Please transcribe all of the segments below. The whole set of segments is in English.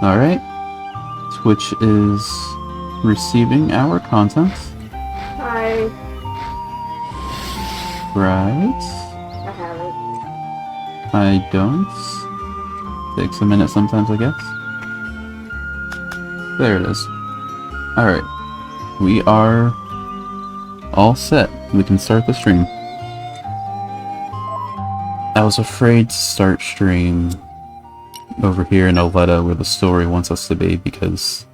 Alright. Twitch is receiving our contents. Hi. Right. I haven't. I don't. Takes a minute sometimes, I guess. There it is. Alright. We are all set. We can start the stream. I was afraid to start stream over here in Oleta where the story wants us to be because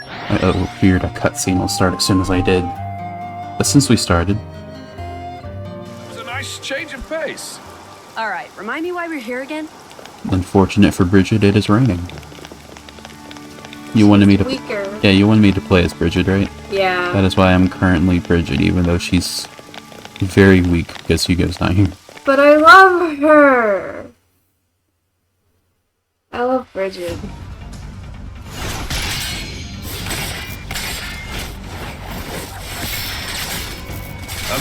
I feared a cutscene will start as soon as I did. But since we started... It was a nice change of pace. Alright, remind me why we're here again? Unfortunate for Bridget, it is raining. You wanted me to... Weaker. Yeah, you wanted me to play as Bridget, right? Yeah. That is why I'm currently Bridget, even though she's very weak because Hugo's not here. But I love her! I love Bridget.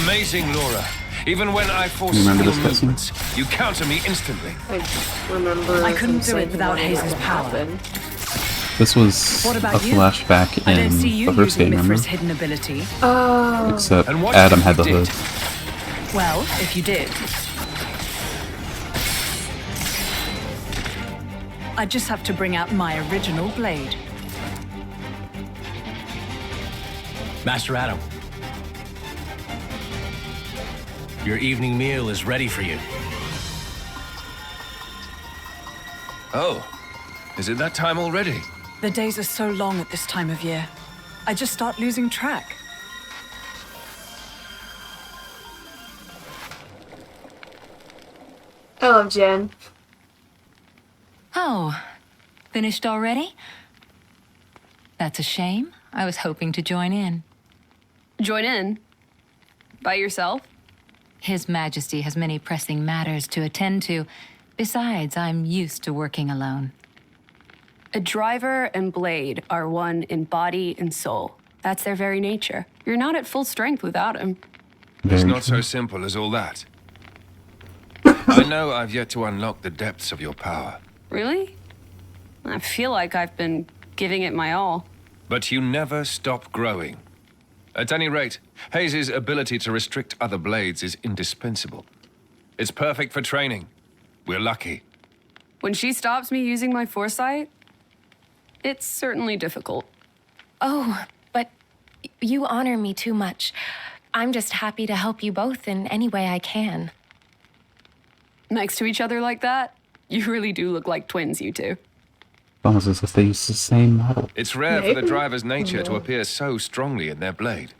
Amazing, Laura. Even when I force You remember your this cutscene? movements, you counter me instantly. I just remember. I couldn't him do it saying without what Hayes' power. happened. This was What a about you? flashback I don't see in you the first using game, remember? Mithra's hidden ability. Oh. Except And what Adam if had you the did? hood. Well, if you did. I just have to bring out my original blade. Master Adam, your evening meal is ready for you. Oh, is it that time already? The days are so long at this time of year. I just start losing track. I love Jen. Oh, finished already? That's a shame. I was hoping to join in. Join in? By yourself? His Majesty has many pressing matters to attend to. Besides, I'm used to working alone. A driver and blade are one in body and soul. That's their very nature. You're not at full strength without him. It's Very not so true. simple as all that. I know I've yet to unlock the depths of your power, Really? I feel like I've been giving it my all. but you never stop growing. At any rate, Hayes' ability to restrict other blades is indispensable. It's perfect for training. We're lucky. When she stops me using my foresight, it's certainly difficult. Oh, but you honor me too much. I'm just happy to help you both in any way I can. Next to each other like that, you really do look like twins, you two. Almost as if they use the same model. It's rare for the Maybe. driver's nature to appear so strongly in their blade.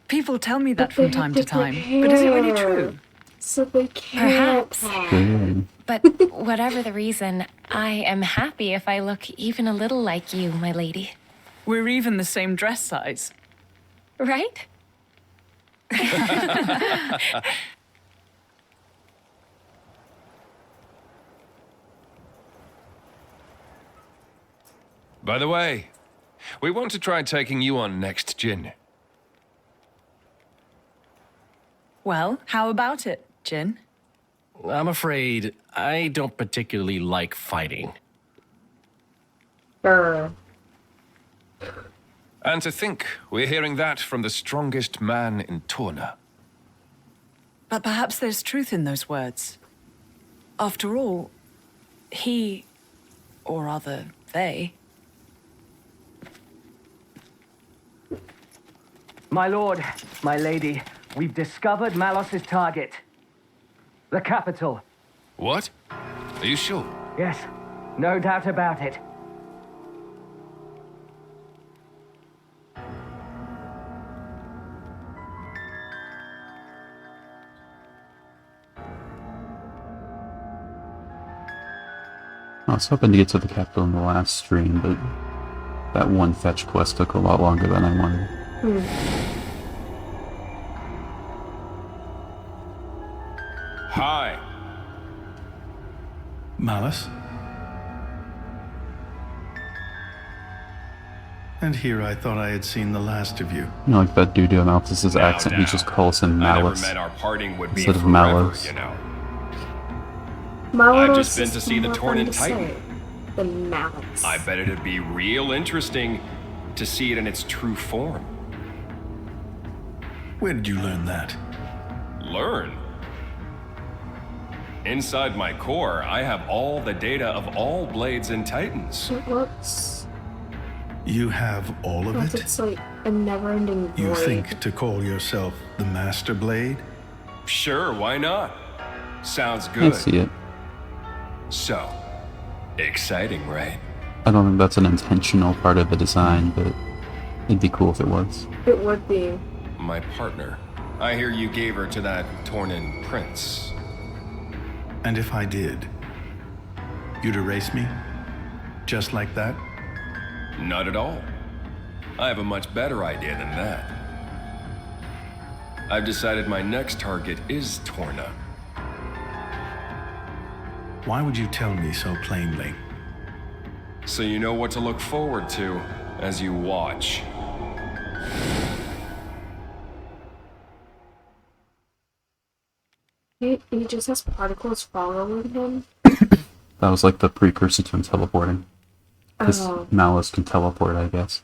People tell me that But from they time have to time, different but is it really hair. true? So they can't. Perhaps. Really? But whatever the reason, I am happy if I look even a little like you, my lady. We're even the same dress size. Right? By the way, we want to try taking you on next, Jin. Well, how about it, Jin? I'm afraid I don't particularly like fighting. Brr. And to think we're hearing that from the strongest man in Torna. But perhaps there's truth in those words. After all, he, or rather, they, My lord, my lady, we've discovered Malos's target. The capital. What? Are you sure? Yes, no doubt about it. I was hoping to get to the capital in the last stream, but that one fetch quest took a lot longer than I wanted. Hi. Malice? And here I thought I had seen the last of you. You know, like that dude doing Malthus's accent, he just calls him Malice I never meant our parting would be instead of forever, Mallows. you know. Malos I've just been is to see the more Torn fun and to Titan. say. the malice. I bet it'd be real interesting to see it in its true form. Where did you learn that? Learn? Inside my core, I have all the data of all Blades and Titans. It looks You have all of like it? it's like a never-ending void. You think to call yourself the Master Blade? Sure, why not? Sounds I good. see it. So, exciting, right? I don't think that's an intentional part of the design, but it'd be cool if it was. It would be. My partner. I hear you gave her to that Tornan prince. And if I did, you'd erase me? Just like that? Not at all. I have a much better idea than that. I've decided my next target is Torna. Why would you tell me so plainly? So you know what to look forward to as you watch. He just has particles following him. That was like the precursor to him teleporting. Because Oh. Malice can teleport, I guess.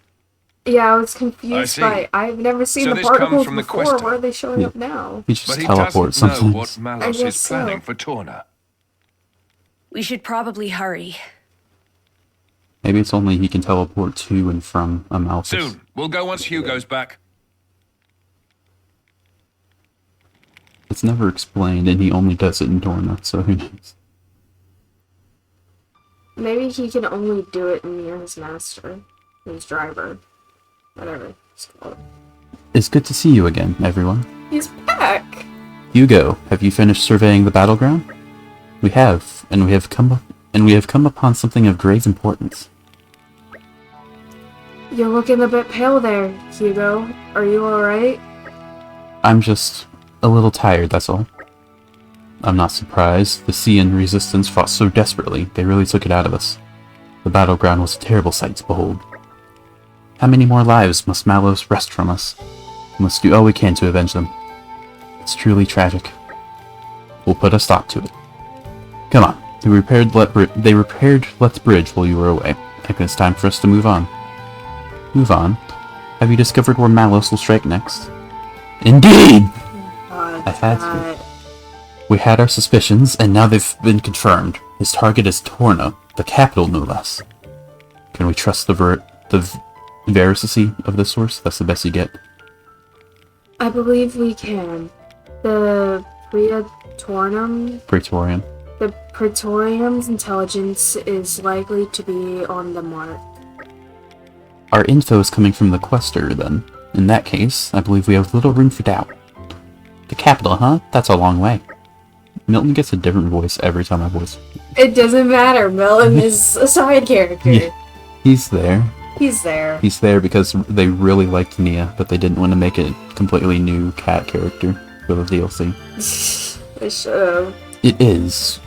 Yeah, I was I confused see. by. I've never seen So the this comes particles from the before. Quester. Why are they showing Yeah. up now? He just But he teleports doesn't know sometimes. what Malos guess is so. planning for Torna. We should probably hurry. Maybe it's only he can teleport to and from a Malthus. Soon. We'll go once Hugo's back. It's never explained, and he only does it in Torna, so who knows? Maybe he can only do it near his master, his driver, whatever it's called. It's good to see you again, everyone. He's back. Hugo, have you finished surveying the battleground? We have, and we have come upon something of grave importance. You're looking a bit pale there, Hugo. Are you alright? I'm just a little tired, that's all. I'm not surprised. The Cian resistance fought so desperately, they really took it out of us. The battleground was a terrible sight to behold. How many more lives must Malos wrest from us? We must do all we can to avenge them. It's truly tragic. We'll put a stop to it. Come on. They repaired Let's Bridge while you were away. I think it's time for us to move on. Move on? Have you discovered where Malos will strike next? Indeed! I had to. We had our suspicions, and now they've been confirmed. His target is Torna, the capital no less. Can we trust the veracity of this source? That's the best you get. I believe we can. The Praetorium, Praetorian. the Praetorium's intelligence is likely to be on the mark. Our info is coming from the Quester, then. In that case, I believe we have little room for doubt. The capital, huh? That's a long way. Milton gets a different voice every time I voice. It doesn't matter. Melon is a side character. Yeah. He's there. He's there. He's there because they really liked Nia, but they didn't want to make a completely new cat character for the DLC. They should've. It is.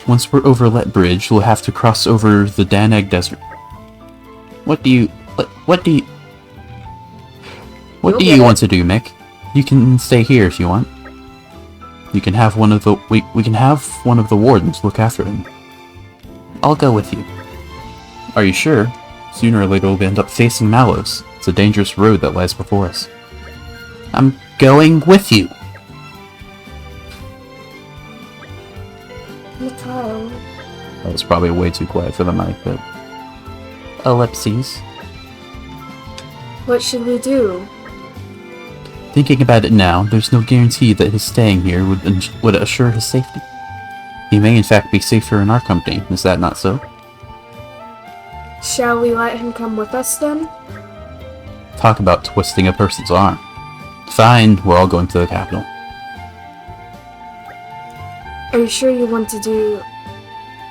Once we're over Let Bridge, we'll have to cross over the Danag Desert. What do you want to do, Mick? You can stay here if you want. You can have one of the we can have one of the wardens look after him. I'll go with you. Are you sure? Sooner or later we'll end up facing Malos. It's a dangerous road that lies before us. I'm going with you. Mikhail. That was probably way too quiet for the mic, but... Ellipses. What should we do? Thinking about it now, there's no guarantee that his staying here would assure his safety. He may in fact be safer in our company, is that not so? Shall we let him come with us then? Talk about twisting a person's arm. Fine, we're all going to the capital. Are you sure you want to do...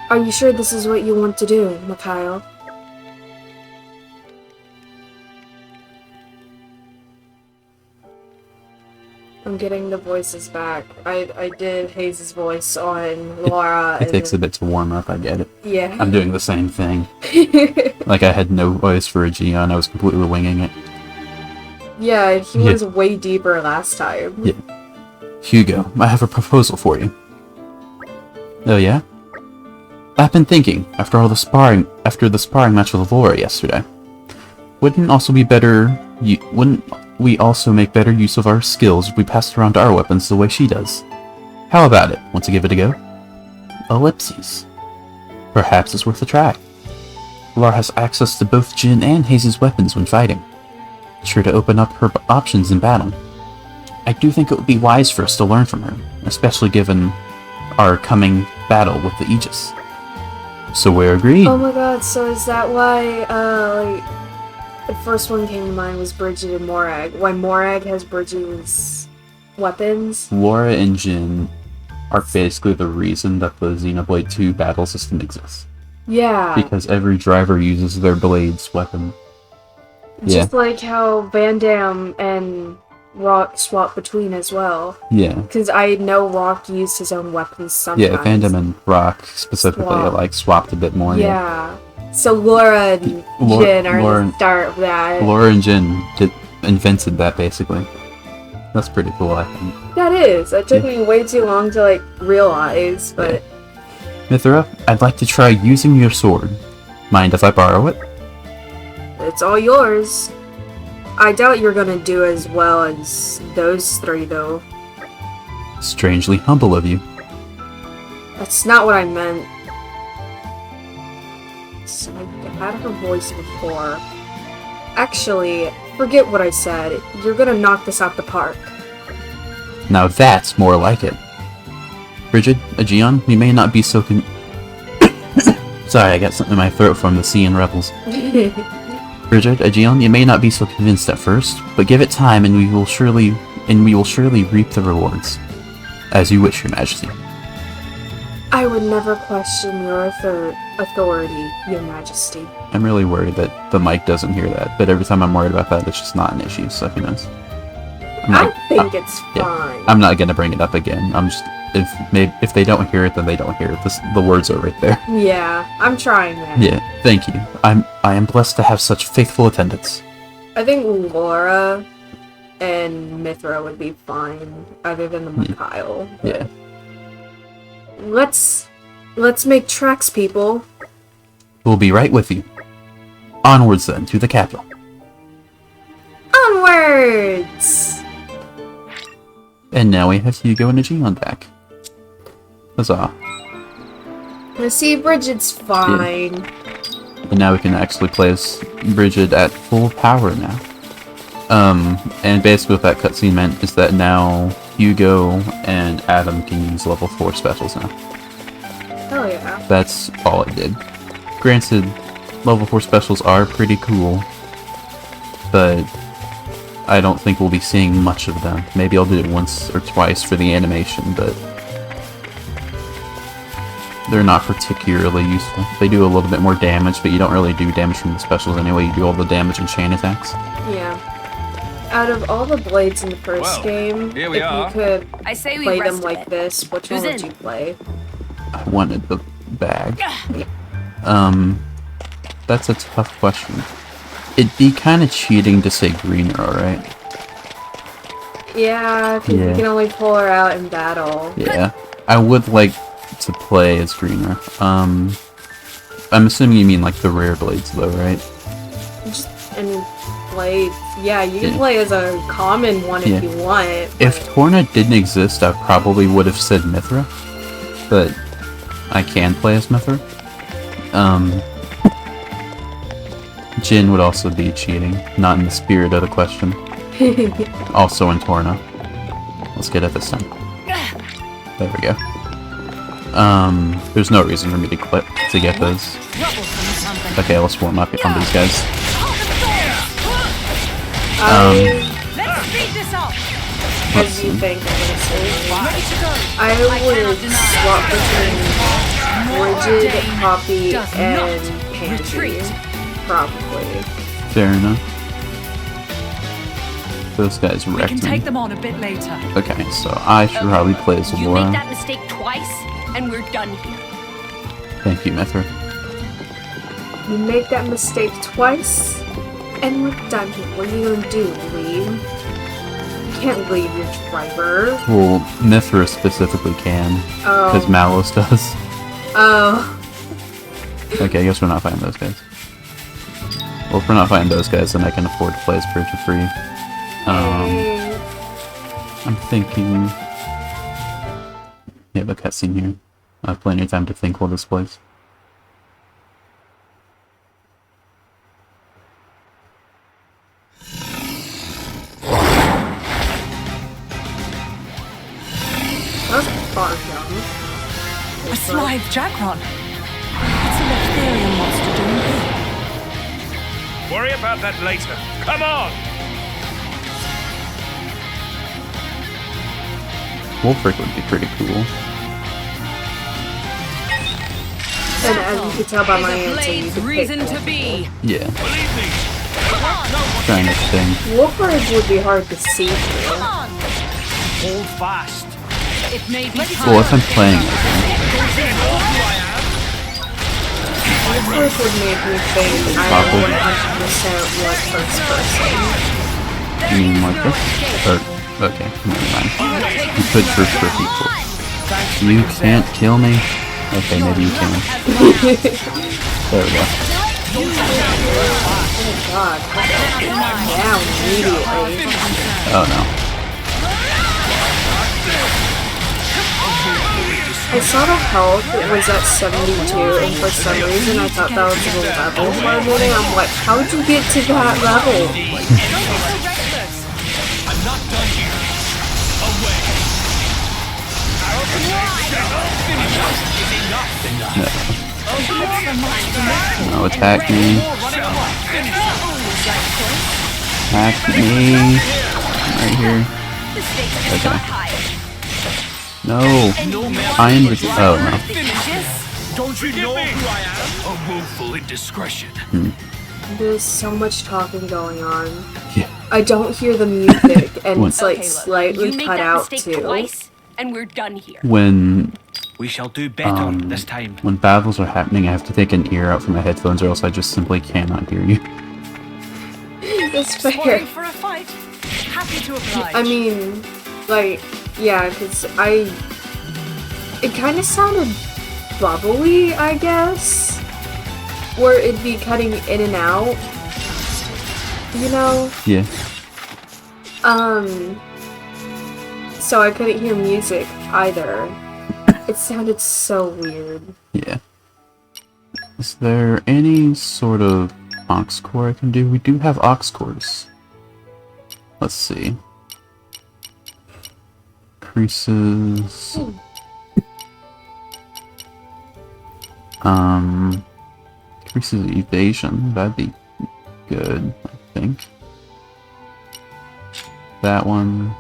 Are you sure this is what you want to do, Mikhail? I'm getting the voices back. I did Hayes' voice on Laura. It takes a bit to warm up, I get it. Yeah. I'm doing the same thing. Like I had no voice for a Gion, I was completely winging it. Yeah, he was way deeper last time. Yeah. Hugo, I have a proposal for you. Oh yeah? I've been thinking, after all the sparring after the sparring match with Laura yesterday. Wouldn't we also make better use of our skills if we passed around our weapons the way she does? How about it? Want to give it a go? Ellipses. Perhaps it's worth a try. Laura has access to both Jin and Hayes' weapons when fighting. Sure to open up her options in battle. I do think it would be wise for us to learn from her, especially given our coming battle with the Aegis. So we're agreed. Oh my god, so is that why, the first one came to mind was Bridget and Morag. Why Morag has Bridget's weapons? Laura and Jin are basically the reason that the Xenoblade 2 battle system exists. Yeah. Because every driver uses their blade's weapon. Just like how Van Damme and Rock swap between as well. Yeah. Because I know Rock used his own weapons sometimes. Yeah, Van Damme and Rock specifically swap. A bit more. Yeah. So Laura and Jin are the start of that. Laura and Jin invented that, basically. That's pretty cool, I think. That is. That took me way too long to, realize, but... Mithra, I'd like to try using your sword. Mind if I borrow it? It's all yours. I doubt you're gonna do as well as those three, though. Strangely humble of you. That's not what I meant. So I had her voice before. Actually, forget what I said. You're gonna knock this out the park. Now that's more like it. Bridget, Aegeon, we may not be so Sorry, I got something in my throat from the sea and rebels. Bridget, Aegeon, you may not be so convinced at first, but give it time and we will surely reap the rewards. As you wish, Your Majesty. I would never question your authority, Your Majesty. I'm really worried that the mic doesn't hear that, but every time I'm worried about that, it's just not an issue, so who knows. I think it's fine. I'm not gonna bring it up again. I'm just if they don't hear it, then they don't hear it. The words are right there. Yeah, I'm trying, man. Yeah, thank you. I am blessed to have such faithful attendants. I think Laura and Mithra would be fine, other than the Mikhail. Yeah. Let's make tracks, people. We'll be right with you. Onwards then to the capital. Onwards! And now we have Hugo and Aegeon back. Huzzah. I see Bridget's fine. Yeah. And now we can actually play as Bridget at full power now. And basically what that cutscene meant is that now Hugo and Adam can use level 4 specials now. Hell yeah. That's all it did. Granted, level 4 specials are pretty cool, but I don't think we'll be seeing much of them. Maybe I'll do it once or twice for the animation, but they're not particularly useful. They do a little bit more damage, but you don't really do damage from the specials anyway. You do all the damage in chain attacks. Yeah. Out of all the blades in the first game, if you could play them like this, which one would you play? I wanted the bag. That's a tough question. It'd be kind of cheating to say greener, alright? Yeah, because you can only pull her out in battle. Yeah. I would like to play as greener. I'm assuming you mean like the rare blades though, right? Just any blades. Yeah, you can play as a common one if you want. If Torna didn't exist, I probably would have said Mithra. But I can play as Mithra. Jin would also be cheating, not in the spirit of the question. Also in Torna. Let's get it this time. There we go. There's no reason for me to clip to get those. Okay, let's warm up on these guys. As you think I'm gonna say, I would swap between Rigid, Poppy, and Pansy. Probably. Fair enough. Those guys wrecked me. We can take them on a bit later. Okay, so I should probably play as You Laura. make that mistake twice, and we're done here. Thank you, Mithra. You make that mistake twice, and we're done here. What are you gonna do, leave? You can't leave your driver. Well, Mithra specifically can, because Malos does. Oh. Okay, I guess we're not fighting those guys. Well, if we're not fighting those guys, then I can afford to play as Bridge of Free. I'm thinking... We have a cutscene here. I have plenty of time to think while this plays. That was far down. A Slithe Jackron. What's an Ethereum monster doing here? Worry about that later. Come on! Wolfric would be pretty cool. And as you can tell by my answer, you could pick reason one. to be. Yeah. Trying to think. Wolfric would be hard to see through. Hold fast. It may be Well, if I'm playing it, Wolfric would make me think I'm 100% was first person. you mean like this? Or, okay, never mind. You could first for people. You can't kill me? Okay, maybe you can. There we go. Oh god, down immediately. Oh no. I saw the health, it was at 72, and for some reason I thought that was the level for a minute. I'm like, how'd you get to that level? I'm not done here. Away. No, attack me. Attack me. Right here. Okay. No. I'm the. Oh no. Don't you know who I am? A woeful indiscretion. There's so much talking going on. Yeah. I don't hear the music, and it's like Okay, look, slightly you make cut that out mistake too. twice, and we're done here. When We shall do better this time. when battles are happening, I have to take an ear out from my headphones, or else I just simply cannot hear you. That's fair. Spoiling for a fight. Happy to oblige. I mean, like, yeah, because it kind of sounded bubbly, I guess, where it'd be cutting in and out, you know? Yeah. So I couldn't hear music either. It sounded so weird. Yeah. Is there any sort of ox core I can do? We do have ox cores. Let's see. Increases. Increases evasion. That'd be good, I think. That one.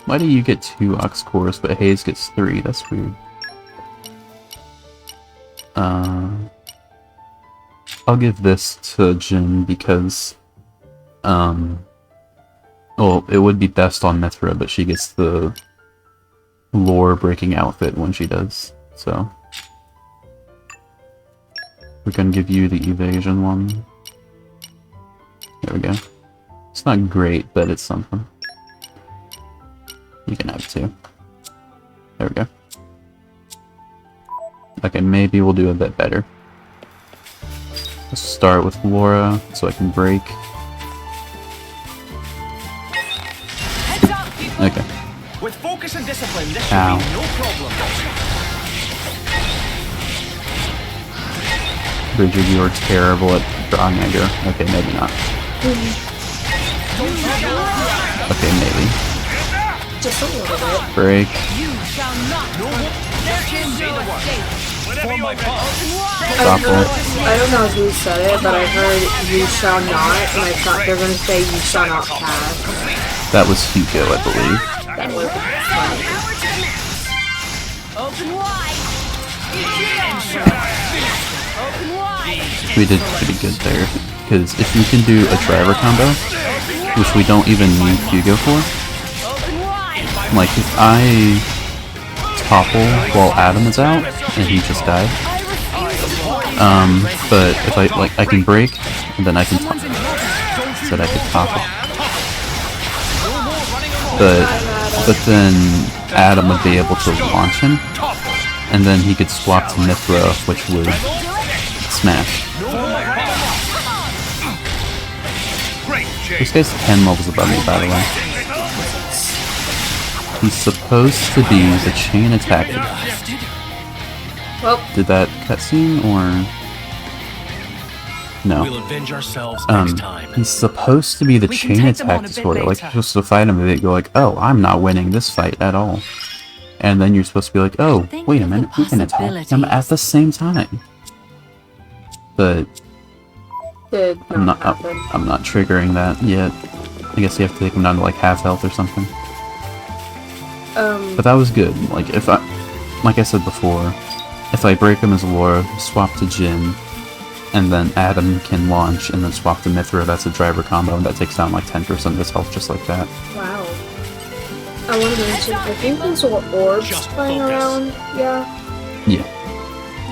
Why do you get 2 ox cores, but Hayes gets 3? That's weird. I'll give this to Jin because, well, it would be best on Mithra, but she gets the lore-breaking outfit when she does, so. We're gonna give you the evasion one. There we go. It's not great, but it's something. You can have 2. There we go. Okay, maybe we'll do a bit better. Let's start with Laura, so I can break. Okay. With focus and discipline, this should Ow. be no problem. Bridget, you are terrible at drawing aggro. Okay, maybe not. Okay, maybe. Just a little bit. Break. You shall not. There is no escape. Topple. I don't know who said it, but I heard "you shall not," and I thought they were gonna say "you shall not pass." That was Hugo, I believe. That was Open wide. Open wide. We did pretty good there, because if you can do a driver combo, which we don't even need Hugo for, like if I topple while Adam is out, and he just died, but if I can break, and then I can said I could topple. But then Adam would be able to launch him, And then he could swap to Mithra, which would smash. This guy's 10 levels above me, by the way. He's supposed to be the chain attacker. Well, did that cutscene or no? We'll avenge ourselves next time. He's supposed to be the chain attack disorder. Like you're supposed to fight him and they go like, "Oh, I'm not winning this fight at all." And then you're supposed to be like, "Oh, wait a minute, we can attack him at the same time." But I'm not triggering that yet. I guess you have to take him down to like half health or something. But that was good. Like like I said before, if I break him as Laura, swap to Jin, and then Adam can launch and then swap to Mithra, that's a driver combo, and that takes down like 10% of his health just like that. Wow. I want to mention, I think those were orbs flying around. Yeah. Yeah.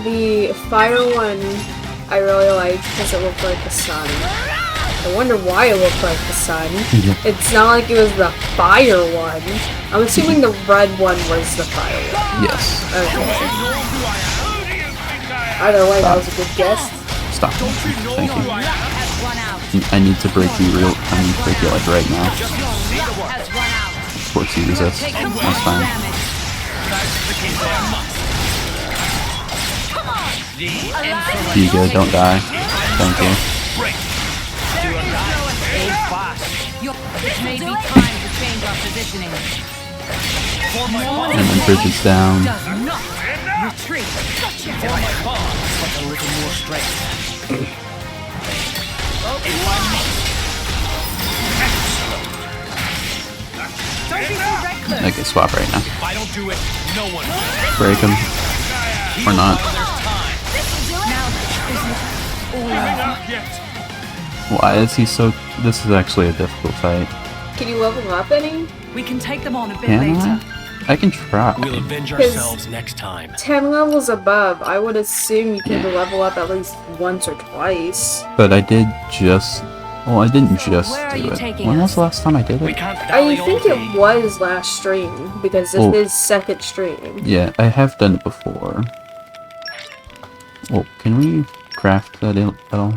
The fire one I really liked because it looked like the sun. I wonder why it looked like the sun. It's not like it was the fire one. I'm assuming the red one was the fire one. Yes. Okay. Either way, that was a good guess. Stop. Thank you. I need to break you I need to break you like right now. Of course you resist. That's fine. Be good, don't die. Thank you. It may be time to change our positioning. And then bridge is down. Retreat. I can swap right now. If I don't do it, no one Break him. Or not. Why is he so... This is actually a difficult fight. Can you level up any? We can take them on a bit Can later. I can try. We'll avenge ourselves next time. 10 levels above, I would assume you can level up at least once or twice. But I did just... Well, I didn't just where are do you it. taking When was us? the last time I did it? I think it was last stream, because this is second stream. Yeah, I have done it before. Well, can we craft that at all?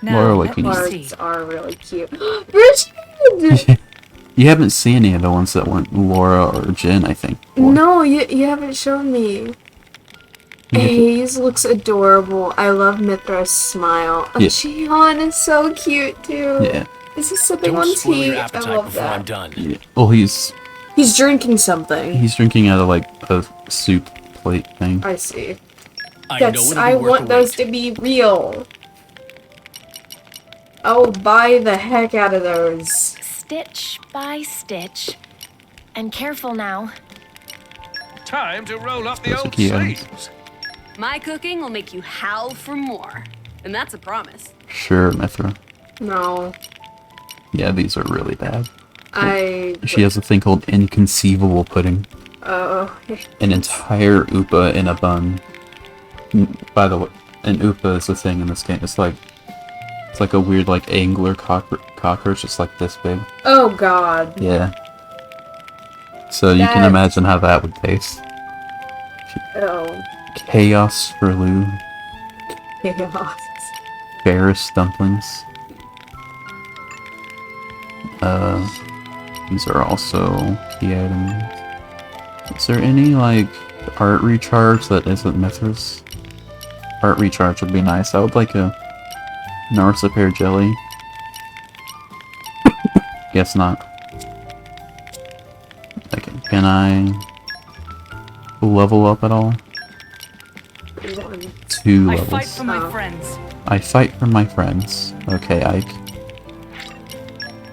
Laura, what can you do? Cards are really cute. Richard! You haven't seen any of the ones that weren't Laura or Jin, I think. No, you haven't shown me. Haze looks adorable. I love Mithra's smile. Oh, Yeah. Jihan is so cute too. Yeah. Is he sipping Don't on spoil tea? your I appetite love before I'm that. done. Yeah. Well, he's He's drinking something. drinking out of like a soup plate thing. I see. I know Yes, it'll I be worth want the those wait. to be real. I'll buy the heck out of those. Stitch by stitch. And careful now. Time to roll up the Those are old key items. sleeves. My cooking will make you howl for more. And that's a promise. Sure, Mithra. No. Yeah, these are really bad. She I... has a thing called inconceivable pudding. Oh. An entire Upa in a bun. By the way, an Upa is a thing in this game. It's like a weird like angler cockroach, just like this big. Oh god. Yeah. So you can imagine how that would taste. Oh. Chaos for Lou. Chaos. Ferris dumplings. These are also key items. Is there any like art recharge that isn't Mithras? Art recharge would be nice. I would like a Narsa pear jelly. Guess not. Okay, can I level up at all? 2 I levels. fight for my friends. I fight for my friends. Okay, Ike.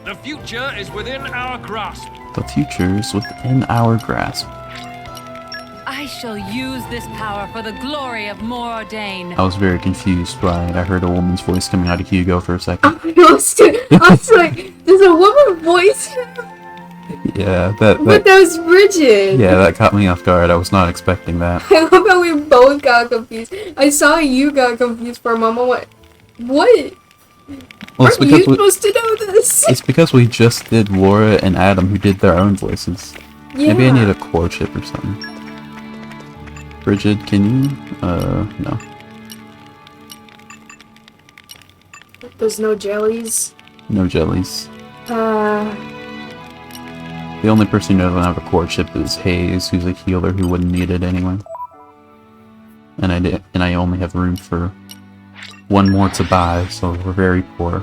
The future is within our grasp. The future is within our grasp. I shall use this power for the glory of Mordain. I was very confused by I heard a woman's voice coming out of Hugo for a second. I was like, there's a woman voice here? Yeah, But that that was Bridget. yeah, that caught me off guard. I was not expecting that. I love how we both got confused. I saw you got confused for a moment. What? Well, it's Aren't you because supposed to know this? it's because we just did Laura and Adam who did their own voices. Maybe I Yeah. need a core chip or something. Bridget, can you? No. There's no jellies. No jellies. Uh, The only person who doesn't have a core chip is Hayes, who's a healer who wouldn't need it anyway. And I only have room for one more to buy, so we're very poor.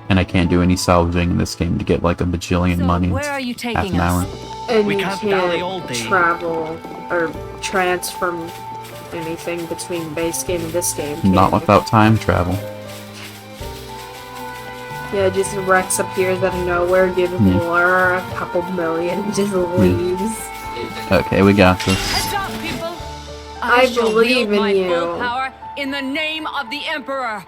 And I can't do any salvaging in this game to get like a bajillion money in where are you half taking an hour. and We you can't dally all can't day. travel or transfer anything between base game and this game. can Not you? without time travel. Yeah, just Rex appears out of nowhere, gives Laura a couple million, and just leaves. Okay, we got this. Heads up, people! I shall believe wield in my you. full power in the name of the Emperor.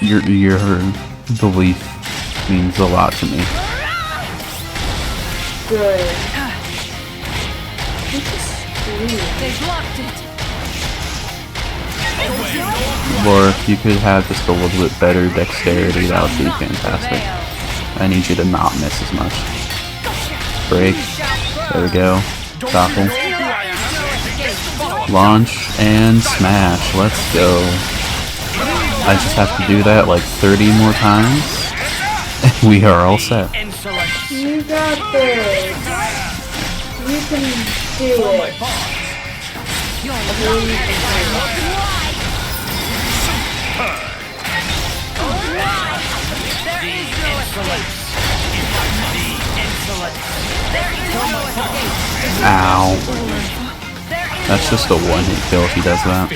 Your belief means a lot to me. Good. They've locked it. Laura, if you could have just a little bit better dexterity, that would be fantastic. I need you to not miss as much. Break. There we go. Topple. Launch and smash. Let's go. I just have to do that like 30 more times. We are all set. You got this. You can do it. Ow. That's just a one-hit kill if he does that.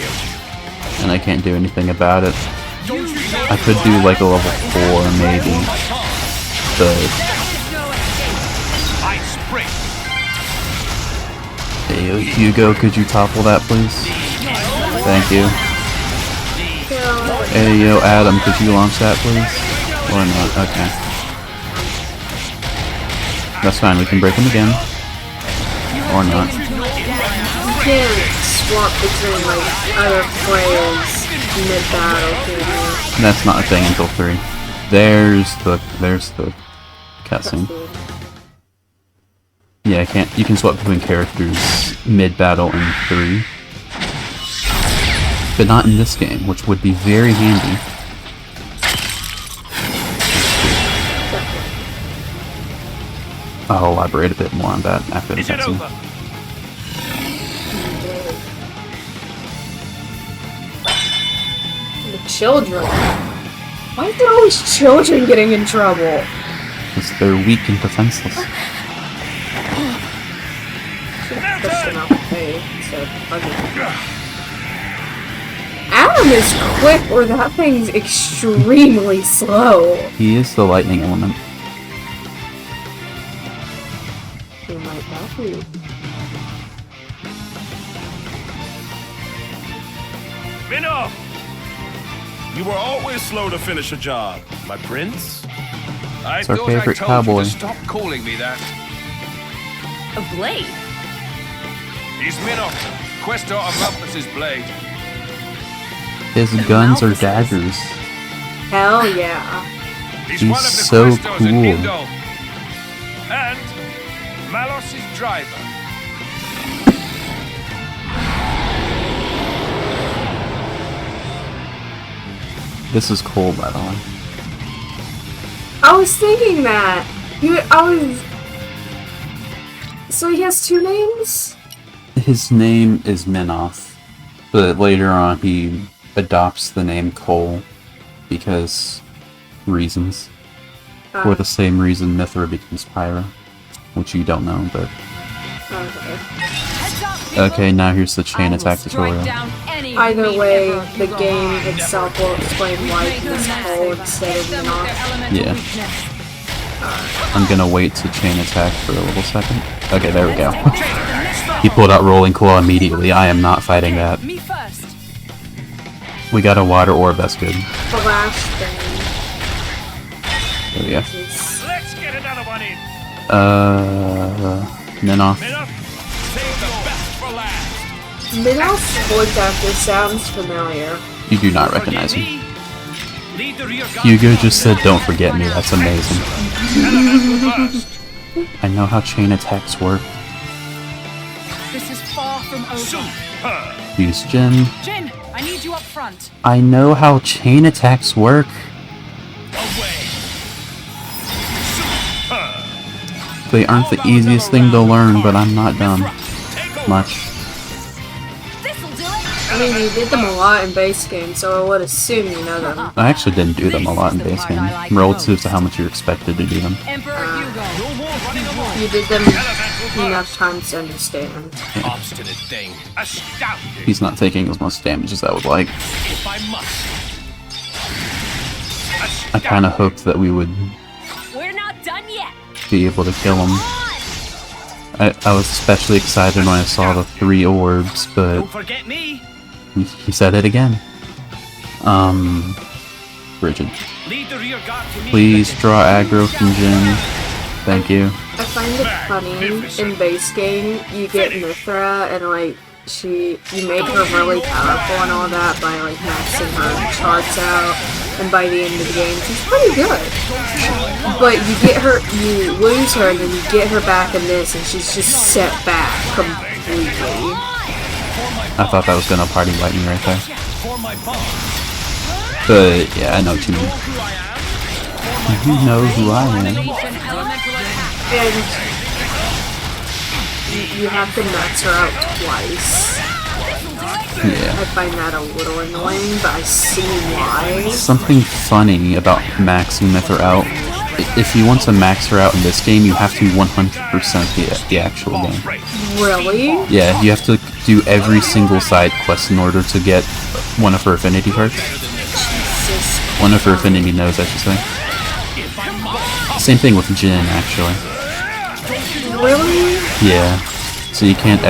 And I can't do anything about it. I could do like a level 4 maybe. Hey, Hugo, could you topple that please? Thank you. Hey, yo, Adam, could you launch that please? Or not? Okay. That's fine, we can break him again. Or not. You can't swap between like other players mid-battle, can you? That's not a thing until 3. There's the cutscene. Yeah, you can swap between characters mid-battle in 3. But not in this game, which would be very handy. I'll elaborate a bit more on that after the cutscene. The children. Why are there always children getting in trouble? Because they're weak and defenseless. Pushed them out the way, so okay. Adam is quick, or that thing's extremely slow. He is the lightning element. He might help you. Minnow! You were always slow to finish a job, my prince. I It's our thought I favorite told cowboy. you to stop calling me that. A blade? He's Minnow, Questor of Malthus's blade. His guns are daggers. Hell yeah. He's He's one of the so Questors at cool. Nindo. And Malos's driver. This is cool, by the way. I was thinking that. So he has 2 names? His name is Minoth, but later on he adopts the name Cole because reasons. For the same reason Mithra becomes Pyra, which you don't know, but... Okay, now here's the chain attack tutorial. Either way, the game itself will explain why he's Cole instead of Minoth. Yeah. I'm gonna wait to chain attack for a little second. Okay, there we go. He pulled out Rolling Claw immediately. I am not fighting that. We got a water orb, that's good. The last thing. There we go. Let's get another one in. Minoth. Save the best for last. Minoth's voice actor sounds familiar. You do not recognize him. Hugo just said don't forget me, that's amazing. I know how chain attacks work. This is far from over. Use Jin. Jin, I need you up front. I know how chain attacks work. They aren't the easiest thing to learn, but I'm not dumb. Much. I mean, you did them a lot in base game, so I would assume you know them. I actually didn't do them a lot in base game, relative to how much you're expected to do them. You did them enough times to understand. Obstinate thing. He's not taking as much damage as I would like. I kind of hoped that we would We're not done yet. be able to kill him. I was especially excited when I saw the 3 orbs, but Don't forget me. he said it again. Bridget. Lead the rear guard to me. Please draw aggro from Jin. Thank you. I find it funny, in base game, you get Mithra, and like, you make her really powerful and all that by like maxing her charts out, and by the end of the game, she's pretty good. But you lose her, and then you get her back in this, and she's just set back completely. I thought that was gonna party light me right there. But yeah, I know what you mean. You know who I am. And you have to max her out twice. Yeah. I find that a little annoying, but I see why. Something funny about maxing Mithra out. If you want to max her out in this game, you have to 100% the actual game. Really? Yeah, you have to do every single side quest in order to get one of her affinity cards. One of her affinity nodes, I should say. Same thing with Jin, actually. Really? Yeah. So you can't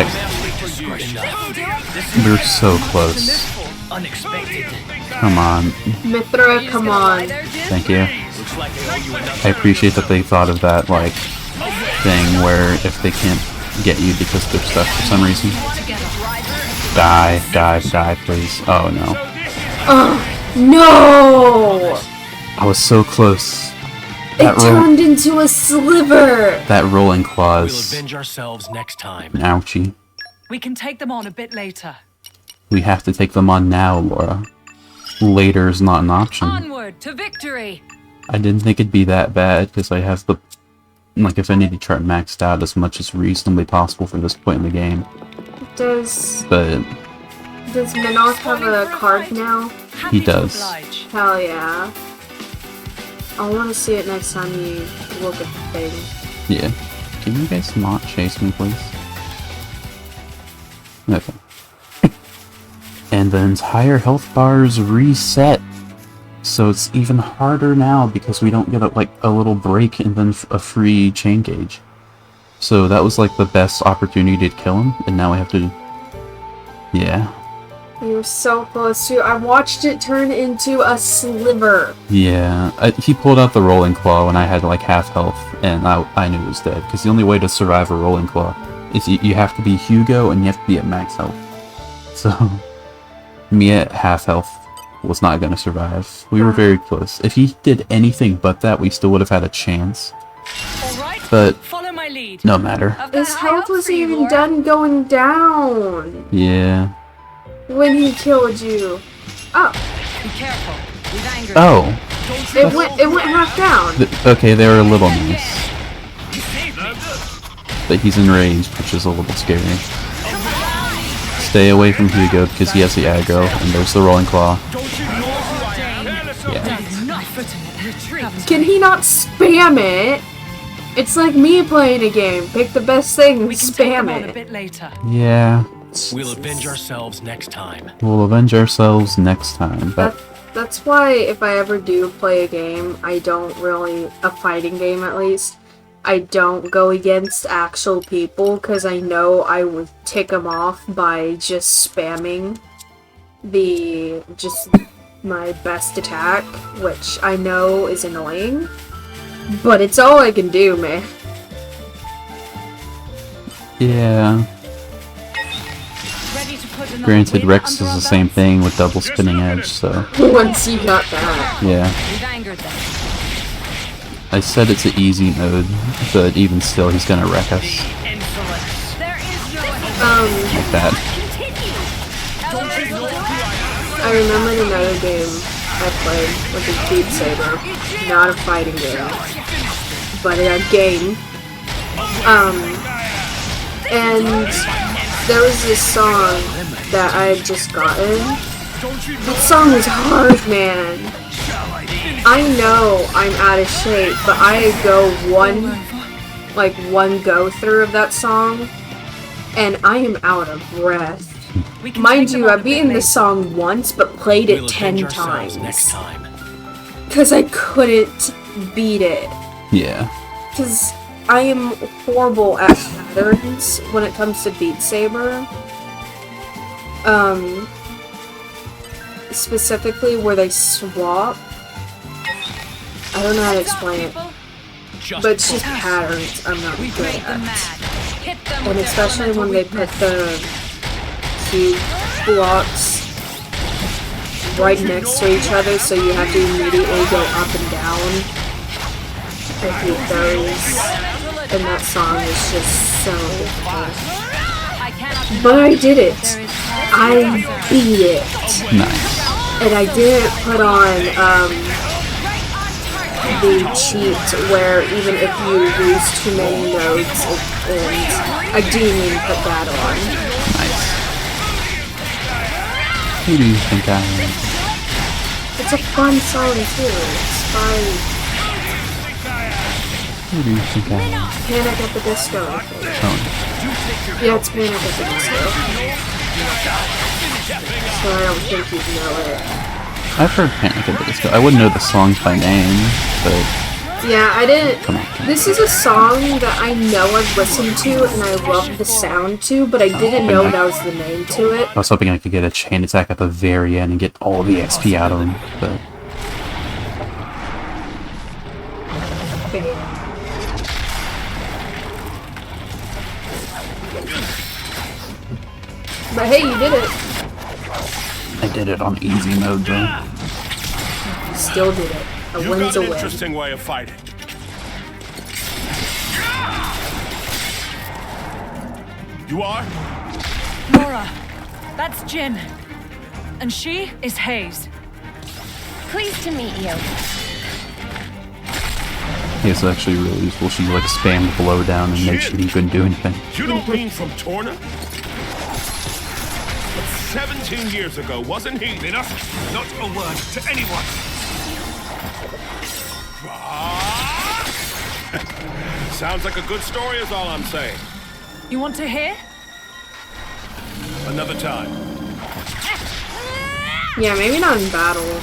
We're so close. Come on. Mithra, come on. Thank you. I appreciate that they thought of that, like, thing where if they can't get you because they're stuck for some reason. Die, please. Oh, no. No! I was so close. It turned into a sliver! That rolling We'll claws. avenge ourselves next time. Ouchie. We can take them on a bit later. We have to take them on now, Laura. Later is not an option. Onward to victory! I didn't think it'd be that bad, because I have the, like, affinity chart maxed out as much as reasonably possible for this point in the game. Does But Minoth have a card now? he does. Hell yeah. I want to see it next time you look at the thing. Yeah. Can you guys not chase me, please? Okay. And the entire health bars reset. So it's even harder now because we don't get a little break and then a free chain gauge. So that was like the best opportunity to kill him, and now we have to... Yeah. You were so close to. I watched it turn into a sliver. Yeah. He pulled out the rolling claw when I had like half health, and I knew it was dead. Because the only way to survive a rolling claw is you have to be Hugo and you have to be at max health. So, me at half health was not going to survive. We were very close. If he did anything but that, we still would have had a chance. But, follow my lead. no matter. His health wasn't even done going down Yeah. when he killed you. Oh. Be careful. We've angered Oh. It went half down. Okay, they were a little nice. But he's enraged, which is a little scary. Stay away from Hugo because he has the aggro, and there's the rolling claw. Yeah. Can he not spam it? It's like me playing a game. Pick the best thing and spam On a it. bit later. Yeah. We'll avenge ourselves next time. We'll avenge ourselves next time. But That's why if I ever do play a game, I don't really, a fighting game at least, I don't go against actual people because I know I would tick them off by just spamming my best attack, which I know is annoying, but it's all I can do, man. yeah. Granted, Rex is the same thing with double spinning edge, so... Once you got that. Yeah. I said it's an easy mode, but even still, he's gonna wreck us. Like that. I remembered another game I played, which is Beat Saber. Not a fighting game, but a game. And there was this song that I had just gotten. That song was hard, man. I know I'm out of shape, but I go one go through of that song, and I am out of breath. Mind you, I've beaten this song once, but played it 10 times. Next time. Because I couldn't beat it. Yeah. Because I am horrible at patterns when it comes to Beat Saber. Specifically where they swap. I don't know how to explain it. But it's just patterns I'm not good at. And especially when they put the cube blocks right next to each other, so you have to immediately go up and down. I hate those. And that song is just so hard. But I did it. I beat it. Nice. And I didn't put on the cheat where even if you lose too many nodes, and I didn't even put that on. Nice. Who do you think I am? It's a fun song too. It's fun. Who do you think I am? Panic at the Disco, I think. Oh. Yeah, it's Panic at the Disco. So I don't think you'd know it. I've heard Panic at the Disco. I wouldn't know the songs by name, but... Yeah, I didn't... Come on. This is a song that I know I've listened to and I love the sound to, but I didn't know that was the name to it. I was hoping I could get a chain attack at the very end and get all the XP out of him, but... But hey, you did it. I did it on easy mode, though. Still did it. A You win's got a an win. interesting way of fighting. You are? Nora, that's Jin. And she is Hayes. Pleased to meet you. Yeah, it's actually really useful. She like spammed blow down and made sure he couldn't do anything. You don't mean from Torna? 17 years ago, wasn't he? Enough! Not a word to anyone! Sounds like a good story is all I'm saying. You want to hear? Another time. Yeah, maybe not in battle.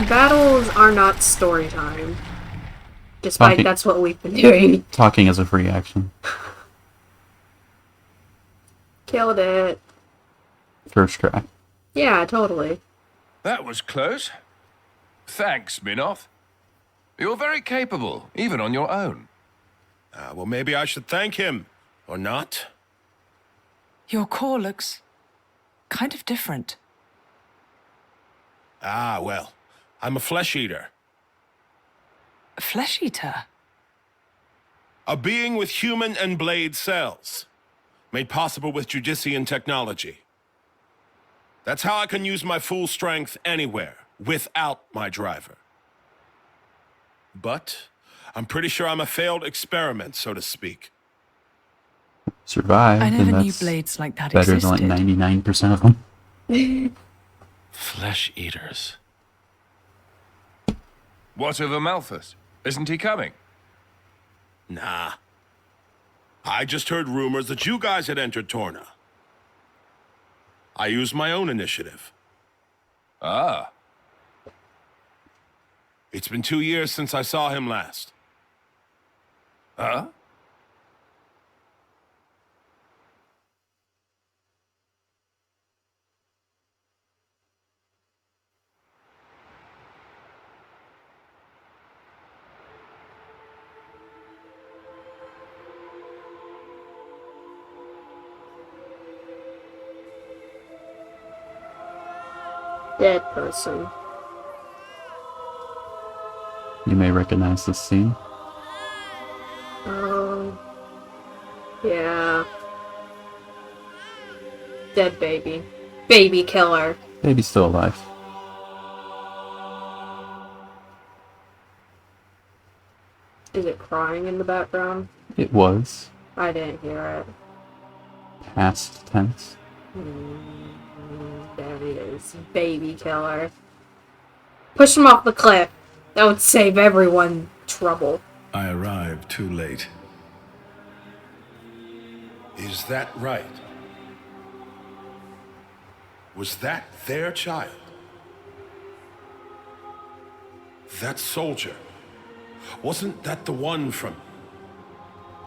Battles are not story time. Despite that's what we've been doing. Talking is a free action. Killed it. First try. Yeah, totally. That was close. Thanks, Minoff. You're very capable, even on your own. Well, maybe I should thank him. Or not? Your core looks kind of different. Well, I'm a flesh eater. A flesh eater? A being with human and blade cells. Made possible with Judician technology. That's how I can use my full strength anywhere, without my driver. But I'm pretty sure I'm a failed experiment, so to speak. Survived, I never and knew that's blades like that better existed. than like 99% of them. Flesh eaters. What of Amalthus? Isn't he coming? Nah. I just heard rumors that you guys had entered Torna. I used my own initiative. Ah. It's been 2 years since I saw him last. Huh? Dead person. You may recognize this scene. Yeah. Dead baby. Baby killer. Baby's still alive. Is it crying in the background? It was. I didn't hear it. Past tense. There he is. Baby killer. Push him off the cliff. That would save everyone trouble. I arrived too late. Is that right? Was that their child? That soldier? Wasn't that the one from...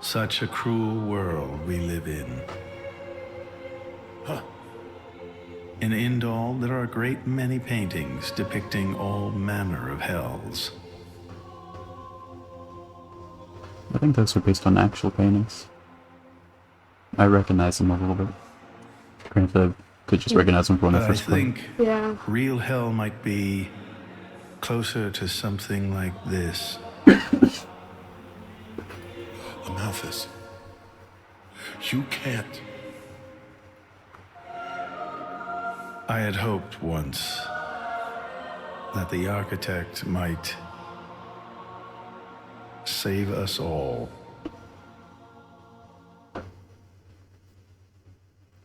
Such a cruel world we live in. Huh. In Indal, there are a great many paintings depicting all manner of hells. I think those are based on actual paintings. I recognize them a little bit. Granted, I could just recognize them from when I I first played. think Yeah. real hell might be closer to something like this. Amalthus. You can't. I had hoped once that the architect might save us all.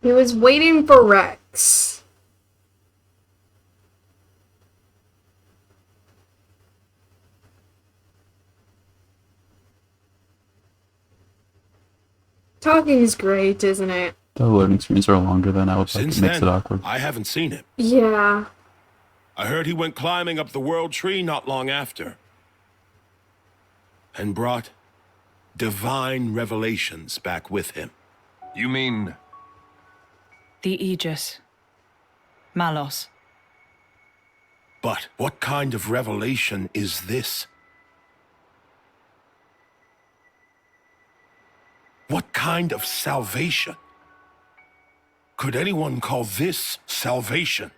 He was waiting for Rex. Talking is great, isn't it? The loading screens are longer than I would like. Since It makes then, it awkward. I haven't seen him. Yeah. I heard he went climbing up the world tree not long after. And brought divine revelations back with him. You mean... The Aegis. Malos. But what kind of revelation is this? What kind of salvation? Could anyone call this salvation?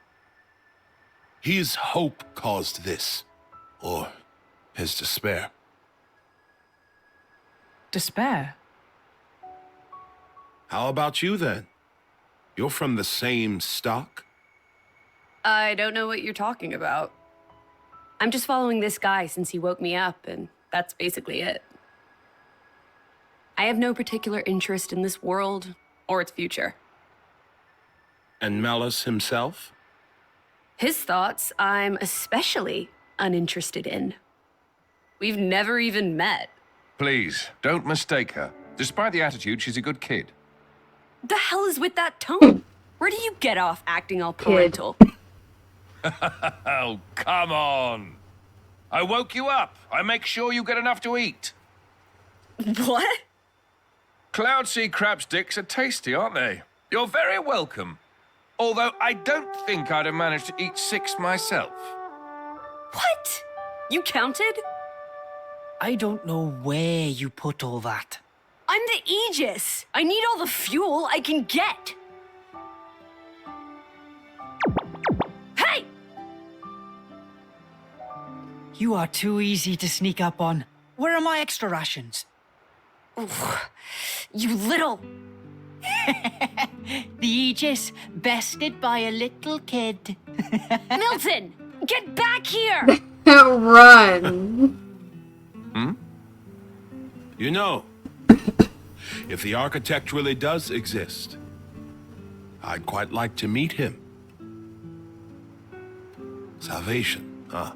His hope caused this, or his despair. Despair? How about you then? You're from the same stock? I don't know what you're talking about. I'm just following this guy since he woke me up, and that's basically it. I have no particular interest in this world or its future. And Malus himself? His thoughts, I'm especially uninterested in. We've never even met. Please, don't mistake her. Despite the attitude, she's a good kid. The hell is with that tone? Where do you get off acting all parental? Oh, come on. I woke you up. I make sure you get enough to eat. What? Cloud sea crab sticks are tasty, aren't they? You're very welcome. Although I don't think I'd have managed to eat 6 myself. What? You counted? I don't know where you put all that. I'm the Aegis. I need all the fuel I can get. Hey! You are too easy to sneak up on. Where are my extra rations? You little... The Aegis, bested by a little kid. Milton! Get back here! Run. You know, if the architect really does exist, I'd quite like to meet him. Salvation, huh?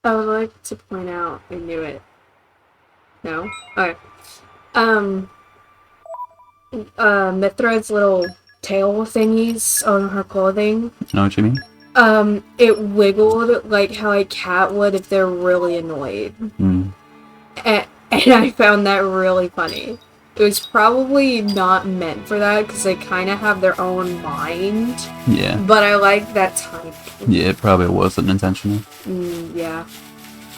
I would like to point out, I knew it. No? Okay. Mithra's little tail thingies on her clothing. You know what you mean? It wiggled like how a cat would if they're really annoyed. Mm. And I found that really funny. It was probably not meant for that because they kind of have their own mind. Yeah. But I like that type. Yeah, it probably wasn't intentional. Yeah.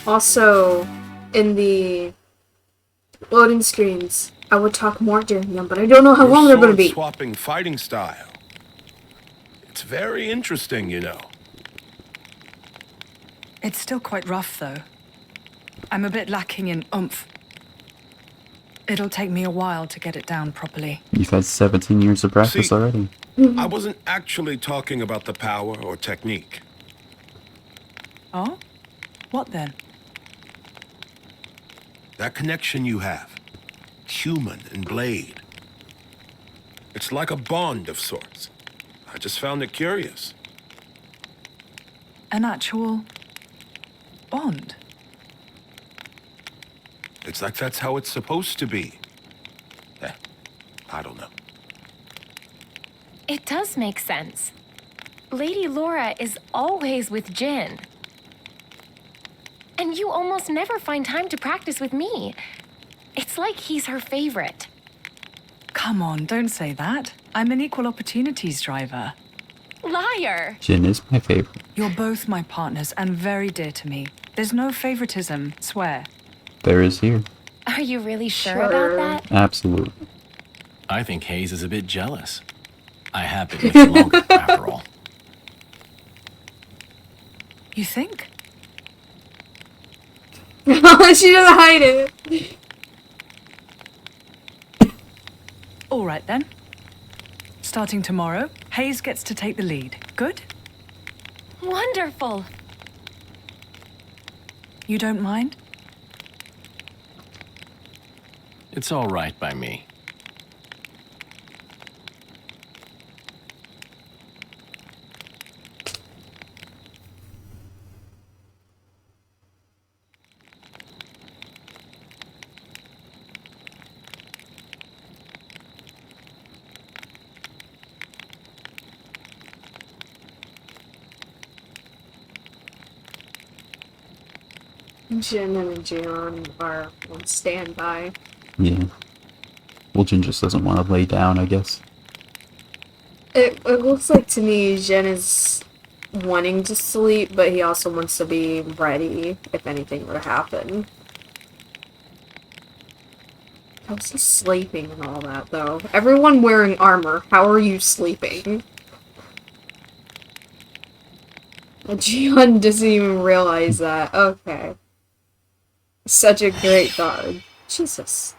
Also, in the loading screens, I would talk more during them, but I don't know how long they're going to be. Swapping fighting style. It's very interesting, you know. It's still quite rough, though. I'm a bit lacking in oomph. It'll take me a while to get it down properly. You've had 17 years of practice See, already. I wasn't actually talking about the power or technique. Oh? What then? That connection you have. Human and blade. It's like a bond of sorts. I just found it curious. An actual bond? It's like that's how it's supposed to be. I don't know. It does make sense. Lady Laura is always with Jin. And you almost never find time to practice with me. It's like he's her favorite. Come on, don't say that. I'm an equal opportunities driver. Liar! Jin is my favorite. You're both my partners and very dear to me. There's no favoritism, swear. There is here. Are you really sure about that? Absolutely. I think Hayes is a bit jealous. I have been with you longer, after all. You think? She doesn't hide it. All right then. Starting tomorrow, Hayes gets to take the lead. Good? Wonderful. You don't mind? It's all right by me. Jin and Jian are on standby. Yeah. Well, Jin just doesn't want to lay down, I guess. It looks like to me Jin is wanting to sleep, but he also wants to be ready if anything were to happen. How's he sleeping and all that, though? Everyone wearing armor, how are you sleeping? Jian doesn't even realize that. Okay. Such a great guard. Jesus.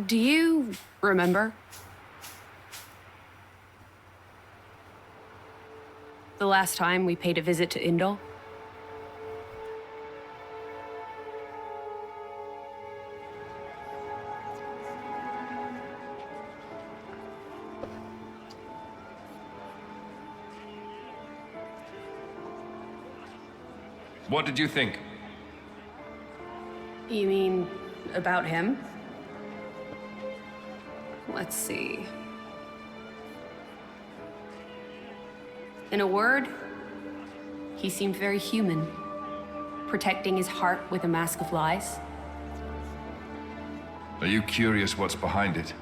Do you remember? The last time we paid a visit to Indol? What did you think? You mean about him? Let's see. In a word, he seemed very human, protecting his heart with a mask of lies. Are you curious what's behind it?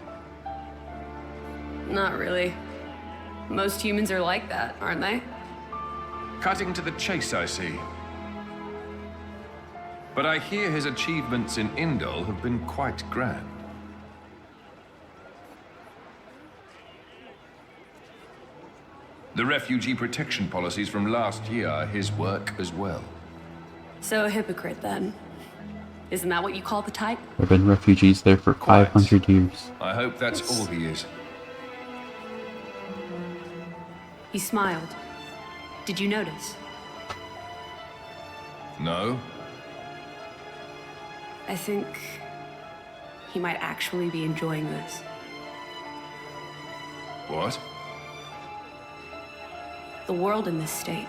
Not really. Most humans are like that, aren't they? Cutting to the chase, I see. But I hear his achievements in Indol have been quite grand. The refugee protection policies from last year are his work as well. So a hypocrite, then. Isn't that what you call the type? There have been refugees there for 500 years. I hope that's all he is. He smiled. Did you notice? No? I think he might actually be enjoying this. What? The world in this state.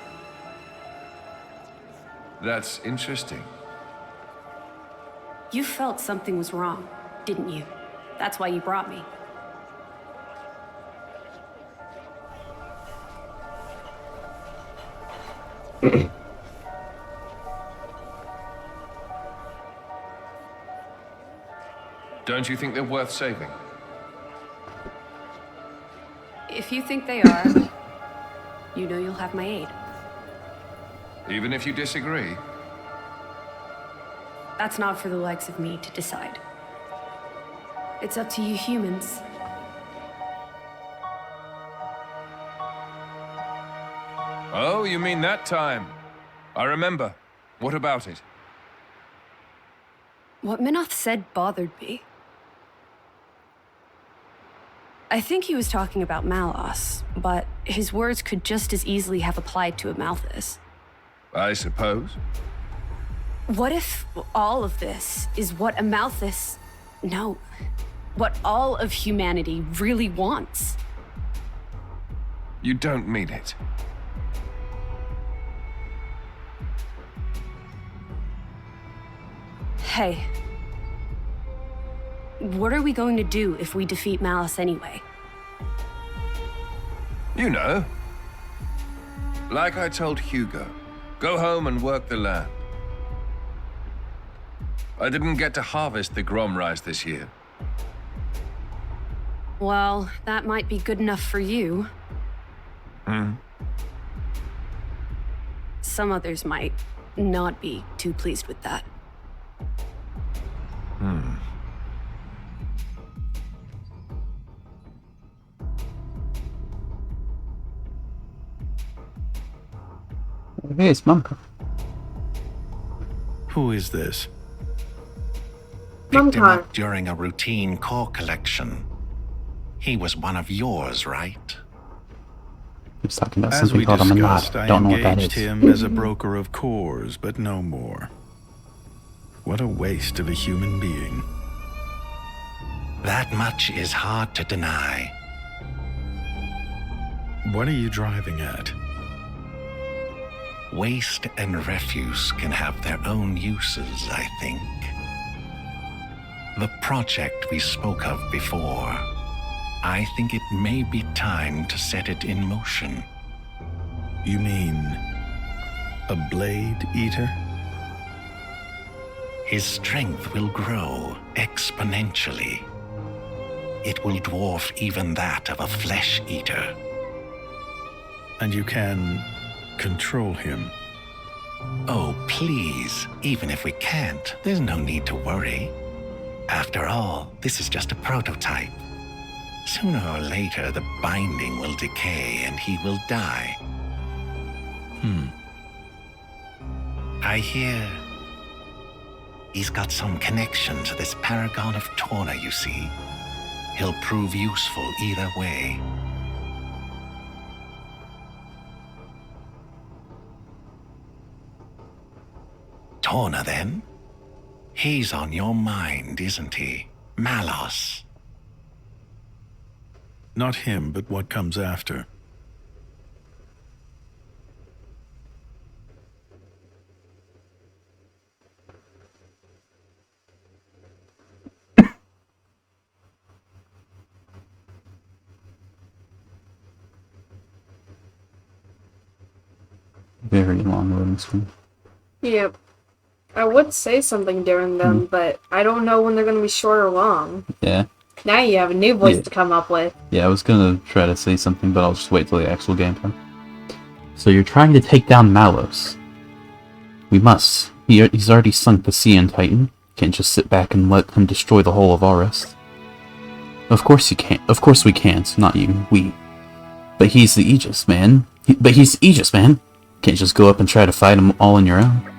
That's interesting. You felt something was wrong, didn't you? That's why you brought me. Don't you think they're worth saving? If you think they are, you know you'll have my aid. Even if you disagree? That's not for the likes of me to decide. It's up to you humans. Oh, you mean that time? I remember. What about it? What Minoth said bothered me. I think he was talking about Malos, but his words could just as easily have applied to Amalthus. I suppose. What if all of this is what Amalthus... No. What all of humanity really wants? You don't mean it. Hey. What are we going to do if we defeat Malice anyway? You know. Like I told Hugo, go home and work the land. I didn't get to harvest the Grom rice this year. Well, that might be good enough for you. Some others might not be too pleased with that. Hey, it's Mumka. Who is this? Mum Picked him Car. up during a routine core collection. He was one of yours, right? He was talking about As something we called a discussed, manada. I Don't know what that engaged is. him as a broker of cores, but no more. What a waste of a human being. That much is hard to deny. What are you driving at? Waste and refuse can have their own uses, I think. The project we spoke of before, I think it may be time to set it in motion. You mean a blade eater? His strength will grow exponentially. It will dwarf even that of a flesh eater. And you can control him? Oh, please. Even if we can't, there's no need to worry. After all, this is just a prototype. Sooner or later, the binding will decay and he will die. I hear he's got some connection to this paragon of Torna, you see. He'll prove useful either way. Torna, then? He's on your mind, isn't he? Malos. Not him, but what comes after. Very long loading screen. Yep. I would say something during them, but I don't know when they're going to be short or long. Yeah. Now you have a new voice to come up with. Yeah, I was gonna try to say something, but I'll just wait till the actual gameplay. So you're trying to take down Malos. We must. He's already sunk the Sea Titan. Can't just sit back and let him destroy the whole of Aurist. Of course you can't. Of course we can't. Not you. We. But he's the Aegis, man. He's Aegis, man. Can't just go up and try to fight him all on your own.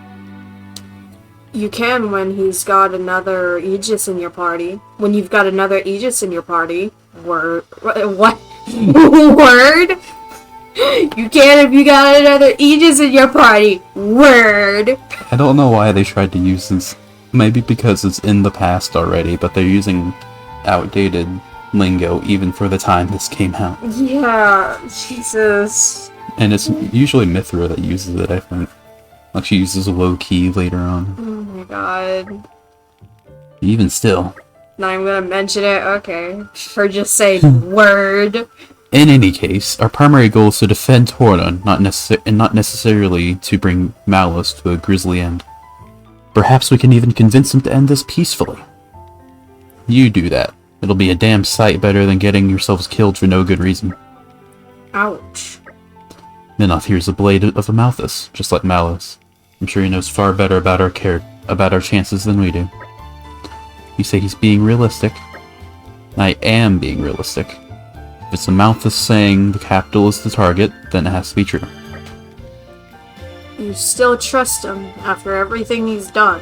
You can when he's got another Aegis in your party. When you've got another Aegis in your party. Word. What? Word? You can if you got another Aegis in your party. Word. I don't know why they tried to use this. Maybe because it's in the past already, but they're using outdated lingo even for the time this came out. Yeah, Jesus. And it's usually Mithra that uses it, I think. Like she uses low-key later on. Oh my god. Even still. Not even gonna mention it? Okay. Or just say word. In any case, our primary goal is to defend Torna, not necessarily to bring Malos to a grisly end. Perhaps we can even convince him to end this peacefully. You do that. It'll be a damn sight better than getting yourselves killed for no good reason. Ouch. Minoth here's the blade of Amalthus, just like Malos. I'm sure he knows far better about our chances than we do. You say he's being realistic. I am being realistic. If it's Amalthus saying the capital is the target, then it has to be true. You still trust him after everything he's done.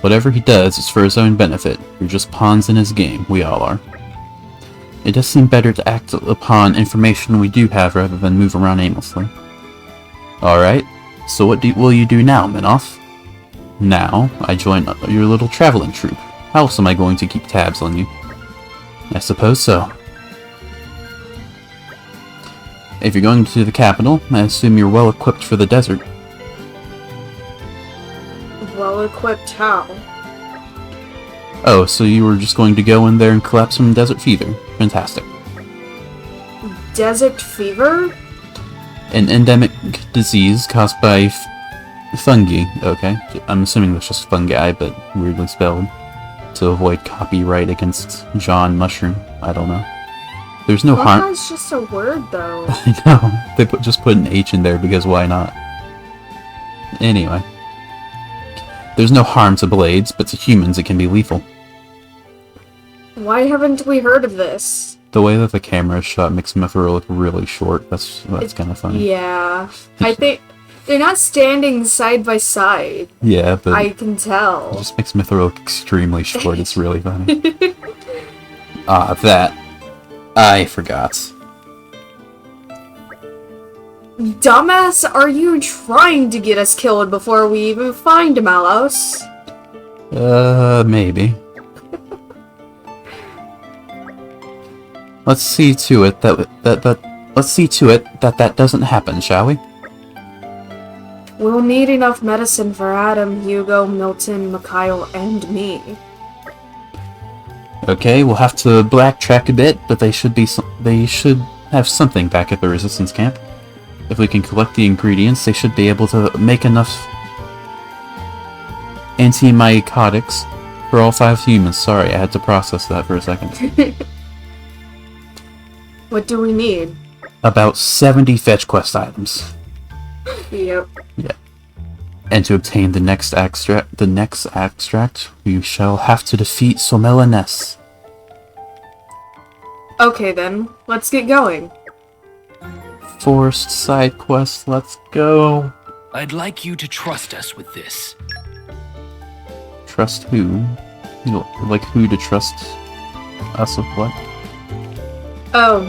Whatever he does is for his own benefit. You're just pawns in his game. We all are. It does seem better to act upon information we do have rather than move around aimlessly. Alright, so what will you do now, Minoff? Now, I join your little traveling troupe. How else am I going to keep tabs on you? I suppose so. If you're going to the capital, I assume you're well equipped for the desert. Well equipped how? Oh, so you were just going to go in there and collapse from desert fever. Fantastic. Desert fever? An endemic disease caused by fungi. Okay, I'm assuming that's just fungi, but weirdly spelled. To avoid copyright against John Mushroom. I don't know. There's no harm. Fungi's just a word, though. I know. They just put an H in there because why not? Anyway. There's no harm to blades, but to humans it can be lethal. Why haven't we heard of this? The way that the camera is shot makes Mithril look really short. That's kind of funny. Yeah. I think they're not standing side by side. Yeah, but I can tell. It just makes Mithril look extremely short. It's really funny. That. I forgot. Dumbass, are you trying to get us killed before we even find Malos? Maybe. Let's see to it that doesn't happen, shall we? We'll need enough medicine for Adam, Hugo, Milton, Mikhail, and me. Okay, we'll have to backtrack a bit, but they should have something back at the resistance camp. If we can collect the ingredients, they should be able to make enough antimycotics for all 5 humans. Sorry, I had to process that for a second. What do we need? About 70 fetch quest items. Yep. Yeah. And to obtain the next extract, we shall have to defeat Somela Ness. Okay then, let's get going. Forced side quest, let's go. I'd like you to trust us with this. Trust who? You know, like who to trust us with what? Oh,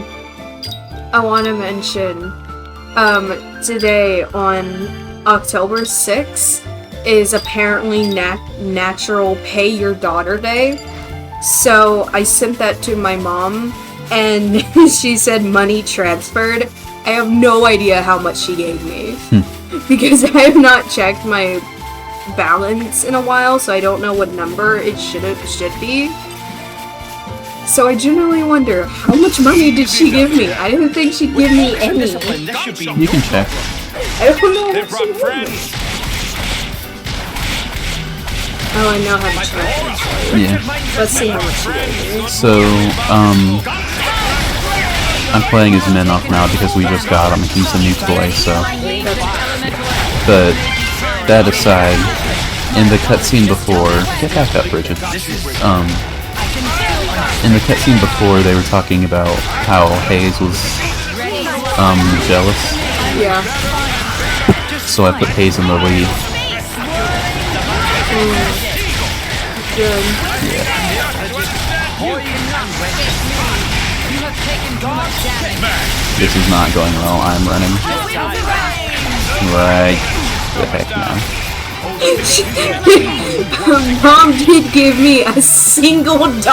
I want to mention, today on October 6th is apparently Natural Pay Your Daughter Day. So I sent that to my mom and she said money transferred. I have no idea how much she gave me because I have not checked my balance in a while, so I don't know what number it should be. So I genuinely wonder, how much money did she give me? I didn't think she'd give me any. You can check. I don't know what she gave me. Oh, I know how to check. Yeah. Let's see how much she gave me. So, I'm playing as Minoff now because we just got him. He's a new toy, so. But that aside, in the cutscene before, get back up, Bridget. In the cutscene before, they were talking about how Hayes was jealous. Yeah. So I put Hayes in the lead. Good. Yeah. This is not going well. I'm running. Right the heck now. Mom did give me a single $1.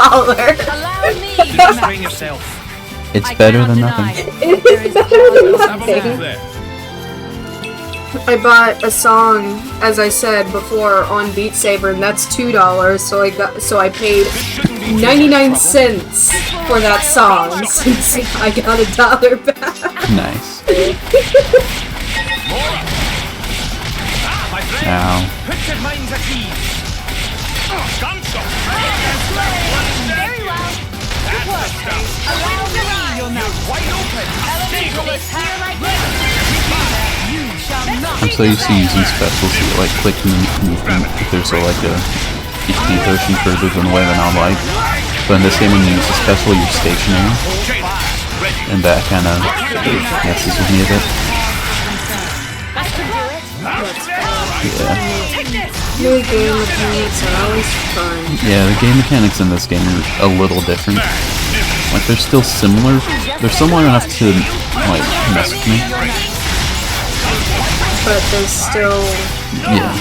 It's better than nothing. It's better than nothing. I bought a song, as I said before, on Beat Saber, and that's $2. So I paid 99 cents for that song since I got $1 back. Nice. Ow. I'm so used to using specials to like click movement if there's like a HP potion further than the way that I'm like. But in this game when you use a special you're stationary. And that kinda messes with me a bit. New game mechanics are always fun. Yeah, the game mechanics in this game are a little different. Like, they're still similar. They're similar enough to, like, mess with me. But they're still... Yeah.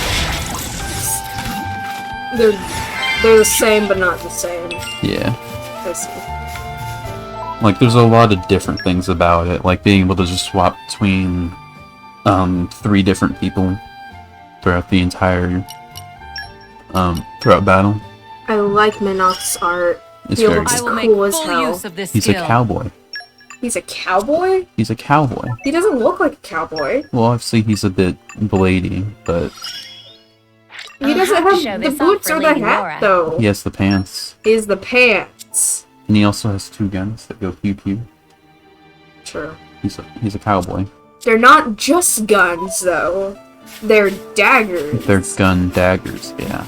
They're the same, but not the same. Yeah. I see. Like, there's a lot of different things about it, like being able to just swap between 3 different people throughout the entire throughout battle. I like Minox's art. It's he very looks good. cool as hell. He's a cowboy. He's a cowboy? He's a cowboy. He doesn't look like a cowboy. Well, obviously he's a bit bladey, but He doesn't have the boots or the hat, though. he has the pants. He has the pants. And he also has 2 guns that go pew pew. True. He's a cowboy. They're not just guns, though. They're daggers. They're gun daggers, yeah.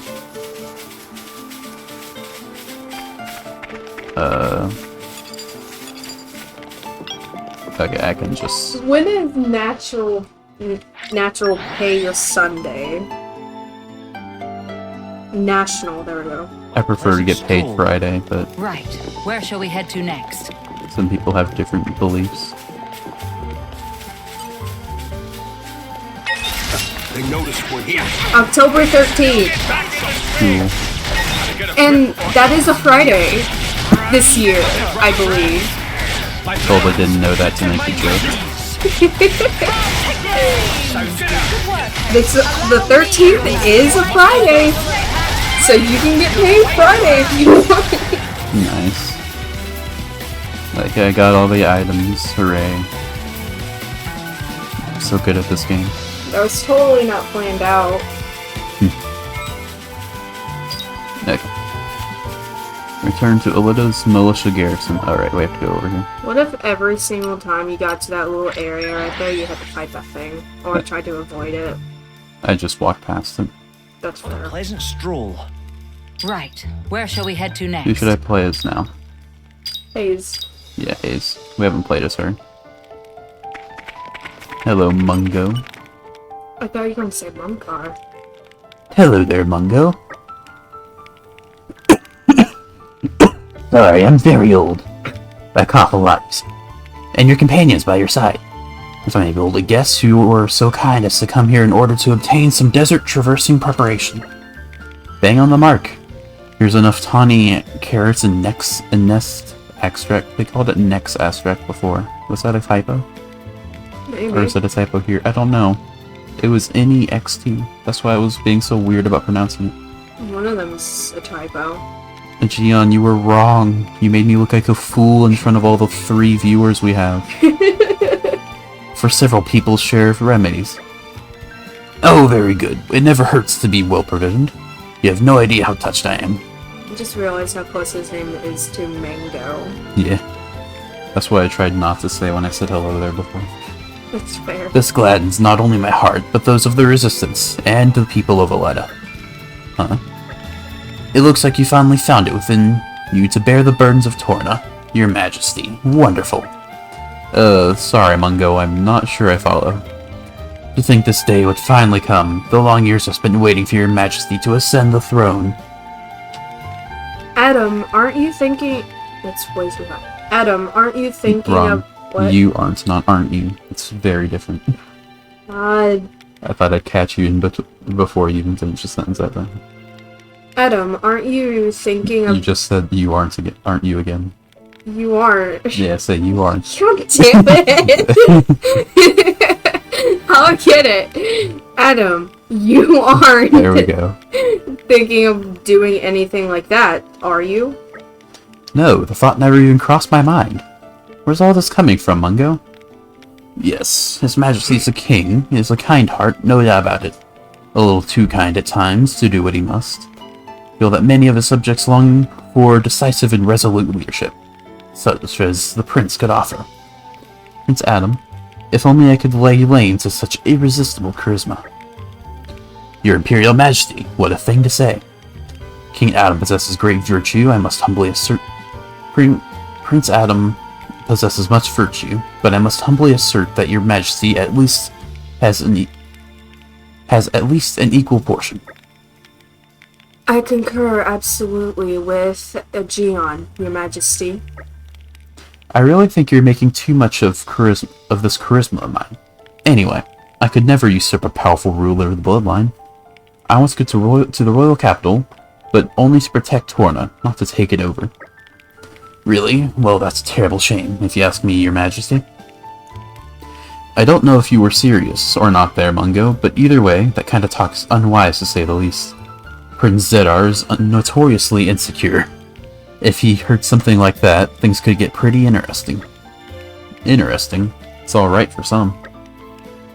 Okay, I can just... When is Natural Pay Sunday? National, there we go. I prefer to get paid Friday, but Right. Where shall we head to next? some people have different beliefs. They notice we're here. October 13th. Cool. And that is a Friday this year, I believe. Told I didn't know that to make a joke. The 13th is a Friday, so you can get paid Friday if you want. Nice. Like, I got all the items, hooray. I'm so good at this game. That was totally not planned out. Okay. Return to Ulida's militia garrison. Alright, we have to go over here. What if every single time you got to that little area right there, you had to fight that thing? Or try to avoid it? I just walked past it. That's fair. Pleasant stroll. Right. Where shall we head to next? Who should I play as now? Haze. Yeah, Hayes. We haven't played as her. Hello, Mungo. I thought you were going to say Mumcar. Hello there, Mungo. Sorry, I'm very old. I cough a lot. And your companion's by your side. If I'm able to guess, you were so kind as to come here in order to obtain some desert traversing preparation. Bang on the mark. Here's enough tawny carrots and nest extract. They called it Nex extract before. Was that a typo? Maybe. Or is it a typo here? I don't know. It was NEXT. That's why I was being so weird about pronouncing it. One of them's a typo. Gian, you were wrong. You made me look like a fool in front of all the 3 viewers we have. For several people's share of remedies. Oh, very good. It never hurts to be well provisioned. You have no idea how touched I am. I just realized how close his name is to Mango. Yeah. That's why I tried not to say when I said hello there before. That's fair. This gladdens not only my heart, but those of the Resistance, and the people of Aleta. Huh? It looks like you finally found it within you to bear the burdens of Torna. Your Majesty. Wonderful. Sorry, Mungo, I'm not sure I follow. To think this day would finally come, the long years I've been waiting for your Majesty to ascend the throne. Adam, aren't you thinking... That's way too high. Adam, aren't you thinking Wrong. of... What? You aren't, not aren't you. It's very different. God. I thought I'd catch you in before you even finished the sentence that time. Adam, aren't you thinking of... You just said you aren't you again. You aren't. Yeah, say you aren't. God damn it! I'll get it. Adam, you aren't There we go. thinking of doing anything like that, are you? No, the thought never even crossed my mind. Where's all this coming from, Mungo? Yes, His Majesty's a king, is a kind heart, no doubt about it. A little too kind at times to do what he must. Feel that many of his subjects long for decisive and resolute leadership, such as the Prince could offer. Prince Adam, if only I could lay lane to such irresistible charisma. Your Imperial Majesty, what a thing to say. King Adam possesses great virtue, I must humbly assert. Prince Adam possesses much virtue, but I must humbly assert that your Majesty at least has has at least an equal portion. I concur absolutely with Gion, Your Majesty. I really think you're making too much of this charisma of mine. Anyway, I could never usurp a powerful ruler of the bloodline. I once go to the royal capital, but only to protect Torna, not to take it over. Really? Well, that's a terrible shame, if you ask me, Your Majesty. I don't know if you were serious or not there, Mungo, but either way, that kind of talk's unwise to say the least. Prince Zedar is notoriously insecure. If he heard something like that, things could get pretty interesting. Interesting? It's alright for some.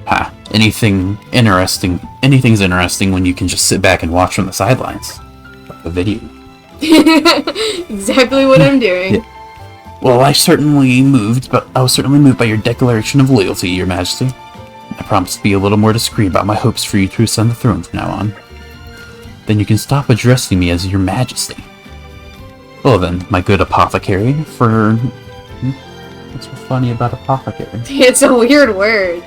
Ha, anything's interesting when you can just sit back and watch from the sidelines. Like a video. Exactly what I'm doing. Yeah. Well, I was certainly moved by your declaration of loyalty, Your Majesty. I promise to be a little more discreet about my hopes for you to ascend the throne from now on. Then you can stop addressing me as Your Majesty. Well then, my good apothecary, what's so funny about apothecary? It's a weird word.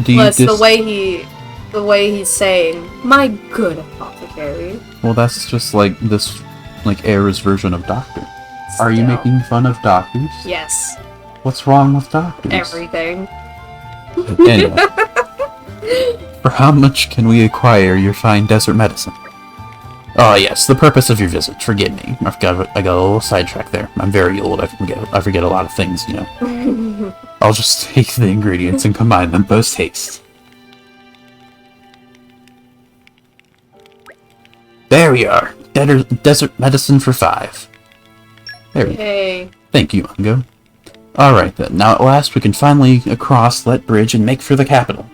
The way he's saying, my good apothecary. Well, that's just like this, era's version of doctor. Are you making fun of doctors? Yes. What's wrong with doctors? Everything. Anyway. For how much can we acquire your fine desert medicine? Oh yes, the purpose of your visit. Forgive me. I got a little sidetracked there. I'm very old. I forget a lot of things, you know. I'll just take the ingredients and combine them post haste. There we are. Desert medicine for 5. There we go. Thank you, Mungo. Alright then, now at last we can finally cross that bridge and make for the capital.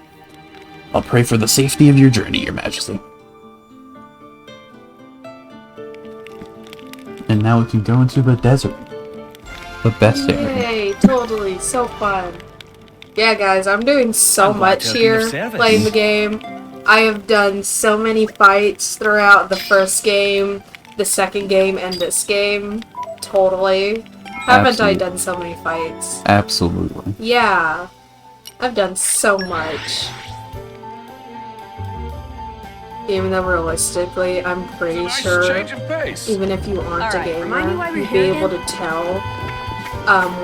I'll pray for the safety of your journey, Your Majesty. And now we can go into the desert. The best area. Yay, totally, so fun. Yeah guys, I'm doing so much here playing the game. I have done so many fights throughout the first game, the second game, and this game. Totally. Haven't I done so many fights? Absolutely. Yeah. I've done so much. Even though realistically, I'm pretty sure, even if you aren't a gamer, you'd be able to tell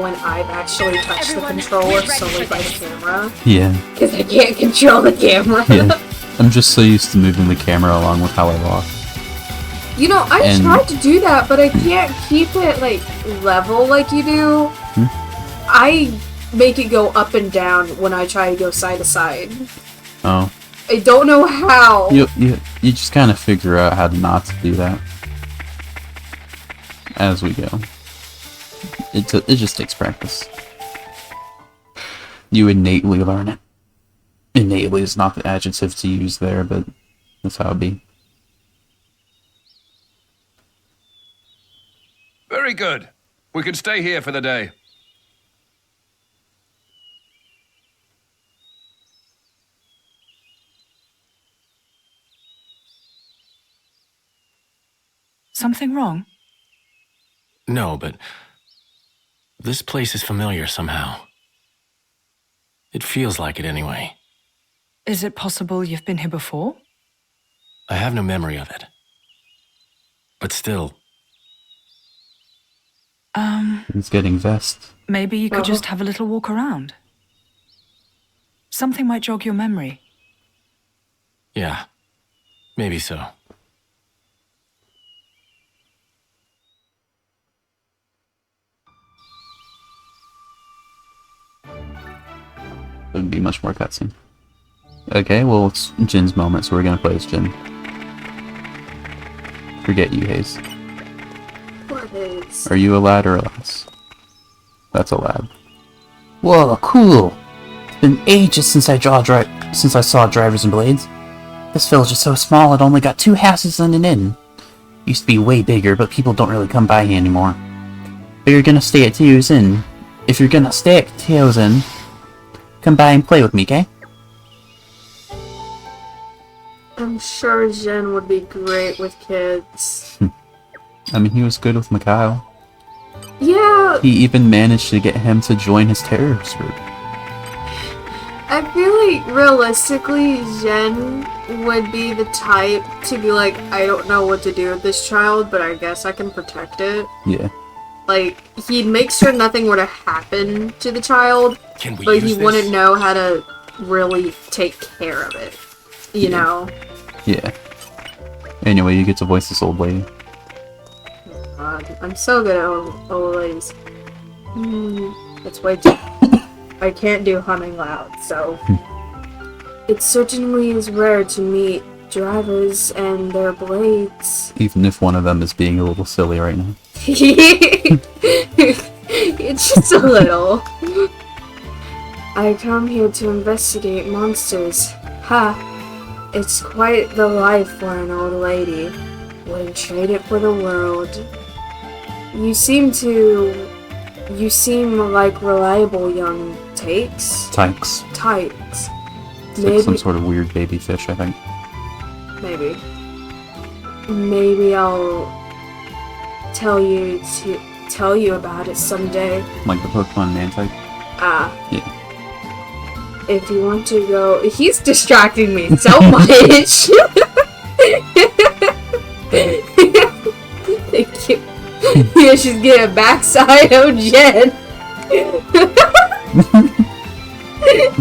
when I've actually touched the controller solely by the camera. Yeah. Because I can't control the camera. Yeah. I'm just so used to moving the camera along with how I walk. You know, I tried to do that, but I can't keep it, level like you do. I make it go up and down when I try to go side to side. Oh. I don't know how. You just kind of figure out how not to do that as we go. It just takes practice. You innately learn it. Innately is not the adjective to use there, but that's how it be. Very good. We can stay here for the day. Something wrong? No, but this place is familiar somehow. It feels like it anyway. Is it possible you've been here before? I have no memory of it. But still. He's getting vest. Maybe you could just have a little walk around. Something might jog your memory. Yeah, maybe so. Wouldn't be much more cutscene. Okay, well, it's Jin's moment, so we're gonna play as Jin. Forget you, Hayes. Are you a lad or a lass? That's a lad. Whoa, cool! It's been ages since I saw Drivers and Blades. This village is so small it only got 2 houses and an inn. Used to be way bigger, but people don't really come by here anymore. But you're gonna stay at Teo's Inn. If you're gonna stay at Teo's Inn, come by and play with me, okay? I'm sure Jin would be great with kids. I mean, he was good with Mikhail. Yeah! He even managed to get him to join his terrorist group. I feel like realistically, Jen would be the type to be like, I don't know what to do with this child, but I guess I can protect it. Yeah. Like, he'd make sure nothing were to happen to the child, Can we but use he this? wouldn't know how to really take care of it. You know? Yeah. Anyway, you get to voice this old lady. God, I'm so good at old ladies. That's way too... I can't do humming loud, so... It certainly is rare to meet drivers and their blades. Even if one of them is being a little silly right now. It's just a little. I come here to investigate monsters. Ha! It's quite the life for an old lady. Wouldn't trade it for the world. You seem like reliable young takes. Tykes. Tykes. It's like some sort of weird baby fish, I think. Maybe. Maybe I'll tell you about it someday. Like the Pokemon Mantyke? Ah. Yeah. If you want to go... He's distracting me so much! Thank you. You should get a backside of Jen.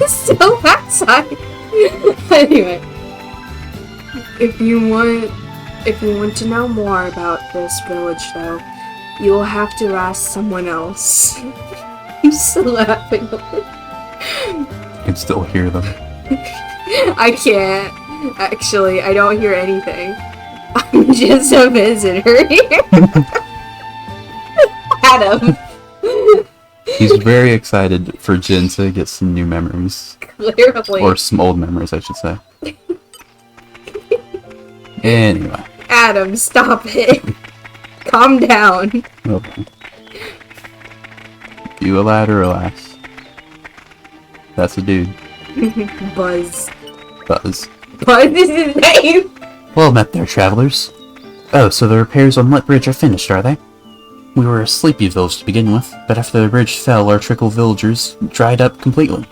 So backside. Anyway. If you want to know more about this village though, you will have to ask someone else. He's still laughing. I can still hear them. I can't. Actually, I don't hear anything. I'm just a visitor here. Adam. He's very excited for Jin to get some new memories. Clearly. Or some old memories, I should say. Anyway. Adam, stop it. Calm down. Okay. You a lad or a lass? That's a dude. Buzz. Buzz. Buzz is his name. Well met there, travelers. Oh, so the repairs on Lit Bridge are finished, are they? We were a sleepy village to begin with, but after the bridge fell, our trickle of villagers dried up completely.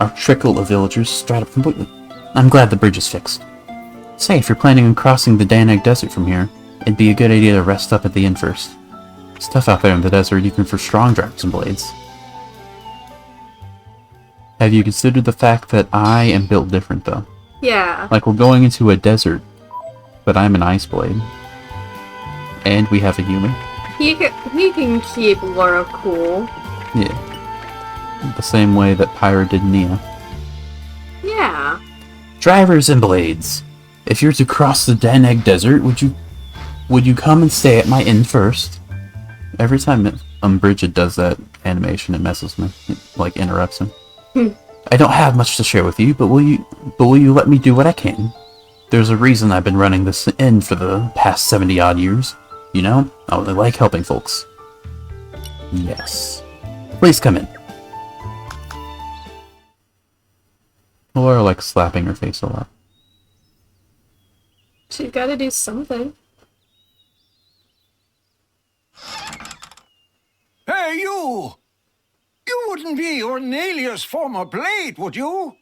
I'm glad the bridge is fixed. Say, if you're planning on crossing the Danag Desert from here, it'd be a good idea to rest up at the inn first. It's tough out there in the desert, even for strong drivers and blades. Have you considered the fact that I am built different, though? Yeah. Like, we're going into a desert, but I'm an ice blade. And we have a human. He can keep Laura cool. Yeah. The same way that Pyra did Nia. Yeah. Drivers and blades. If you're to cross the Danag Desert, would you come and stay at my inn first? Every time Bridget does that animation, it messes me. It, like, interrupts him. I don't have much to share with you, but will you let me do what I can? There's a reason I've been running this inn for the past 70-odd years. You know, I really like helping folks. Yes. Please come in. Laura likes slapping her face a lot. She's gotta do something. Hey, you! You wouldn't be Ornelia's former blade, would you?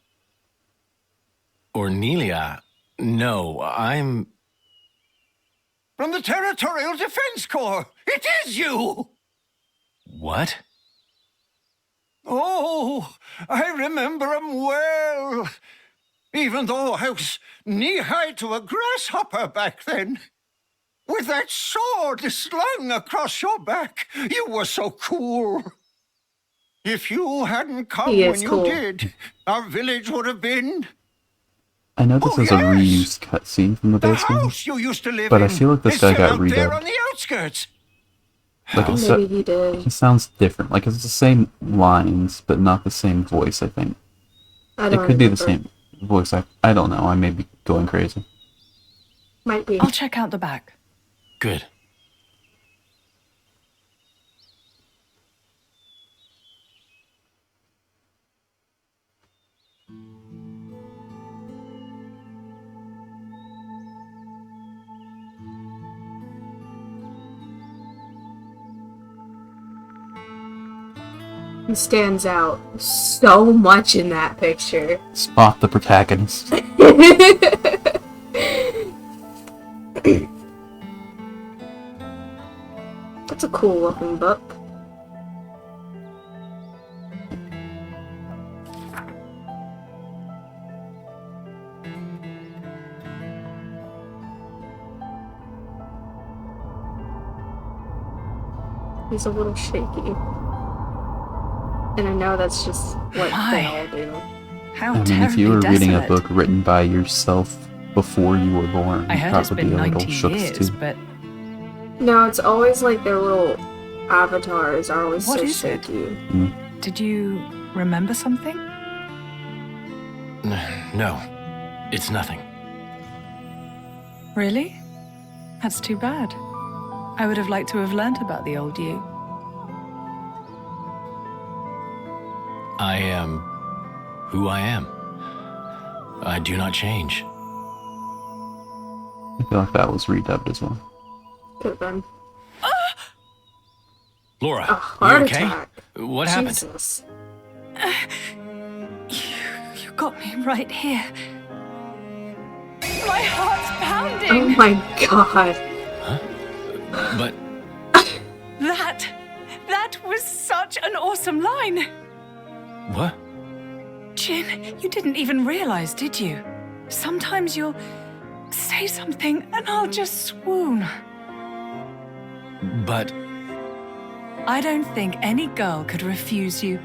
Ornelia? No, I'm... From the Territorial Defense Corps! It is you! What? Oh, I remember him well. Even though I was knee-high to a grasshopper back then. With that sword slung across your back, you were so cool. If you hadn't come when you did, our village would have been... I know this is a reused cutscene from the base game, but I feel like this guy got redubbed. On the outskirts. Like Maybe he did. He sounds different. Like it's the same lines, but not the same voice. I think it could be the same voice. I don't know. I may be going crazy. Might be. I'll check out the back. Good. He stands out so much in that picture. Spot the protagonist. That's a cool looking book. He's a little shaky. And I know that's just what they all do. How I mean, if terribly you were reading a desolate. book written by yourself before you were born, I you'd heard it's probably been be a little 19 shook years, too. but No, it's always like their little avatars are always what so is it? shaky. Did you remember something? No, it's nothing. Really? That's too bad. I would have liked to have learnt about the old you. I am who I am. I do not change. I feel like that was redubbed as well. Could have been. Laura, A heart you okay? attack. What happened? Jesus. You got me right here. My heart's Oh pounding. my god. But That was such an awesome line. what? Jin, you didn't even realize, did you? Sometimes you'll say something and I'll just swoon. But I don't think any girl could refuse you.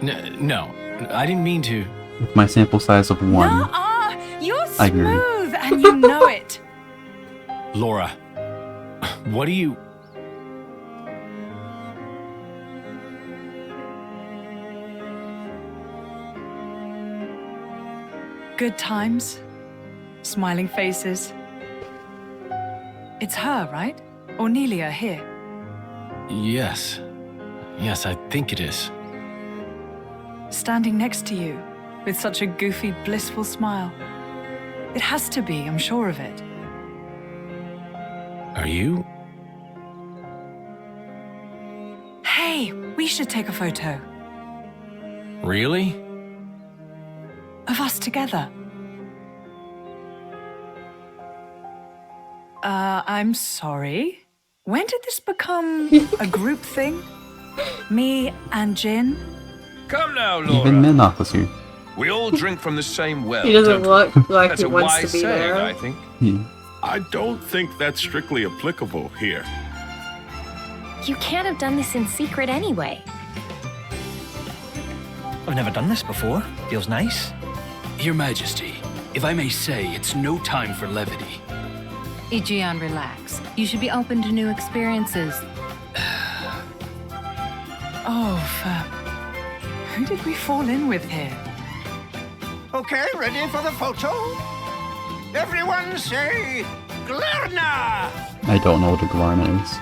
no, I didn't mean to. With my sample size of 1, Nuh-uh, you're I agree. smooth and you know it. Laura, what do you... Good times, smiling faces. It's her, right? Or Nelia here? Yes, I think it is. Standing next to you, with such a goofy, blissful smile. It has to be, I'm sure of it. Are you? Hey, we should take a photo. Really? Of us together. I'm sorry. When did this become a group thing? Me and Jin? Come now, Laura. even Minoff was here. We all drink from the same well. He doesn't don't we? look like That's he a wants wise to be saying, there. I think. I don't think that's strictly applicable here. You can't have done this in secret anyway. I've never done this before. Feels nice. Your Majesty, if I may say, it's no time for levity. Ijian, relax. You should be open to new experiences. Oh, who did we fall in with here? Okay, ready for the photo? Everyone say, Glarna! I don't know what a Glarna is.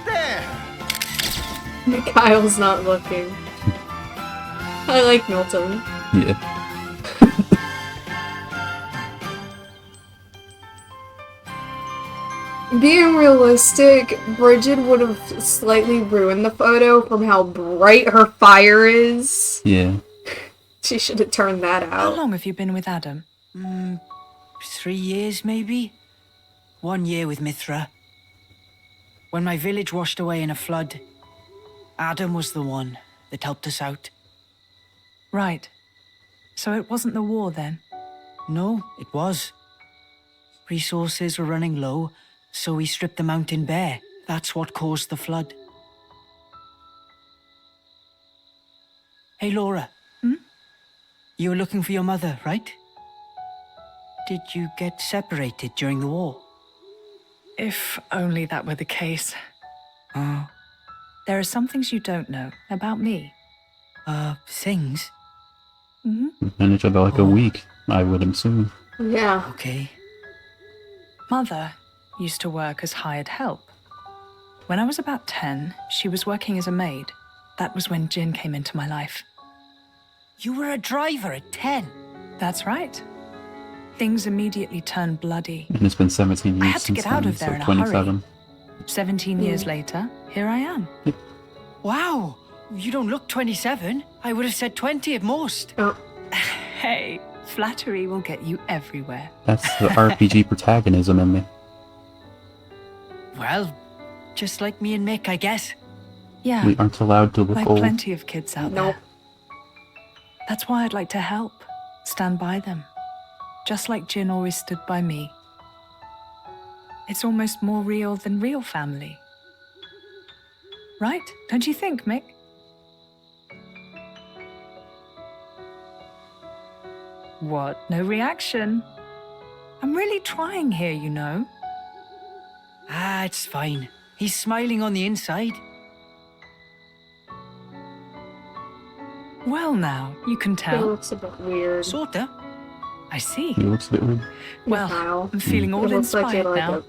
There! Kyle's not looking. I like Milton. Yeah. Being realistic, Bridget would have slightly ruined the photo from how bright her fire is. Yeah. She should have turned that How out. long have you been with Adam? 3 years, maybe? 1 year with Mithra. When my village washed away in a flood, Adam was the one that helped us out. Right. So it wasn't the war then? No, it was. Resources were running low, so we stripped the mountain bare. That's what caused the flood. Hey, Laura. You were looking for your mother, right? Did you get separated during the war? If only that were the case. Oh. There are some things you don't know about me. Things? We've known each other like a week, I would assume. Yeah. Okay. Mother used to work as hired help. When I was about 10, she was working as a maid. That was when Jin came into my life. You were a driver at 10? That's right. Things immediately turned bloody. And it's been 17 years I had to since get out then, of there so in a 27. hurry. 17 years later, here I am. Wow! You don't look 27. I would have said 20 at most. Oh. Hey, flattery will get you everywhere. That's the RPG protagonism in me. Well, just like me and Mick, I guess. Yeah. We aren't allowed to look like old. plenty of kids out there. That's why I'd like to help. Stand by them. Just like Jin always stood by me. It's almost more real than real family. Right? Don't you think, Mick? What? No reaction? I'm really trying here, you know. Ah, it's fine. He's smiling on the inside. Well now, you can He tell. looks a bit weird. Sorta. I see. He looks a bit weird. Well, I'm feeling all It looks like inspired you're like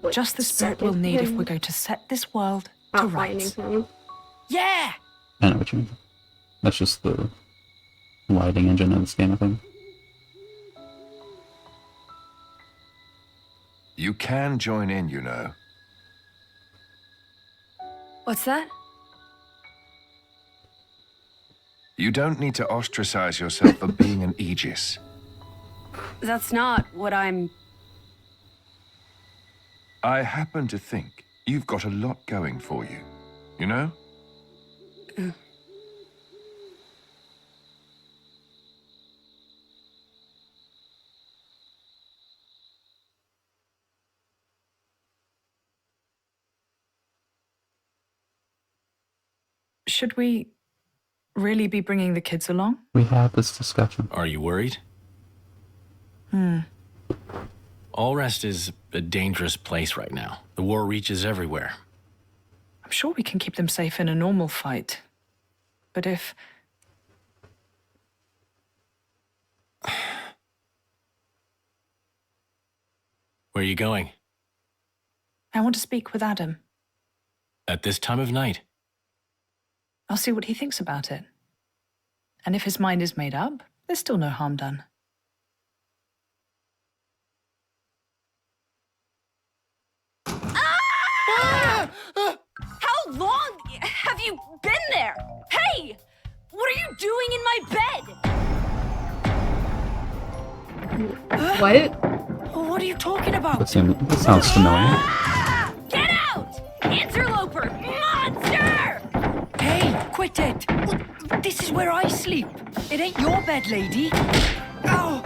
now. Just the spirit we'll need if we're going to set this world to rights. Yeah! I know what you mean. That's just the lighting engine of this game, I think. You can join in, you know. What's that? You don't need to ostracize yourself for being an Aegis. That's not what I'm... I happen to think you've got a lot going for you, you know? Should we really be bringing the kids along? We had this discussion. Are you worried? Allrest is a dangerous place right now. The war reaches everywhere. I'm sure we can keep them safe in a normal fight. But if... Where are you going? I want to speak with Adam. At this time of night? I'll see what he thinks about it. And if his mind is made up, there's still no harm done. How long have you been there? Hey! What are you doing in my bed? What? What are you talking about? That sounds familiar. Get out! Interloper! Monster! Hey, quit it! This is where I sleep. It ain't your bed, lady. Oh!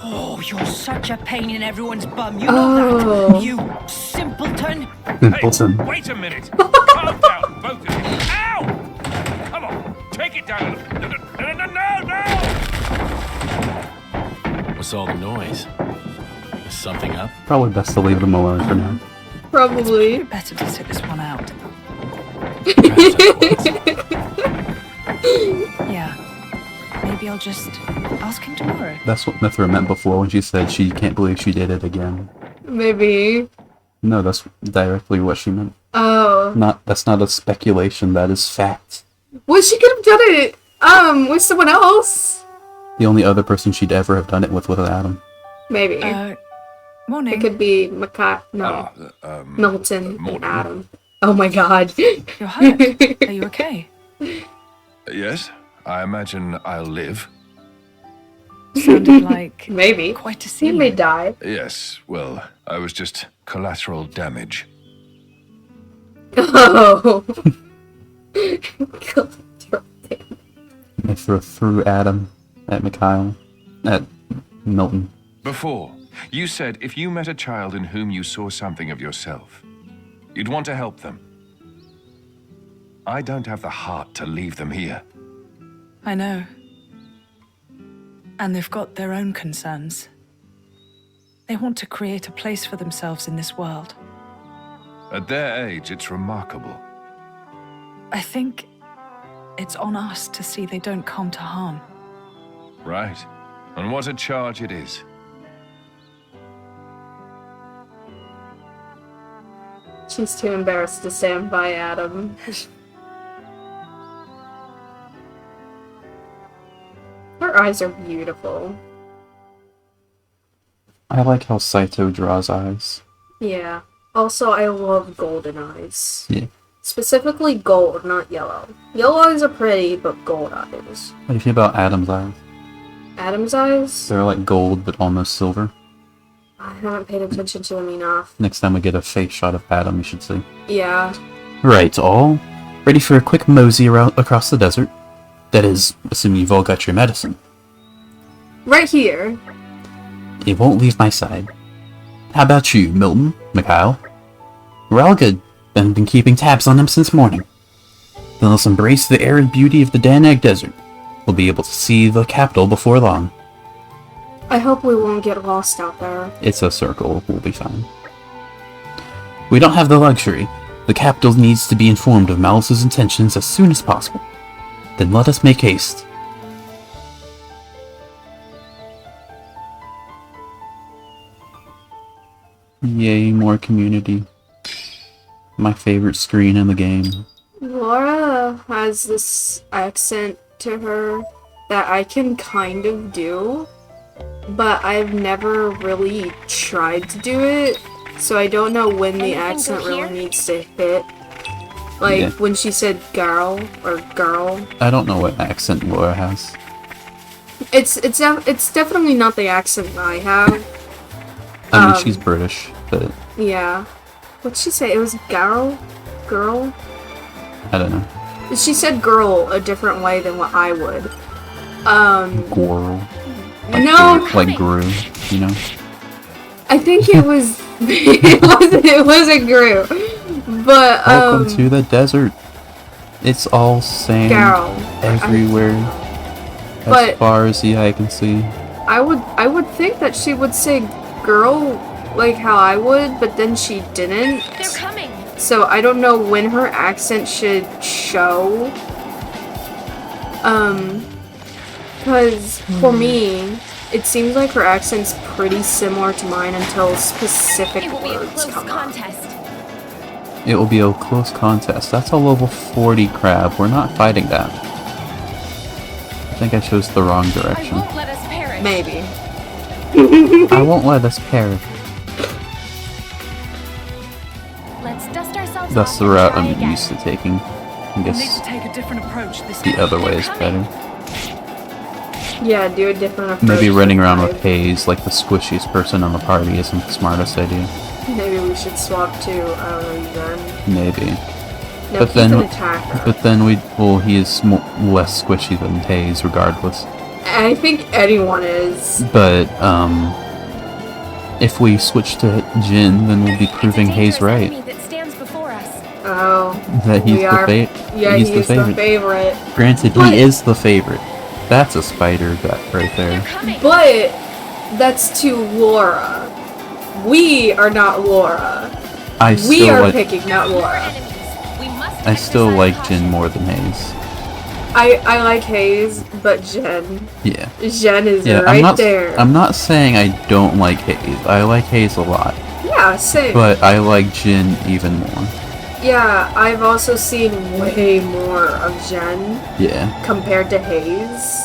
Oh, you're such a pain in everyone's bum. You know that, you simpleton. Simpleton. Hey, wait a minute! Calm down, both of you! Ow! Come on, take it down a little. No! What's all the noise? Is something up? Probably best to leave them alone for now. Probably. Better to sit this one out. Yeah. Maybe I'll just ask him tomorrow. That's what Mithra meant before when she said she can't believe she did it again. Maybe. No, that's directly what she meant. Oh. That's not a speculation, that is fact. Well, she could have done it, with someone else. The only other person she'd ever have done it with was Adam. Maybe. Morning. It could be Milton and Adam. Oh my god. You're hurt. Are you okay? Yes, I imagine I'll live. Sounded like maybe quite a scene. He may die. Yes, well, I was just collateral damage. Oh. Mithra threw Adam at Mikhail, at Milton. Before, you said if you met a child in whom you saw something of yourself, you'd want to help them. I don't have the heart to leave them here. I know. And they've got their own concerns. They want to create a place for themselves in this world. At their age, it's remarkable. I think it's on us to see they don't come to harm. Right. And what a charge it is. She's too embarrassed to stand by Adam. Her eyes are beautiful. I like how Saito draws eyes. Yeah. Also, I love golden eyes. Yeah. Specifically gold, not yellow. Yellow eyes are pretty, but gold eyes. What do you feel about Adam's eyes? Adam's eyes? They're like gold, but almost silver. I haven't paid attention to them enough. Next time we get a face shot of Adam, you should see. Yeah. Right, all ready for a quick mosey around across the desert? That is, assuming you've all got your medicine. Right here. It won't leave my side. How about you, Milton, Mikhail? We're all good, and been keeping tabs on them since morning. Then let's embrace the arid beauty of the Danag Desert. We'll be able to see the capital before long. I hope we won't get lost out there. It's a circle, we'll be fine. We don't have the luxury. The capital needs to be informed of Malice's intentions as soon as possible. Then let us make haste. Yay, more community. My favorite screen in the game. Laura has this accent to her that I can kind of do, but I've never really tried to do it, so I don't know when the accent really needs to hit. Like, Yeah. when she said girl, or girl. I don't know what accent Laura has. It's definitely not the accent I have. I mean, she's British, but Yeah. What'd she say? It was girl? Girl? I don't know. She said girl a different way than what I would. Gorl. No! Like Gru, you know? I think it was it was a group. But Welcome to the desert. It's all sand Girl. everywhere. As But- far as the eye can see. I would think that she would say girl like how I would, but then she didn't. They're coming. So I don't know when her accent should show. Cause for me, it seems like her accent's pretty similar to mine until specific It will be a words close come up. contest. It will be a close contest. That's a level 40 crab. We're not fighting that. I think I chose the wrong I direction. won't let us perish. Maybe. I won't let us perish. Let's dust ourselves That's off the and route try I'm again. used to taking. I We'll need guess to take a different approach this the time. other way is better. Yeah, do a different approach. Maybe running this around time. with Haze, like the squishiest person on the party, isn't the smartest idea. Maybe we should swap to, I don't know, Zen. Maybe. No, But he's then, an attacker. but then he is less squishy than Haze, regardless. I think anyone is. But if we switch to Jin, then we'll be proving Haze right. That stands before us. Oh. That he's we the are. Yeah, he's he's the favorite. Granted, But- he is the favorite. That's a spider right there. But that's to Laura. We are not Laura. I We still are like picking, not Laura. I still like Jin more than Haze. I like Haze, but Jen. Yeah. Jen is Yeah, right there. I'm not saying I don't like Haze. I like Haze a lot. Yeah, same. But I like Jin even more. Yeah, I've also seen way more of Jen Yeah. compared to Haze.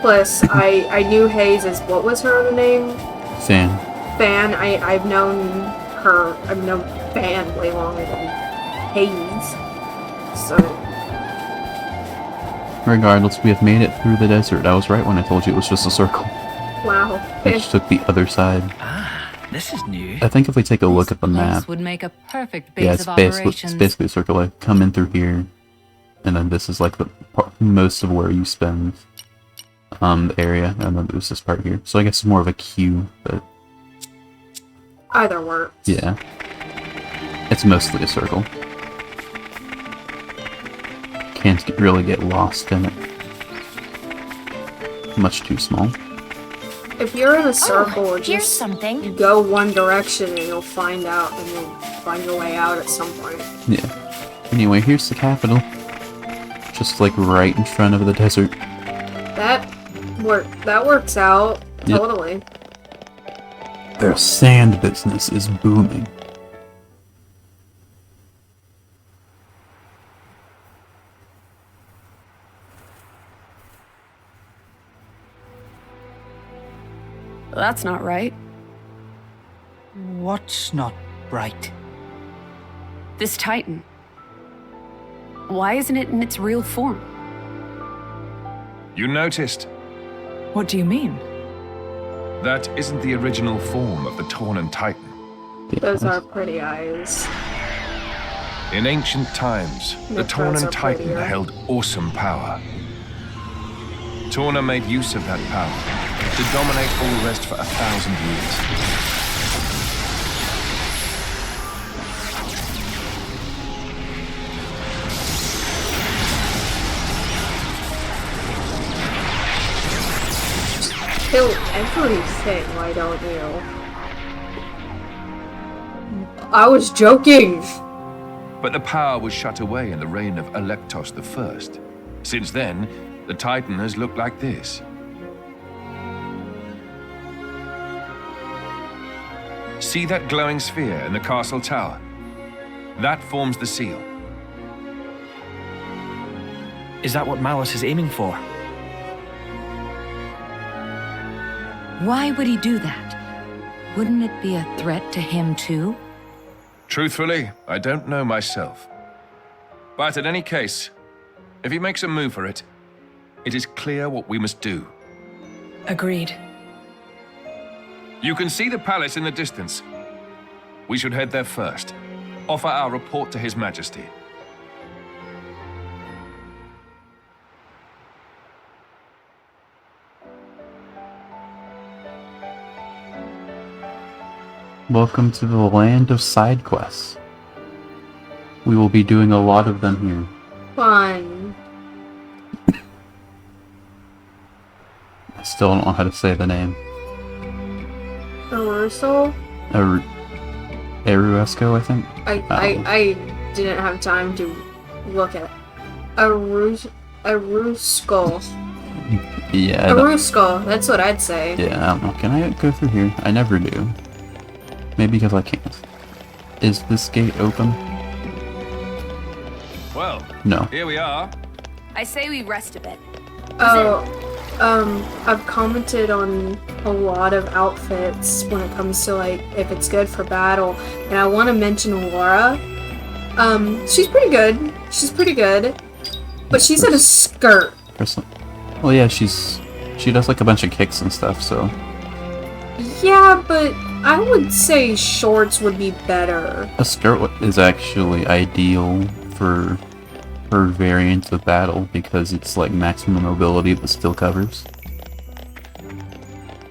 Plus, I knew Haze as, what was her other name? Fan. Fan. I've known Fan way longer than Haze. So, Regardless, we have made it through the desert. I was right when I told you it was just a circle. wow. I just took the other side. This is new. I think if we take a look at the map, This would make a perfect base yeah, of it's operations. basically a circle. I come in through here, and then this is like the most of where you spend the area, and then there's this part here. So I guess it's more of a queue, but Either works. yeah, it's mostly a circle. Can't really get lost in it. Much too small. If you're in a circle, here's just something. go one direction and you'll find out, and you'll find your way out at some point. Yeah. Anyway, here's the capital. Just like right in front of the desert. That works out. Yep. Totally. Their sand business is booming. That's not right. What's not right? This Titan. Why isn't it in its real form? You noticed? What do you mean? That isn't the original form of the Tornan Titan. Those are pretty eyes. In ancient times, the The crows Tornan are Titan prettier. held awesome power. Torna made use of that power to dominate all the rest for 1,000 years. Kill everything, why don't you? I was joking! But the power was shut away in the reign of Electos I. Since then, the Titan has looked like this. See that glowing sphere in the castle tower? That forms the seal. Is that what Malus is aiming for? Why would he do that? Wouldn't it be a threat to him too? Truthfully, I don't know myself. But in any case, if he makes a move for it, it is clear what we must do. Agreed. You can see the palace in the distance. We should head there first. Offer our report to His Majesty. Welcome to the land of side quests. We will be doing a lot of them here. Fun. I still don't know how to say the name. Aruso? Eruesco, I think? I didn't have time to look at Arusco. Yeah. Arusco, that's what I'd say. Yeah, I don't know. Can I go through here? I never do. Maybe because I can't. Is this gate open? Well, No. here we are. I say we rest a bit. I've commented on a lot of outfits when it comes to, like, if it's good for battle, and I want to mention Laura. She's pretty good. She's pretty good. But she's in a skirt. Well, yeah, she does like a bunch of kicks and stuff, so. Yeah, but I would say shorts would be better. A skirt is actually ideal for her variant of battle because it's like maximum mobility but still covers.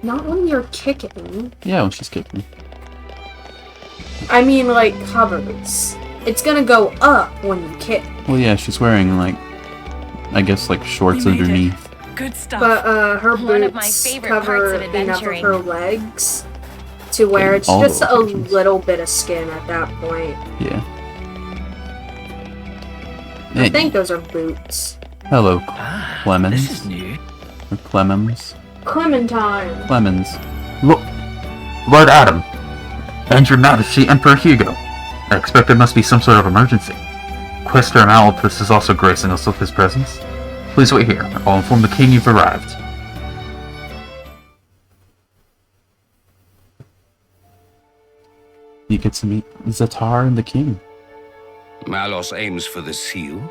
Not when you're kicking. Yeah, when she's kicking. I mean, like, covers. It's gonna go up when you kick. Well, yeah, she's wearing like, I guess like shorts We made it. underneath. Good stuff. But her One of my boots favorite cover parts of enough of adventuring. her legs to where it's all just those a sections. little bit of skin at that point. Yeah. I Hey, think those are boots. hello, Clemens. This is new. Or Clemens. Clementine. Clemens. Look, Lord Adam, and Your Majesty Emperor Hugo. I expect there must be some sort of emergency. Questor Malopus is also gracing us with his presence. Please wait here. I'll inform the king you've arrived. You get to meet Zatar and the king. Malos aims for the seal?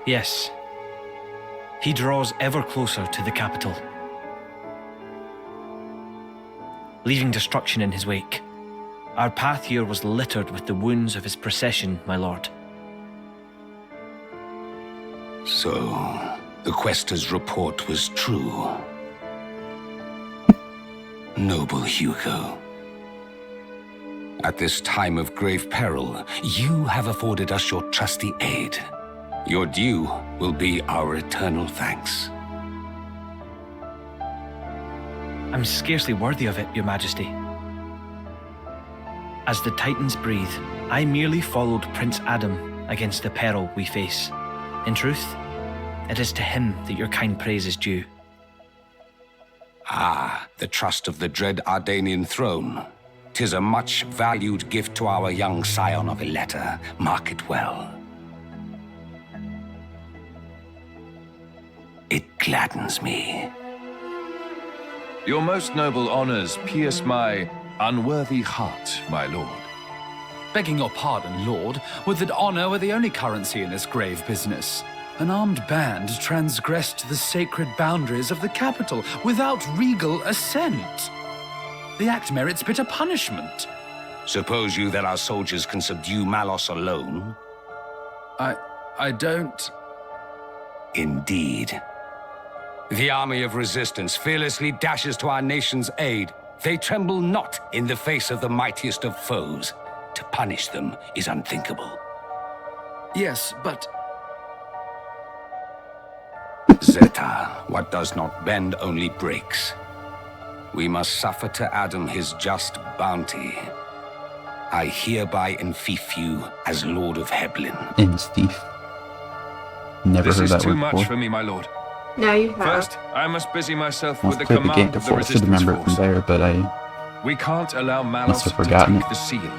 Yes. He draws ever closer to the capital, leaving destruction in his wake. Our path here was littered with the wounds of his procession, my lord. So, the Questor's report was true. Noble Hugo. At this time of grave peril, you have afforded us your trusty aid. Your due will be our eternal thanks. I'm scarcely worthy of it, Your Majesty. As the Titans breathe, I merely followed Prince Adam against the peril we face. In truth, it is to him that your kind praise is due. Ah, the trust of the dread Ardanian throne. 'Tis a much valued gift to our young scion of Ileta. Mark it well. It gladdens me. Your most noble honors pierce my unworthy heart, my lord. Begging your pardon, Lord, would that honor were the only currency in this grave business. An armed band transgressed the sacred boundaries of the capital without regal assent. The act merits bitter punishment. Suppose you that our soldiers can subdue Malos alone? I don't... Indeed. The army of resistance fearlessly dashes to our nation's aid. They tremble not in the face of the mightiest of foes. To punish them is unthinkable. Yes, but... Zeta, what does not bend only breaks. We must suffer to Adam his just bounty. I hereby enfeoff you as Lord of Heblin. Enfeoff. Never heard that word before. This is too much for me, my lord. Now you have. First, I must busy myself I've with the played the game command of the before, I should resistance remember it from force. there, but I We can't allow must Malos have to forgotten take it. the seal.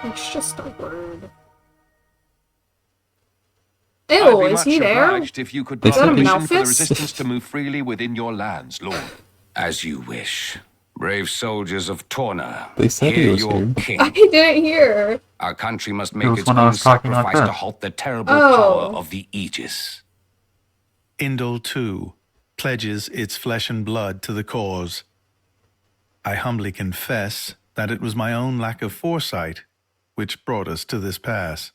It's just a word. I'd Ew, be is much he there? obliged if you could They grant said he- permission for the Malphus? resistance to move freely within your lands, lord. As you wish. Brave soldiers of Torna, They said he hear was your here. king. I didn't hear. Our country must It make was its when I own was talking like sacrifice that. to halt the terrible Oh. power of the Aegis. Indol 2 pledges its flesh and blood to the cause. I humbly confess that it was my own lack of foresight which brought us to this pass.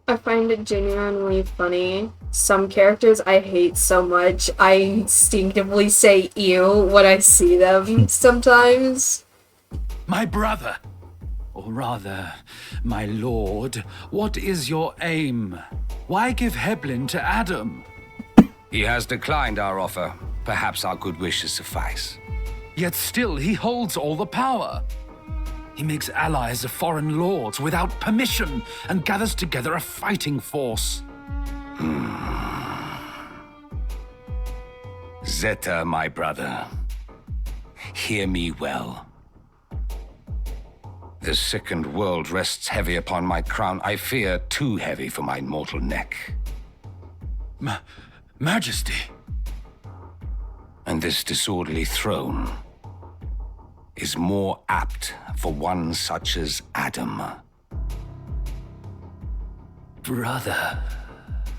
I find it genuinely funny. Some characters I hate so much, I instinctively say ew when I see them sometimes. My brother, or rather, my lord, what is your aim? Why give Heblin to Adam? He has declined our offer. Perhaps our good wishes suffice. Yet still he holds all the power. He makes allies of foreign lords without permission and gathers together a fighting force. Zeta, my brother, hear me well. The sickened world rests heavy upon my crown. I fear too heavy for my mortal neck. Majesty. And this disorderly throne is more apt for one such as Adam. Brother,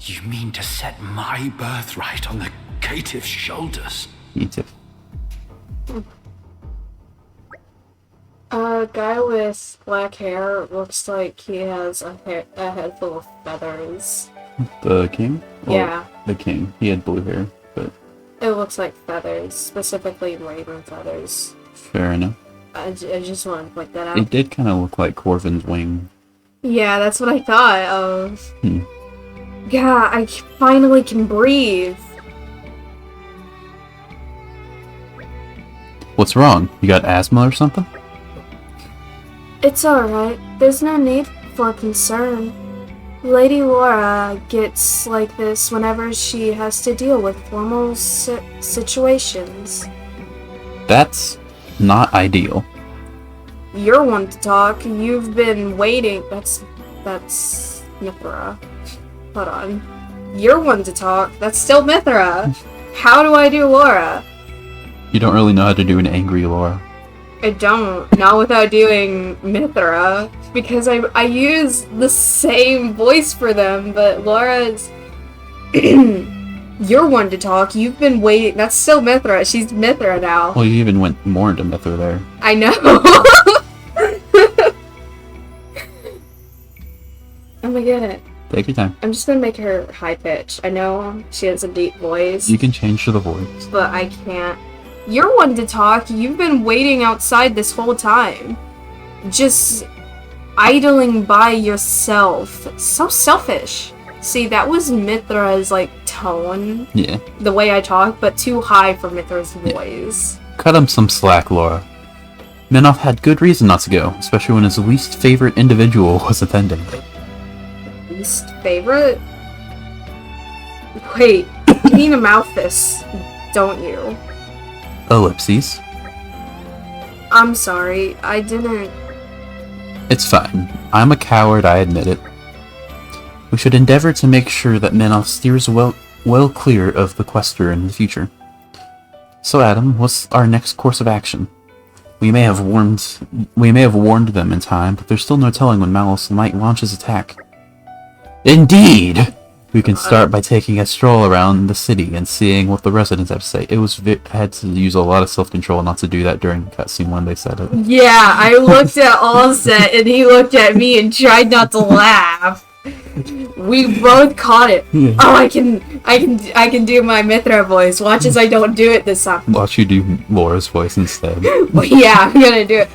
you mean to set my birthright on the caitiff's shoulders? Caitiff. A guy with black hair looks like he has a head full of feathers. The king? Well, Yeah. The king. He had blue hair, but It looks like feathers, specifically raven feathers. fair enough. I just want to point that out. It did kind of look like Corvin's wing. Yeah, that's what I thought of. Hmm. Yeah, I finally can breathe. What's wrong? You got asthma or something? It's alright. There's no need for concern. Lady Laura gets like this whenever she has to deal with formal situations. That's not ideal. You're one to talk. You've been waiting. That's Mithra. Hold on. You're one to talk. That's still Mithra. How do I do Laura? You don't really know how to do an angry Laura. I don't. Not without doing Mithra. Because I use the same voice for them, but Laura's... You're one to talk. You've been waiting. That's still Mithra. She's Mithra now. Well, you even went more into Mithra there. I know. I'm gonna get it. Take your time. I'm just gonna make her high pitched. I know she has a deep voice, You can change to the voice. but I can't. You're one to talk. You've been waiting outside this whole time. Just idling by yourself. So selfish. See, that was Mithra's, like, tone. Yeah. The way I talk, but too high for Mithra's voice. Cut him some slack, Laura. Minoff had good reason not to go, especially when his least favorite individual was attending. Least favorite? Wait, you need to mouth this, don't you? Ellipses. I'm sorry, I didn't... It's fine. I'm a coward, I admit it. We should endeavor to make sure that Minoff steers well clear of the Quester in the future. So Adam, what's our next course of action? We may have warned them in time, but there's still no telling when Malus might launch his attack. Indeed! We can start by taking a stroll around the city and seeing what the residents have to say. I had to use a lot of self-control not to do that during the cutscene when they said it. Yeah, I looked at Allset and he looked at me and tried not to laugh. We both caught it. Yeah. Oh, I can do my Mithra voice. Watch as I don't do it this time. Watch you do Laura's voice instead. Well, yeah, I'm gonna do it.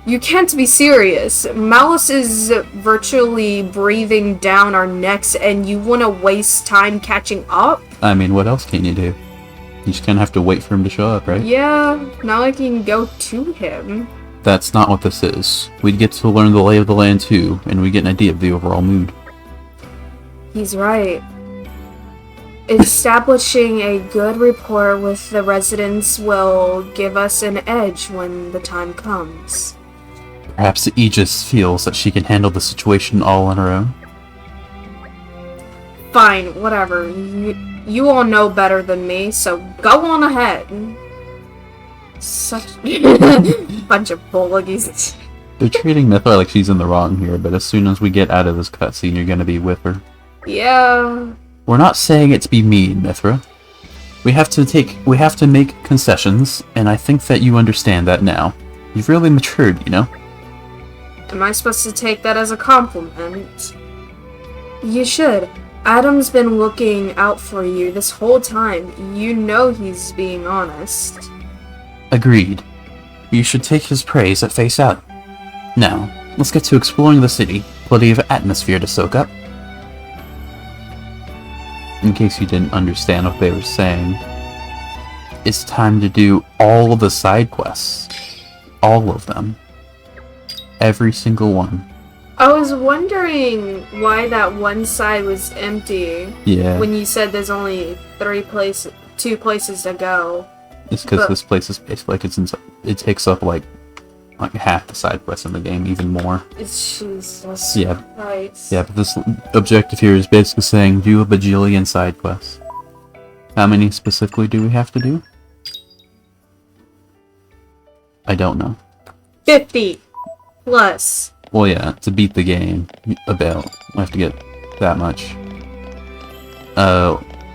You can't be serious. Malus is virtually breathing down our necks and you wanna waste time catching up? I mean, what else can you do? You just kinda have to wait for him to show up, right? Yeah, now I can go to him. That's not what this is. We'd get to learn the lay of the land too, and we get an idea of the overall mood. He's right. Establishing a good rapport with the residents will give us an edge when the time comes. Perhaps Aegis feels that she can handle the situation all on her own. Fine, whatever. You all know better than me, so go on ahead. Such bunch of bullies. They're treating Mithra like she's in the wrong here, but as soon as we get out of this cutscene, you're gonna be with her. Yeah. We're not saying it to be mean, Mithra. We have to make concessions, and I think that you understand that now. You've really matured, you know? Am I supposed to take that as a compliment? You should. Adam's been looking out for you this whole time. You know he's being honest. Agreed. You should take his praise at face value. Now, let's get to exploring the city. Plenty of atmosphere to soak up. In case you didn't understand what they were saying, it's time to do all of the side quests. All of them. Every single one. I was wondering why that one side was empty. Yeah. When you said there's only two places to go. It's because this place is basically like it takes up like half the side quests in the game, even more. It's Jesus. Yeah. Christ. Yeah, but this objective here is basically saying do a bajillion side quests. How many specifically do we have to do? I don't know. 50 plus. Well, yeah, to beat the game, about we have to get that much.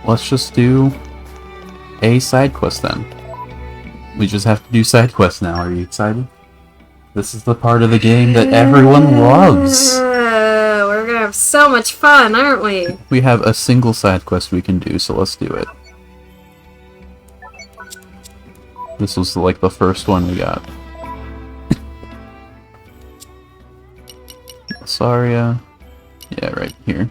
Let's just do a side quest then. We just have to do side quests now. Are you excited? This is the part of the game that everyone loves. We're gonna have so much fun, aren't we? We have a single side quest we can do, so let's do it. This was like the first one we got. Saria. Yeah, right here.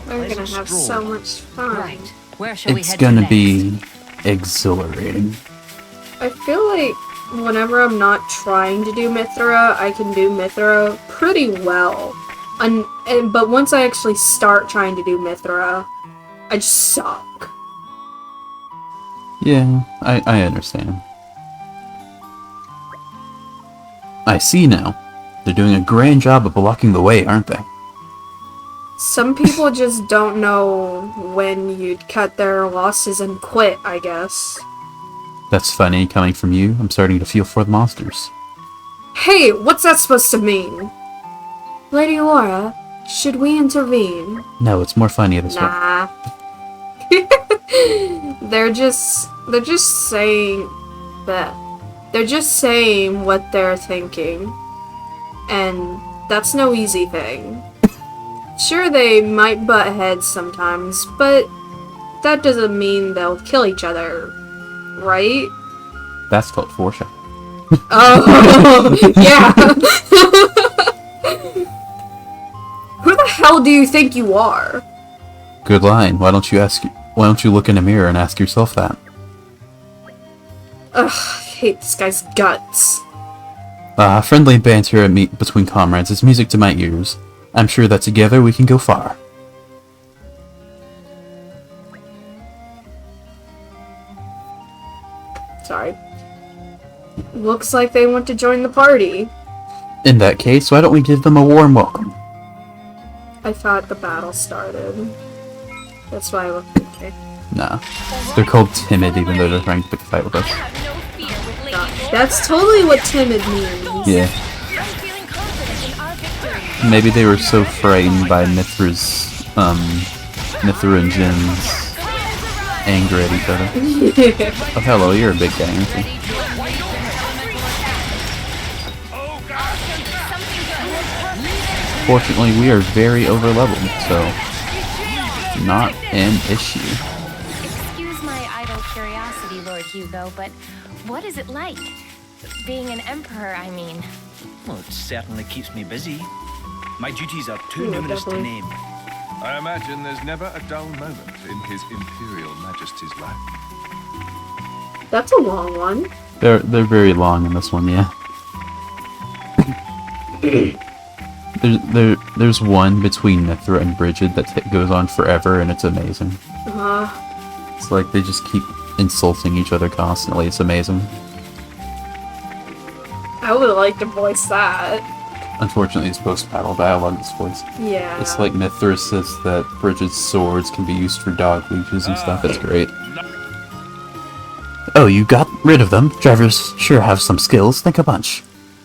We're gonna have so much fun. Right. Where shall we It's head gonna to be exhilarating. I feel like whenever I'm not trying to do Mithra, I can do Mithra pretty well. But once I actually start trying to do Mithra, I just suck. Yeah, I understand. I see now. They're doing a grand job of blocking the way, aren't they? Some people just don't know when you'd cut their losses and quit, I guess. That's funny coming from you. I'm starting to feel for the monsters. Hey, what's that supposed to mean? Lady Laura, should we intervene? No, it's more funny this way. Nah. They're just saying that. They're just saying what they're thinking. And that's no easy thing. Sure, they might butt heads sometimes, but that doesn't mean they'll kill each other, right? That's called foreshadowing. Oh, yeah. Who the hell do you think you are? Good line. Why don't you look in a mirror and ask yourself that? Ugh, I hate this guy's guts. Friendly banter between comrades is music to my ears. I'm sure that together we can go far. Sorry. Looks like they want to join the party. In that case, why don't we give them a warm welcome? I thought the battle started. That's why I looked away. Nah. They're called timid even though they're trying to pick a fight with us. Gosh, that's totally what timid means. Yeah. Maybe they were so frightened by Mithra's, Mithra and Jin's anger at each other. Oh, hello, you're a big guy, aren't you? Fortunately, we are very overleveled, so not an issue. Excuse my idle curiosity, Lord Hugo, but what is it like? Being an emperor, I mean. Well, it certainly keeps me busy. My duties are too numerous to name. I imagine there's never a dull moment in His Imperial Majesty's life. That's a long one. They're very long in this one, yeah. There's one between Mithra and Bridget that goes on forever, and it's amazing. It's like they just keep insulting each other constantly. It's amazing. I would like to voice that. Unfortunately, it's post-battle dialogue this voice. Yeah. It's like Mithra says that Bridget's swords can be used for dog leashes and stuff. It's great. Oh, you got rid of them? Drivers sure have some skills. Think a bunch.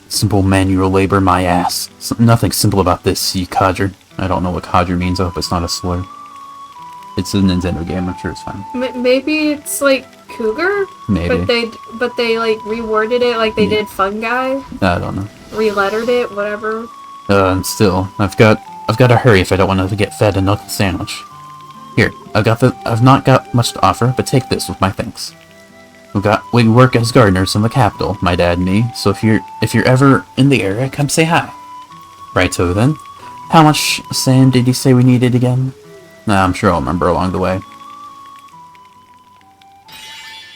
Simple manual labor, my ass. Nothing simple about this, you codger. I don't know what codger means. I hope it's not a slur. It's a Nintendo game. I'm sure it's fine. Maybe it's like cougar. Maybe. But they like reworded it like they did fungi. I don't know. Relettered it, whatever. And still, I've got to hurry if I don't want to get fed a knuckle sandwich. Here, I've not got much to offer, but take this with my thanks. We work as gardeners in the capital, my dad and me, so if you're ever in the area, come say hi. Righto then. How much sand did you say we needed again? Nah, I'm sure I'll remember along the way.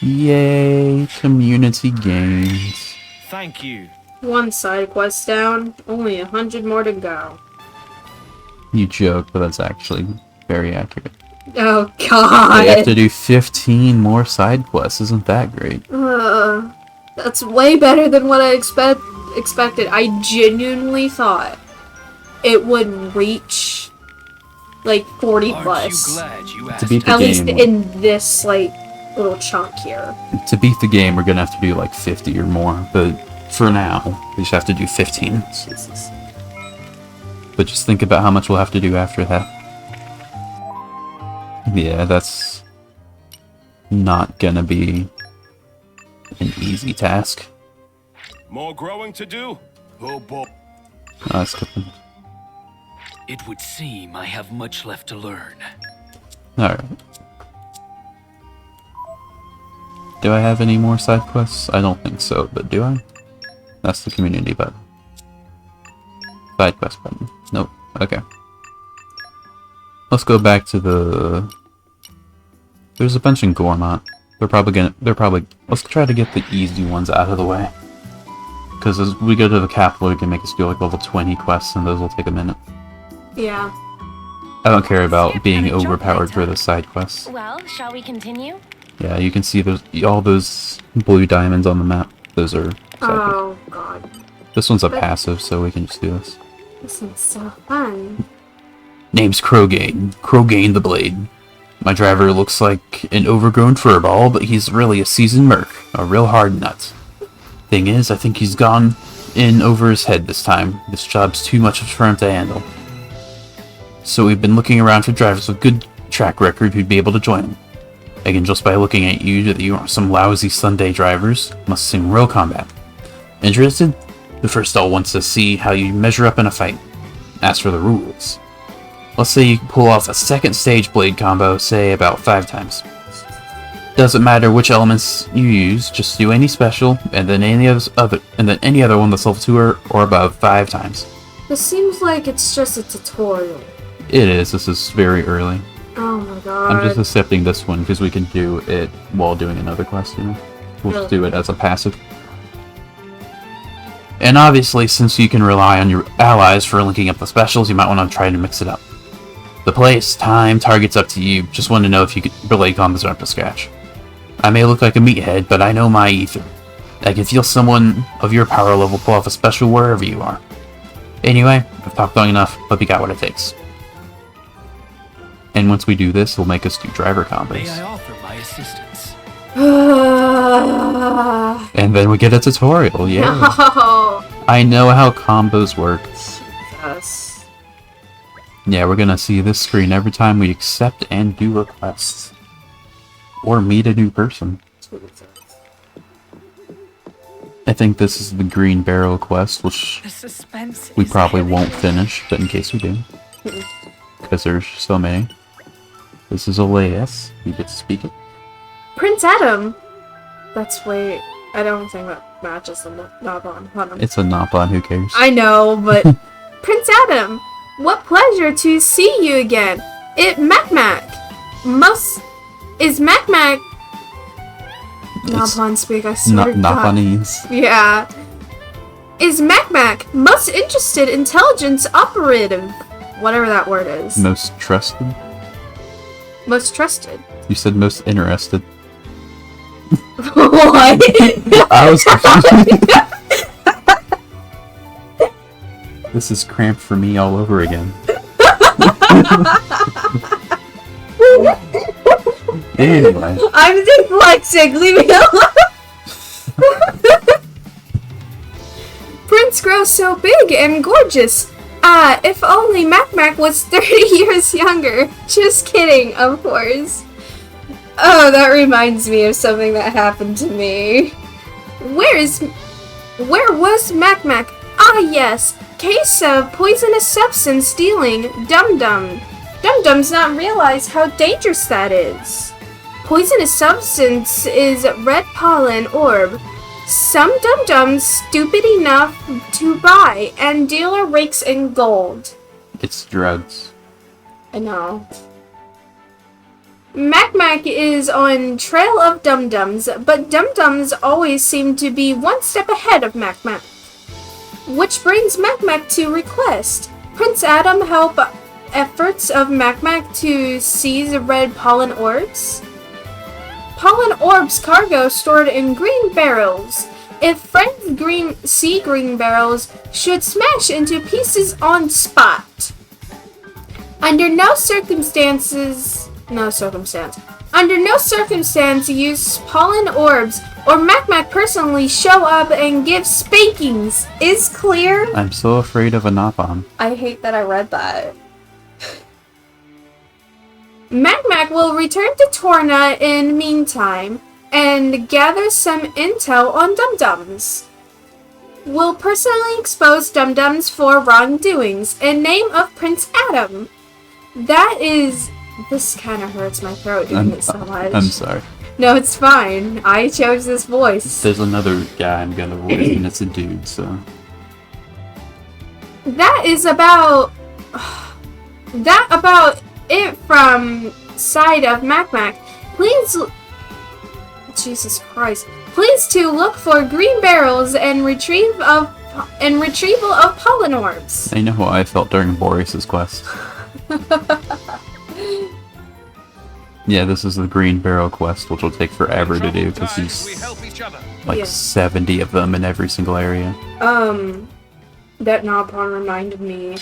Yay, community games. Thank you. One side quest down, only 100 more to go. You joke, but that's actually very accurate. Oh god! We have to do 15 more side quests, isn't that great? That's way better than what I expected. I genuinely thought it would reach like 40 plus. To beat the At least game, in this like little chunk here. to beat the game, we're gonna have to do like 50 or more, but for now, we just have to do 15. Jesus. But just think about how much we'll have to do after that. Yeah, that's not gonna be an easy task. More growing to do? Oh boy. That's good. It would seem I have much left to learn. Alright. Do I have any more side quests? I don't think so, but do I? That's the community button. Side quest button. Nope. Okay. Let's go back to the... There's a bunch in Gormont. Let's try to get the easy ones out of the way. Because as we go to the capital, we can make us do like level 20 quests, and those will take a minute. Yeah. I don't care about being overpowered for the side quests. Well, shall we continue? Yeah, you can see all those blue diamonds on the map. Those are side quests. Oh god. This one's a passive, so we can just do this. This is so fun. Name's Crogane the Blade. My driver looks like an overgrown furball, but he's really a seasoned merc, a real hard nut. Thing is, I think he's gone in over his head this time. This job's too much for him to handle. So we've been looking around for drivers with good track record who'd be able to join him. Again, just by looking at you, that you are some lousy Sunday drivers, must seem real combat. Interested? The first all wants to see how you measure up in a fight. As for the rules, let's say you pull off a second stage blade combo, say about 5 times. Doesn't matter which elements you use, just do any special, and then any other one that's level 2 or above 5 times. This seems like it's just a tutorial. It is. This is very early. Oh my god. I'm just accepting this one because we can do it while doing another quest, you know? We'll just do it as a passive. And obviously, since you can rely on your allies for linking up the specials, you might want to try to mix it up. The place, time, target's up to you. Just want to know if you could relay combos are up to scratch. I may look like a meathead, but I know my ether. I can feel someone of your power level pull off a special wherever you are. Anyway, I've talked long enough, but we got what it takes. And once we do this, it'll make us do driver May combos. I offer my assistance? And then we get a tutorial, yeah. No. I know how combos work. Jesus. Yeah, we're gonna see this screen every time we accept and do requests. Or meet a new person. I think this is the green barrel quest, which The suspense we is probably heavy. won't finish, but in case we do. Because there's so many. This is Elias. You get to speak it. Prince Adam. That's wait. I don't think that matches the Nabon. Hold on. It's a Nopon, who cares? I know, but Prince Adam, what pleasure to see you again. Mac. Is Mac Nabon speak, I swear to God. Naponese. Yeah. Is Mac most interested intelligence operative? Whatever that word is. Most trusted? Most trusted. You said most interested. What? I was confused. This is cramped for me all over again. Anyway. I'm dyslexic, leave me alone! Prince grows so big and gorgeous. If only Mac was 30 years younger. Just kidding, of course. Oh, that reminds me of something that happened to me. Where was Mac? Ah, yes. Case of poisonous substance dealing. Dum-Dum. Dum-Dums not realize how dangerous that is. Poisonous substance is red pollen orb. Some Dum-Dums stupid enough to buy, and dealer rakes in gold. It's drugs. I know. Mac is on trail of Dum-Dums, but Dum-Dums always seem to be one step ahead of Mac. Which brings Mac to request. Prince Adam help efforts of Mac to seize red pollen orbs. Pollen orbs cargo stored in green barrels. If friends see green barrels, should smash into pieces on spot. Under no circumstance use pollen orbs, or Mac personally show up and give spankings. Is clear? I'm so afraid of a Nopon. I hate that I read that. Mac will return to Torna in meantime and gather some intel on Dum-Dums. Will personally expose Dum-Dums for wrongdoings in name of Prince Adam. This kind of hurts my throat doing it so much. I'm sorry. No, it's fine. I chose this voice. There's another guy I'm gonna voice, and it's a dude, so... That about it from side of Mac. Please, Jesus Christ! Please to look for green barrels and retrieval of pollen orbs. I know how I felt during Boris's quest. Yeah, this is the green barrel quest, which will take forever to do because there's like 70 of them in every single area. That Nopon reminded me.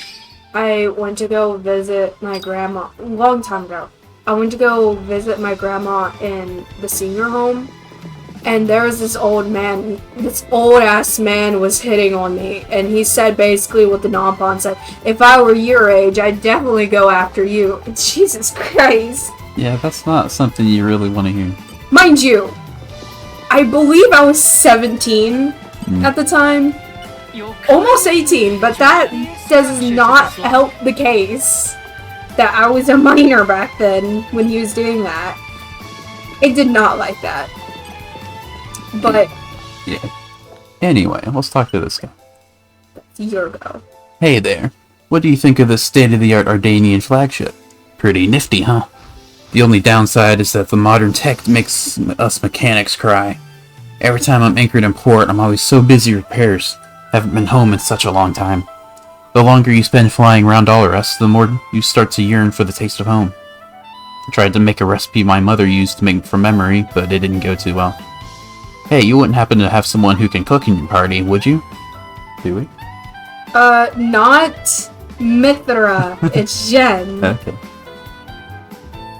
I went to go visit my grandma a long time ago. I went to go visit my grandma in the senior home, and there was this old man. This old ass man was hitting on me, and he said basically what the Nopon said: "If I were your age, I'd definitely go after you." Jesus Christ! Yeah, that's not something you really want to hear. Mind you, I believe I was 17 at the time. Almost 18, but that does not help the case that I was a minor back then when he was doing that. I did not like that. But... Yeah. Anyway, let's talk to this guy. That's a year ago. Hey there. What do you think of this state-of-the-art Ardanian flagship? Pretty nifty, huh? The only downside is that the modern tech makes us mechanics cry. Every time I'm anchored in port, I'm always so busy with repairs. Haven't been home in such a long time. The longer you spend flying around Dolores, the more you start to yearn for the taste of home. I tried to make a recipe my mother used to make from memory, but it didn't go too well. Hey, you wouldn't happen to have someone who can cook in your party, would you? Do we? Not Mithra. It's Jen. Okay.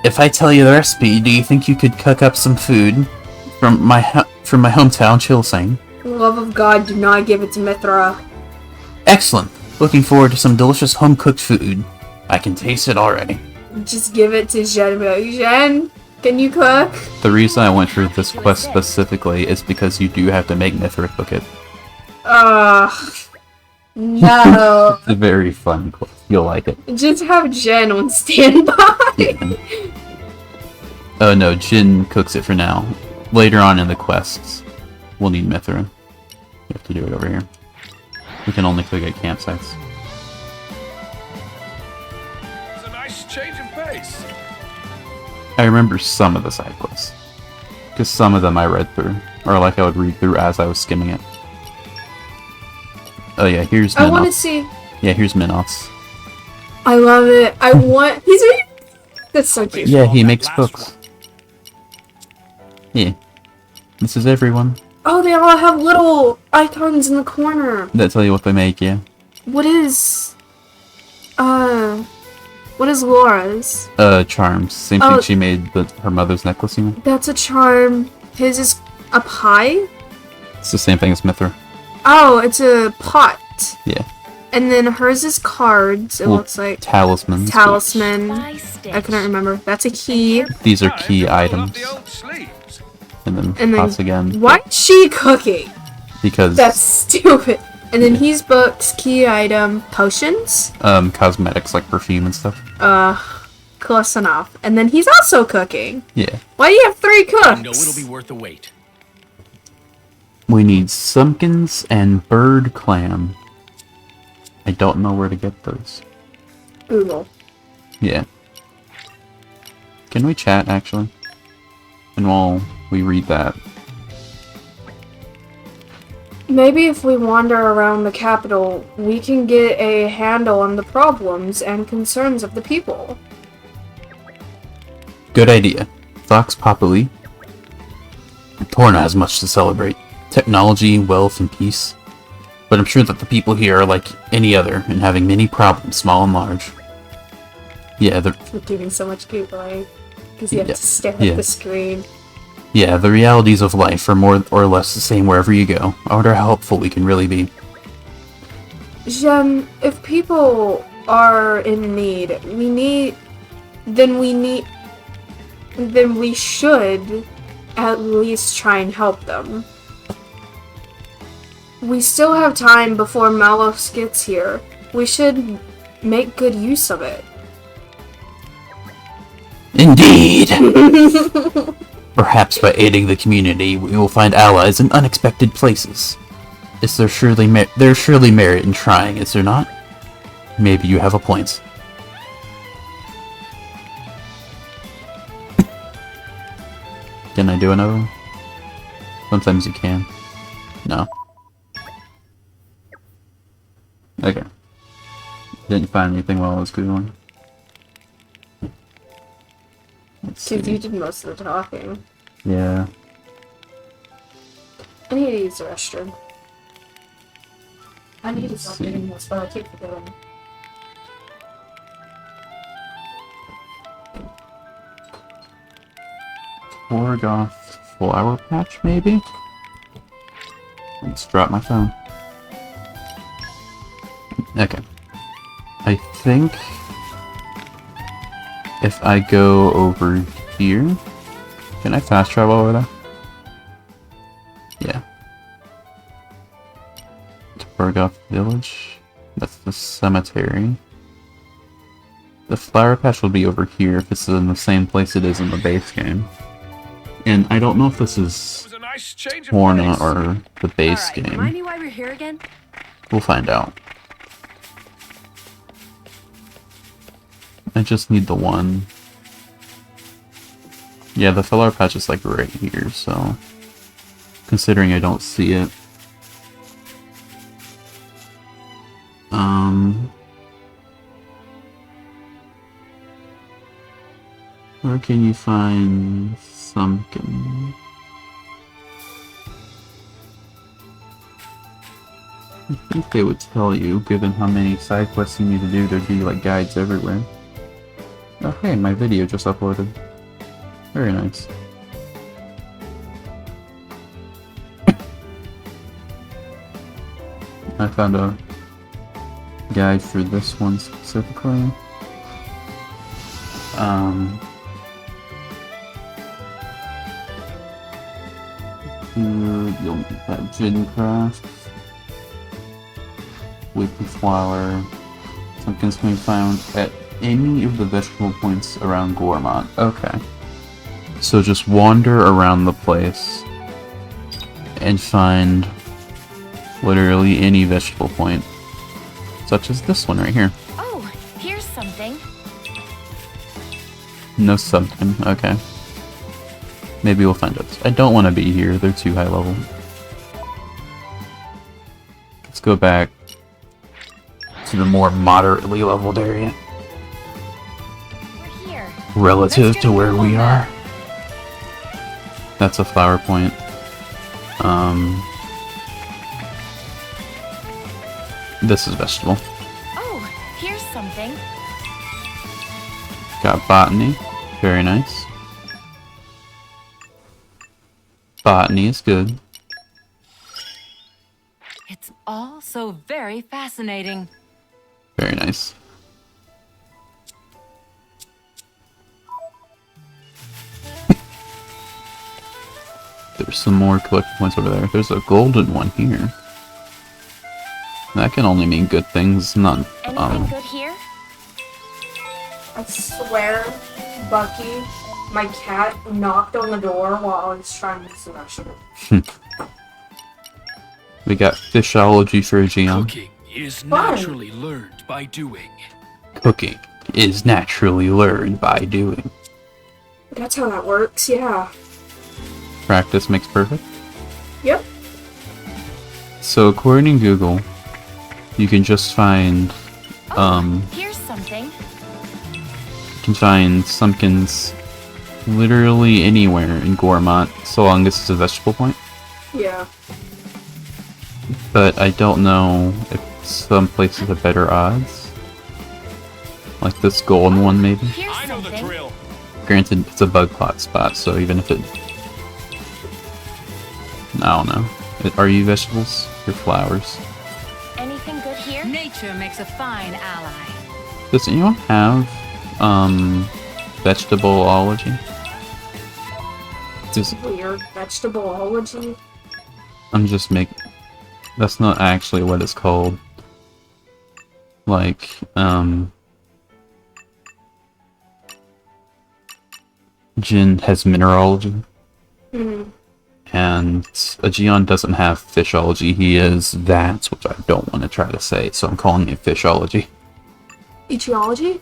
if I tell you the recipe, do you think you could cook up some food from my hometown, Chilsang? For the love of God, do not give it to Mithra. Excellent. Looking forward to some delicious home-cooked food. I can taste it already. Just give it to Zhen. Zhen, can you cook? The reason I went through this quest specifically is because you do have to make Mithra cook it. No. It's a very fun quest. You'll like it. Just have Jen on standby. Yeah. Oh no, Jin cooks it for now. Later on in the quests, we'll need Mithra. We have to do it over here. We can only cook at campsites. It's a nice change of pace. I remember some of the side quests. Because some of them I read through. Or like I would read through as I was skimming it. Oh yeah, here's Minoth. I want to see. Yeah, here's Minoth's. I love it. I want. That's so cute. Yeah, he makes books. Yeah. This is everyone. Oh, they all have little icons in the corner. That tell you what they make, yeah. What is Laura's? Charms. Same thing she made her mother's necklace, you know? That's a charm. His is a pie? It's the same thing as Mithra. Oh, it's a pot. Yeah. And then hers is cards, it looks like. Talismans. Talisman. I couldn't remember. That's a key. These are key items. And then pots again. Why is she cooking? Because... That's stupid. And then he's books, key item, potions? Cosmetics like perfume and stuff. Close enough. And then he's also cooking. Yeah. Why do you have 3 cooks? I know it'll be worth the wait. We need sumpkins and bird clam. I don't know where to get those. Google. Yeah. Can we chat, actually? And while we read that. Maybe if we wander around the capital, we can get a handle on the problems and concerns of the people. Good idea. Vox Populi. Torna has much to celebrate. Technology, wealth, and peace. But I'm sure that the people here are like any other and having many problems, small and large. Yeah, they're doing so much Googling because you have to stare at the screen. Yeah, the realities of life are more or less the same wherever you go. I wonder how helpful we can really be. Jen, if people are in need, then we should at least try and help them. We still have time before Malos gets here. We should make good use of it. Indeed! Perhaps by aiding the community, we will find allies in unexpected places. There's surely merit in trying, is there not? Maybe you have a point. Can I do another one? Sometimes you can. No. Okay. Didn't find anything while I was Googling. Because you did most of the talking. Yeah. I need to use the restroom. I need to stop getting this, but I keep forgetting. Torgoth Flower Patch, maybe? Let's drop my phone. Okay. I think if I go over here, can I fast travel over there? Yeah. Torgoth Village. That's the cemetery. The flower patch will be over here if it's in the same place it is in the base game. And I don't know if this is Torna or the base game. Remind me why we're here again? We'll find out. I just need the one. Yeah, the flower patch is like right here, so considering I don't see it. Where can you find something? I think they would tell you, given how many side quests you need to do, there'd be like guides everywhere. Oh hey, my video just uploaded. Very nice. I found a guide for this one specifically. You'll need that Gin Craft, Weeping Flower. Pumpkins can be found at any of the vegetable points around Gormont. Okay. So just wander around the place and find literally any vegetable point, such as this one right here. Oh, here's something. No something. Okay. Maybe we'll find it. I don't want to be here. They're too high level. Let's go back to the more moderately leveled area. We're here. Relative to where we are. That's a flower point. This is vegetable. Oh, here's something. Got botany. Very nice. Botany is good. It's all so very fascinating. Very nice. There's some more collector points over there. There's a golden one here. That can only mean good things, not Anything good here? I swear, Bucky, my cat knocked on the door while I was trying to smash it. We got fishology for a Geon. Cooking is naturally learned by doing. Cooking is naturally learned by doing. That's how that works, yeah. Practice makes perfect. Yep. So according to Google, you can just find Here's something. you can find Sumpkins literally anywhere in Gormont, so long as it's a vegetable point. Yeah. But I don't know if some places have better odds. Like this golden one, maybe. I know the drill. Granted, it's a bug plot spot, so even if it... I don't know. Are you vegetables? You're flowers. Anything good here? Nature makes a fine ally. Does anyone have, vegetableology? Weird vegetableology. I'm just making... That's not actually what it's called. Like, Jin has mineralogy. Mm-hmm. And a Geon doesn't have fishology. He is that, which I don't want to try to say, so I'm calling it fishology. Ichiology?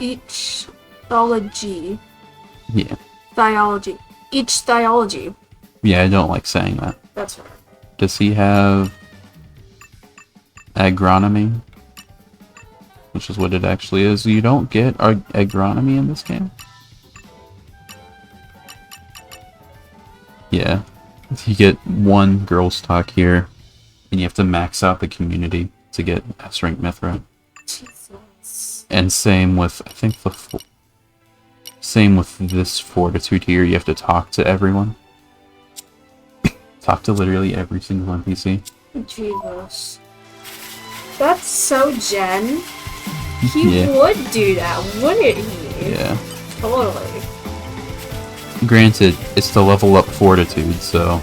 Ichthology. Yeah. Thiology. Ichthyology. Yeah, I don't like saying that. That's right. Does he have agronomy? Which is what it actually is. You don't get agronomy in this game? Yeah. You get one girl's talk here, and you have to max out the community to get S-rank Mithra. Jesus. And same with, I think, same with this fortitude here, you have to talk to everyone. Talk to literally every single NPC. Jesus. That's so Jen. He would do that, wouldn't he? Yeah. Totally. Granted, it's to level up fortitude, so...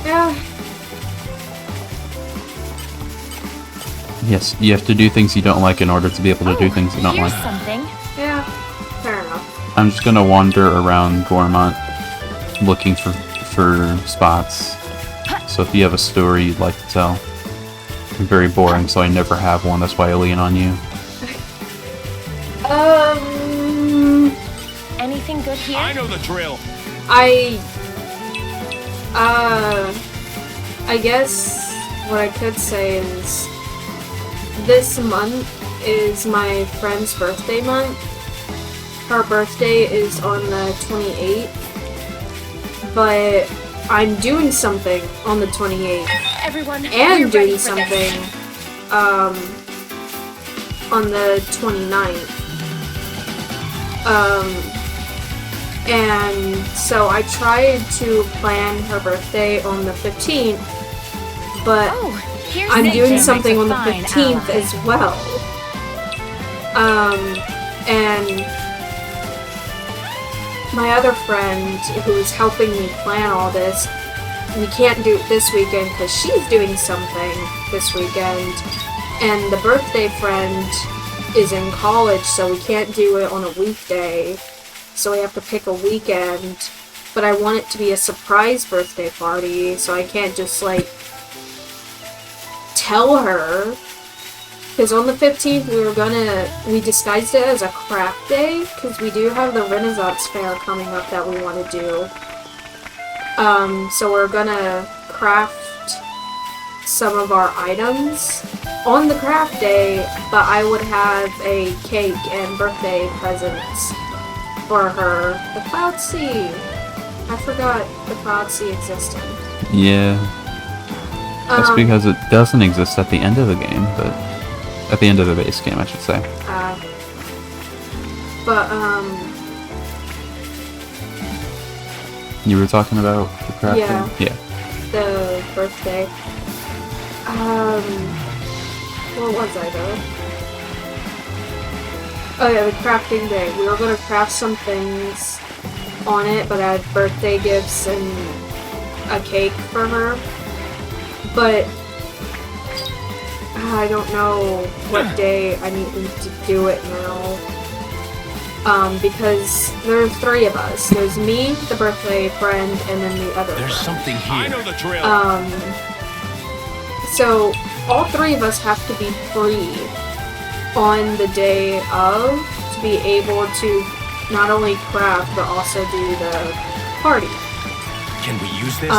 Yeah. Yes, you have to do things you don't like in order to be able to do things you don't Here's like. something. Yeah. Fair enough. I'm just gonna wander around Gormont looking for spots. So if you have a story you'd like to tell. I'm very boring, so I never have one, that's why I lean on you. Anything good here? I know the drill. I guess what I could say is this month is my friend's birthday month. Her birthday is on the 28th, but I'm doing something on the 28th. Everyone, and we're ready doing for this. something on the 29th. And so I tried to plan her birthday on the 15th, but I'm doing something on the 15th as well. And my other friend who's helping me plan all this, we can't do it this weekend because she's doing something this weekend. And the birthday friend is in college, so we can't do it on a weekday. So we have to pick a weekend. But I want it to be a surprise birthday party, so I can't just, like, tell her. Because on the 15th, we disguised it as a craft day, because we do have the Renaissance Fair coming up that we want to do. So we're gonna craft some of our items on the craft day, but I would have a cake and birthday presents for her. The Cloud Sea! I forgot the Cloud Sea existed. Yeah. That's because it doesn't exist at the end of the game, but at the end of the base game, I should say. You were talking about the crafting? Yeah. The birthday. What was I though? Oh yeah, the crafting day. We were gonna craft some things on it, but I had birthday gifts and a cake for her. But I don't know what day I need to do it now. Because there are 3 of us. There's me, the birthday friend, and then the other There's friend. something here. I know the drill. So all 3 of us have to be free on the day of to be able to not only craft but also do the party. Can we use this?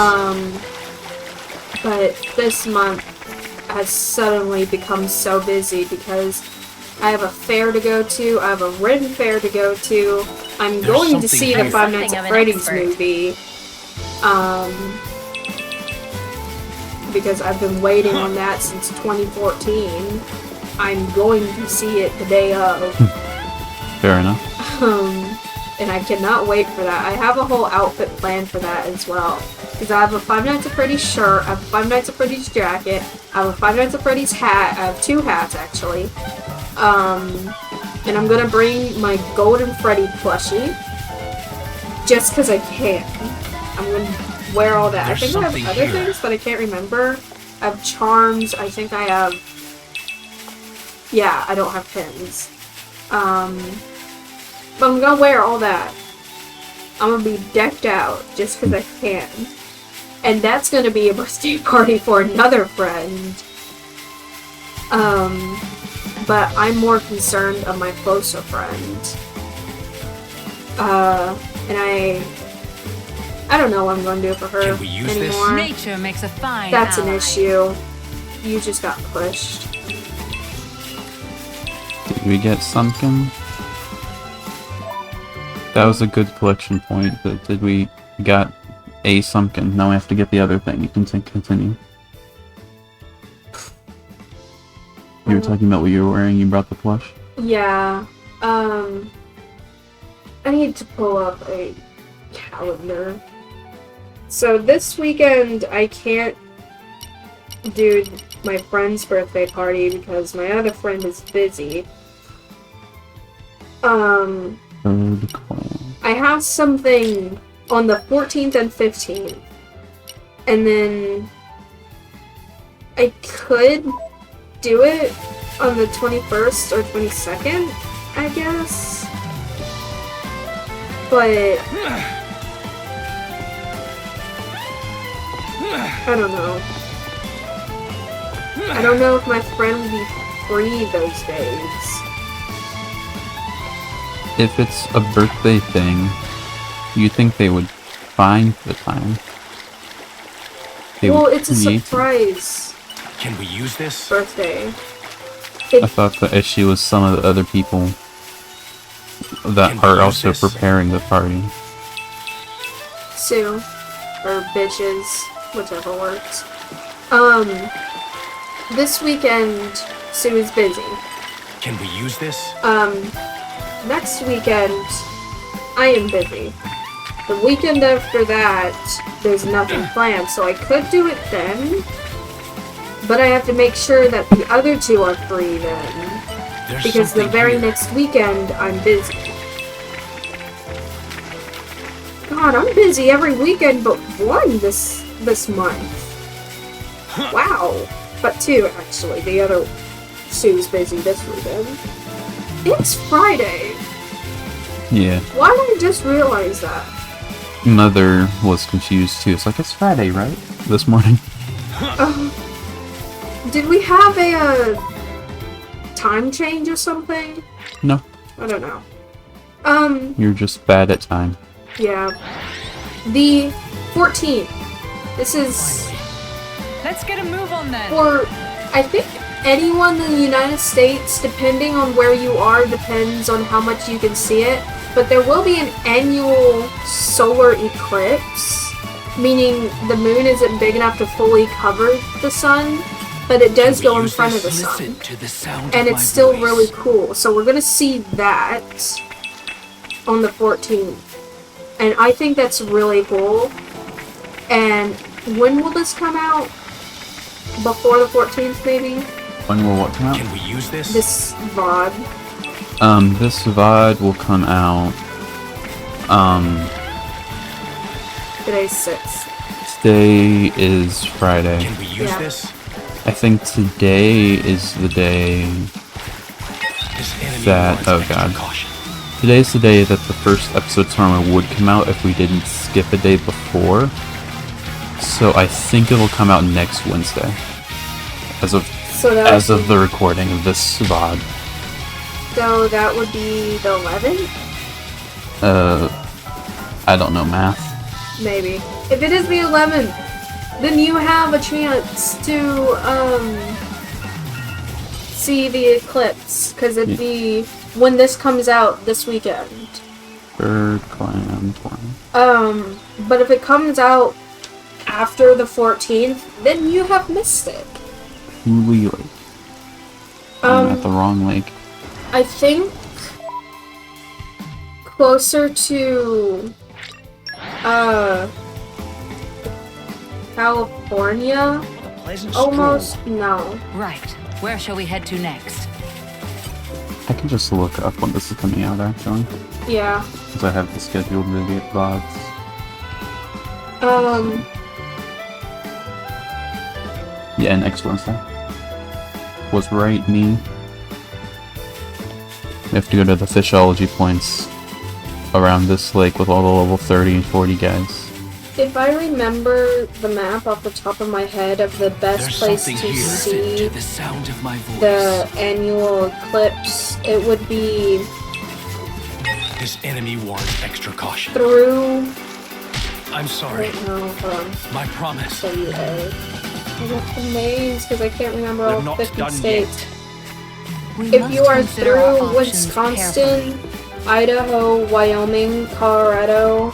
But this month has suddenly become so busy because I have a fair to go to, I have a Ren fair to go to, I'm going to see the Five Nights at Freddy's movie. Because I've been waiting on that since 2014. I'm going to see it the day of. Fair enough. And I cannot wait for that. I have a whole outfit planned for that as well. Because I have a Five Nights at Freddy's shirt, I have a Five Nights at Freddy's jacket, I have a Five Nights at Freddy's hat, I have 2 hats actually. And I'm gonna bring my Golden Freddy plushie. Just because I can. I'm gonna wear all that. I think I have other things, but I can't remember. I have charms, I think I have... Yeah, I don't have pins. But I'm gonna wear all that. I'm gonna be decked out just because I can. And that's gonna be a birthday party for another friend. But I'm more concerned of my closer friend. And I don't know what I'm going to do for her anymore. Nature makes a fine That's ally. an issue. You just got pushed. Did we get Sunken? That was a good collection point, but did we got a Sunken? Now we have to get the other thing. You can continue. You were talking about what you were wearing, you brought the plush? Yeah. I need to pull up a calendar. So this weekend I can't do my friend's birthday party because my other friend is busy. I have something on the 14th and 15th. And then I could do it on the 21st or 22nd, I guess. But I don't know. I don't know if my friend will be free those days. If it's a birthday thing, you think they would find the time? Well, it's a surprise. Can we use this? Birthday. I thought the issue was some of the other people that are also preparing the party. Sue. Or bitches. Whichever works. This weekend, Sue is busy. Can we use this? Next weekend, I am busy. The weekend after that, there's nothing planned, so I could do it then. But I have to make sure that the other two are free then. Because the very next weekend, I'm busy. God, I'm busy every weekend but one this month. Wow. But two, actually. The other two's busy this weekend. It's Friday. Yeah. Why did I just realize that? Mother was confused too. It's like, it's Friday, right? This morning. Did we have a time change or something? No. I don't know. You're just bad at time. Yeah. The 14th. This is... Let's get a move on then. For, I think, anyone in the United States, depending on where you are, depends on how much you can see it. But there will be an annual solar eclipse, meaning the moon isn't big enough to fully cover the sun, but it does go in front of the sun. And it's still really cool. So we're going to see that on the 14th. And I think that's really cool. And when will this come out? Before the 14th, maybe? When will what come out? Can we use this? This VOD. This VOD will come out, Today's 6th. today is Friday. Can we use this? I think today is the day that, oh god. Today's the day that the first episode of Torna would come out if we didn't skip a day before. So I think it'll come out next Wednesday. As of the recording of this VOD. So that would be the 11th? I don't know math. Maybe. If it is the 11th, then you have a chance to, see the eclipse. Because it'd be when this comes out this weekend. Bird Clan Torna. But if it comes out after the 14th, then you have missed it. Hooley Lake. I'm at the wrong lake. I think closer to California. Almost no. Right. Where shall we head to next? I can just look up when this is coming out actually. Yeah. Because I have the scheduled video VODs. Yeah, next Wednesday. Was right, me. We have to go to the fishology points around this lake with all the level 30 and 40 guys. If I remember the map off the top of my head of the best place to see the annual eclipse, it would be This enemy warrants extra caution. through... I'm sorry. Wait, no, hold on. My promise. WA. I got the names because I can't remember all 50 states. If you are through Wisconsin, Idaho, Wyoming, Colorado,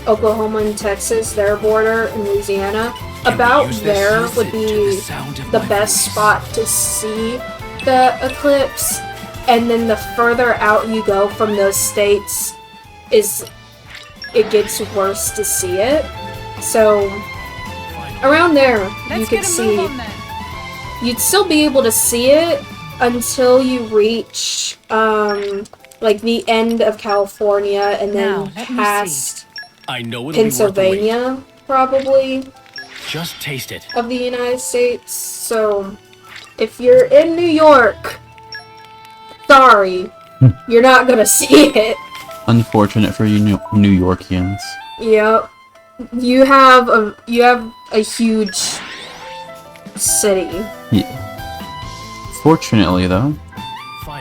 Oklahoma and Texas, their border, and Louisiana, about there would be the best spot to see the eclipse. And then the further out you go from those states, it gets worse to see it. So around there, you could see. You'd still be able to see it until you reach, like the end of California and then past Pennsylvania, probably, Just taste it. of the United States. So, if you're in New York, sorry, you're not gonna see it. Unfortunate for you New Yorkians. Yep. You have a huge city. Yeah. Fortunately, though,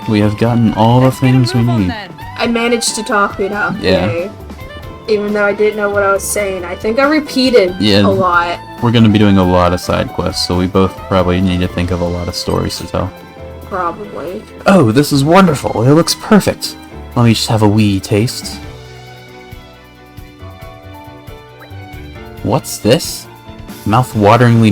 we have gotten all the things we need. I managed to talk it up Yeah. even though I didn't know what I was saying. I think I repeated a lot. We're going to be doing a lot of side quests, so we both probably need to think of a lot of stories to tell. Probably. Oh, this is wonderful. It looks perfect. Let me just have a wee taste. What's this? mouth-wateringly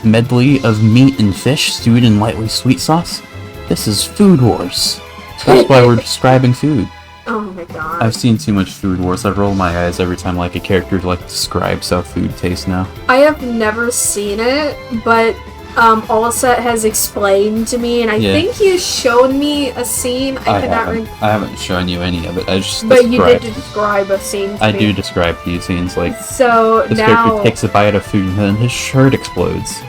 medley of meat and fish stewed in lightly sweet sauce. This is Food Wars. That's why we're describing food. Oh my god. I've seen too much Food Wars. I roll my eyes every time like a character like describes how food tastes now. I have never seen it, but Allset has explained to me, and I think you showed me a scene. I haven't shown you any of it. I just But you did describe a scene to I me. do describe these scenes, like, So this now, character takes a bite of food and then his shirt explodes.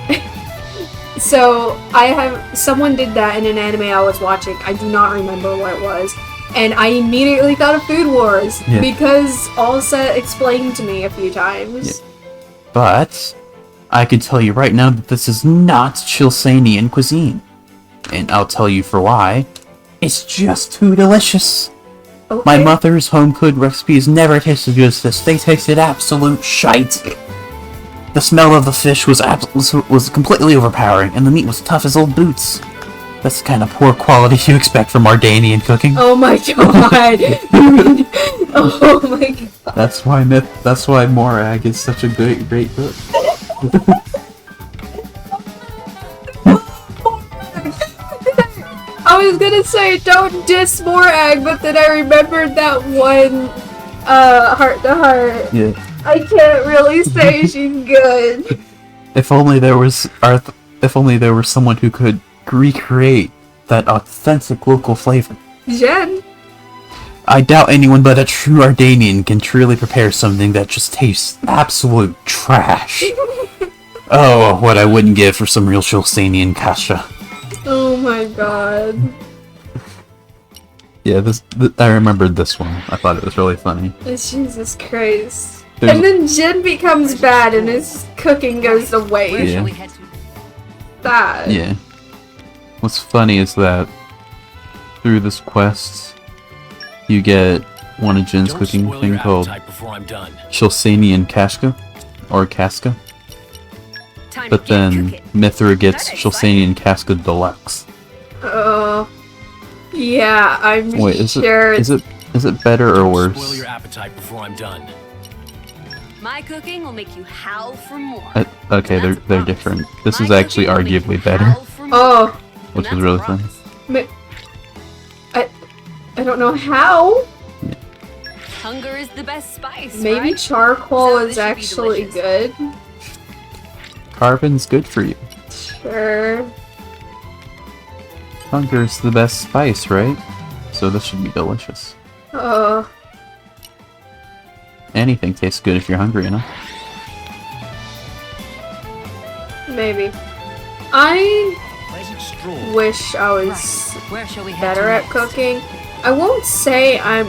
so someone did that in an anime I was watching. I do not remember what it was. And I immediately thought of Food Wars because Allset explained to me a few times. But I can tell you right now that this is not Chilsanian cuisine. And I'll tell you for why. It's just too delicious. Okay. My mother's home-cooked recipes never tasted good as this. They tasted absolute shite. The smell of the fish was completely overpowering, and the meat was tough as old boots. That's the kind of poor quality you expect from Ardanian cooking. Oh my god! Oh my god. That's why Morag is such a great cook. I was gonna say don't diss Morag, but then I remembered that one heart to heart. Yeah. I can't really say she's good. If only there was someone who could recreate that authentic local flavor. Jen? I doubt anyone but a true Ardanian can truly prepare something that just tastes absolute trash. Oh, what I wouldn't give for some real Chilsanian kasha. Oh my god. Yeah, I remembered this one. I thought it was really funny. Jesus Christ. And then Jen becomes bad and his cooking goes to waste. Yeah. Bad. Yeah. What's funny is that through this quest, you get one of Jin's cooking thing called Chilsanian Kashka, or Casca. But then Mithra gets Chilsanian Casca Deluxe. Yeah, I'm Wait, is sure it better or worse? Spoil your appetite before I'm done. My cooking will make you howl for more. Okay, they're different. This is actually arguably better, Oh. which is really funny. I don't know how. Hunger is the best spice. Maybe right? charcoal So is this should be actually delicious. good. Carbon's good for you. Sure. Hunger is the best spice, right? So this should be delicious. Anything tastes good if you're hungry enough. Maybe. I wish I was Where shall we head better to at next? cooking. I won't say I'm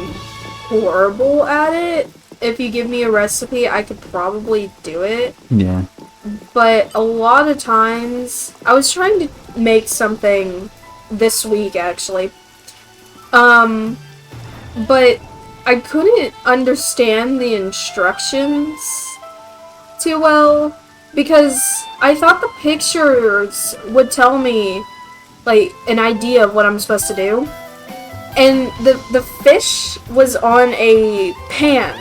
horrible at it. If you give me a recipe, I could probably do it. Yeah. But a lot of times, I was trying to make something this week actually. But I couldn't understand the instructions too well because I thought the pictures would tell me like an idea of what I'm supposed to do. And the fish was on a pan,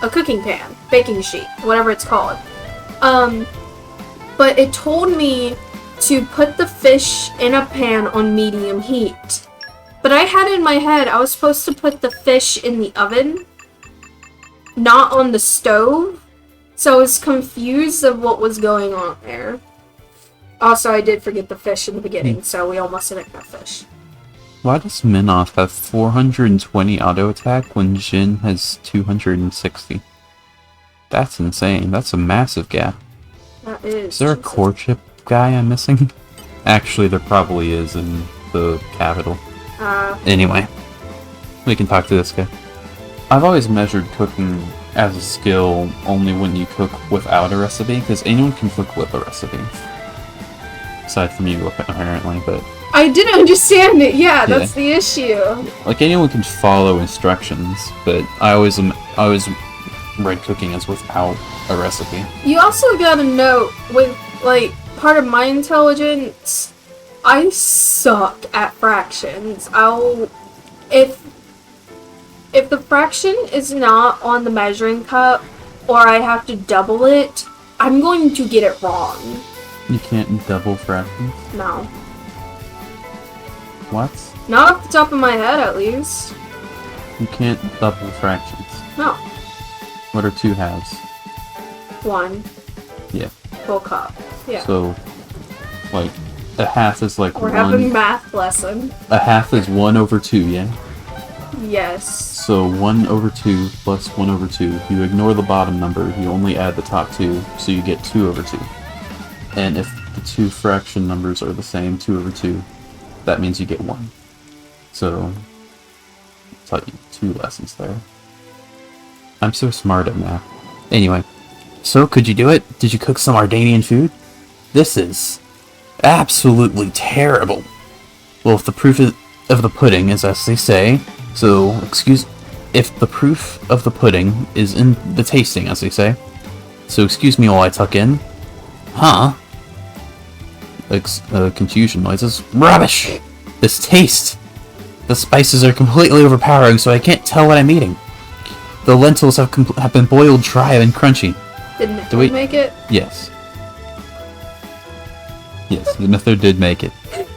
a cooking pan, baking sheet, whatever it's called. But it told me to put the fish in a pan on medium heat. But I had in my head I was supposed to put the fish in the oven, not on the stove. So I was confused of what was going on there. Also, I did forget the fish in the beginning, so we almost didn't have fish. Why does Minoth have 420 auto attack when Jin has 260? That's insane. That's a massive gap. That is. Is there a core chip guy I'm missing? Actually, there probably is in the capital. Anyway, we can talk to this guy. I've always measured cooking as a skill only when you cook without a recipe, because anyone can cook with a recipe. Aside from you, apparently, but... I didn't understand it, yeah, that's the issue. Like, anyone can follow instructions, but I always read cooking as without a recipe. You also gotta note, with, like, part of my intelligence, I suck at fractions. If the fraction is not on the measuring cup, or I have to double it, I'm going to get it wrong. You can't double fractions? No. What? Not off the top of my head, at least. You can't double fractions. No. What are 2 halves? 1. Yeah. Full cup. Yeah. So, like, a half is like We're 1. having math lesson. A half is 1 over 2, yeah? Yes. So 1 over 2 plus 1 over 2. You ignore the bottom number, you only add the top 2, so you get 2 over 2. And if the 2 fraction numbers are the same, 2 over 2, that means you get 1. So, I taught you 2 lessons there. I'm so smart at math. Anyway, so could you do it? Did you cook some Ardanian food? This is absolutely terrible. Well, if the proof of the pudding is as they say, so, if the proof of the pudding is in the tasting, as they say, so excuse me while I tuck in. Huh? Confusion noises. Rubbish! This taste! The spices are completely overpowering, so I can't tell what I'm eating. The lentils have been boiled dry and crunchy. Did Nithra make it? Yes. Yes, the Nithra did make it.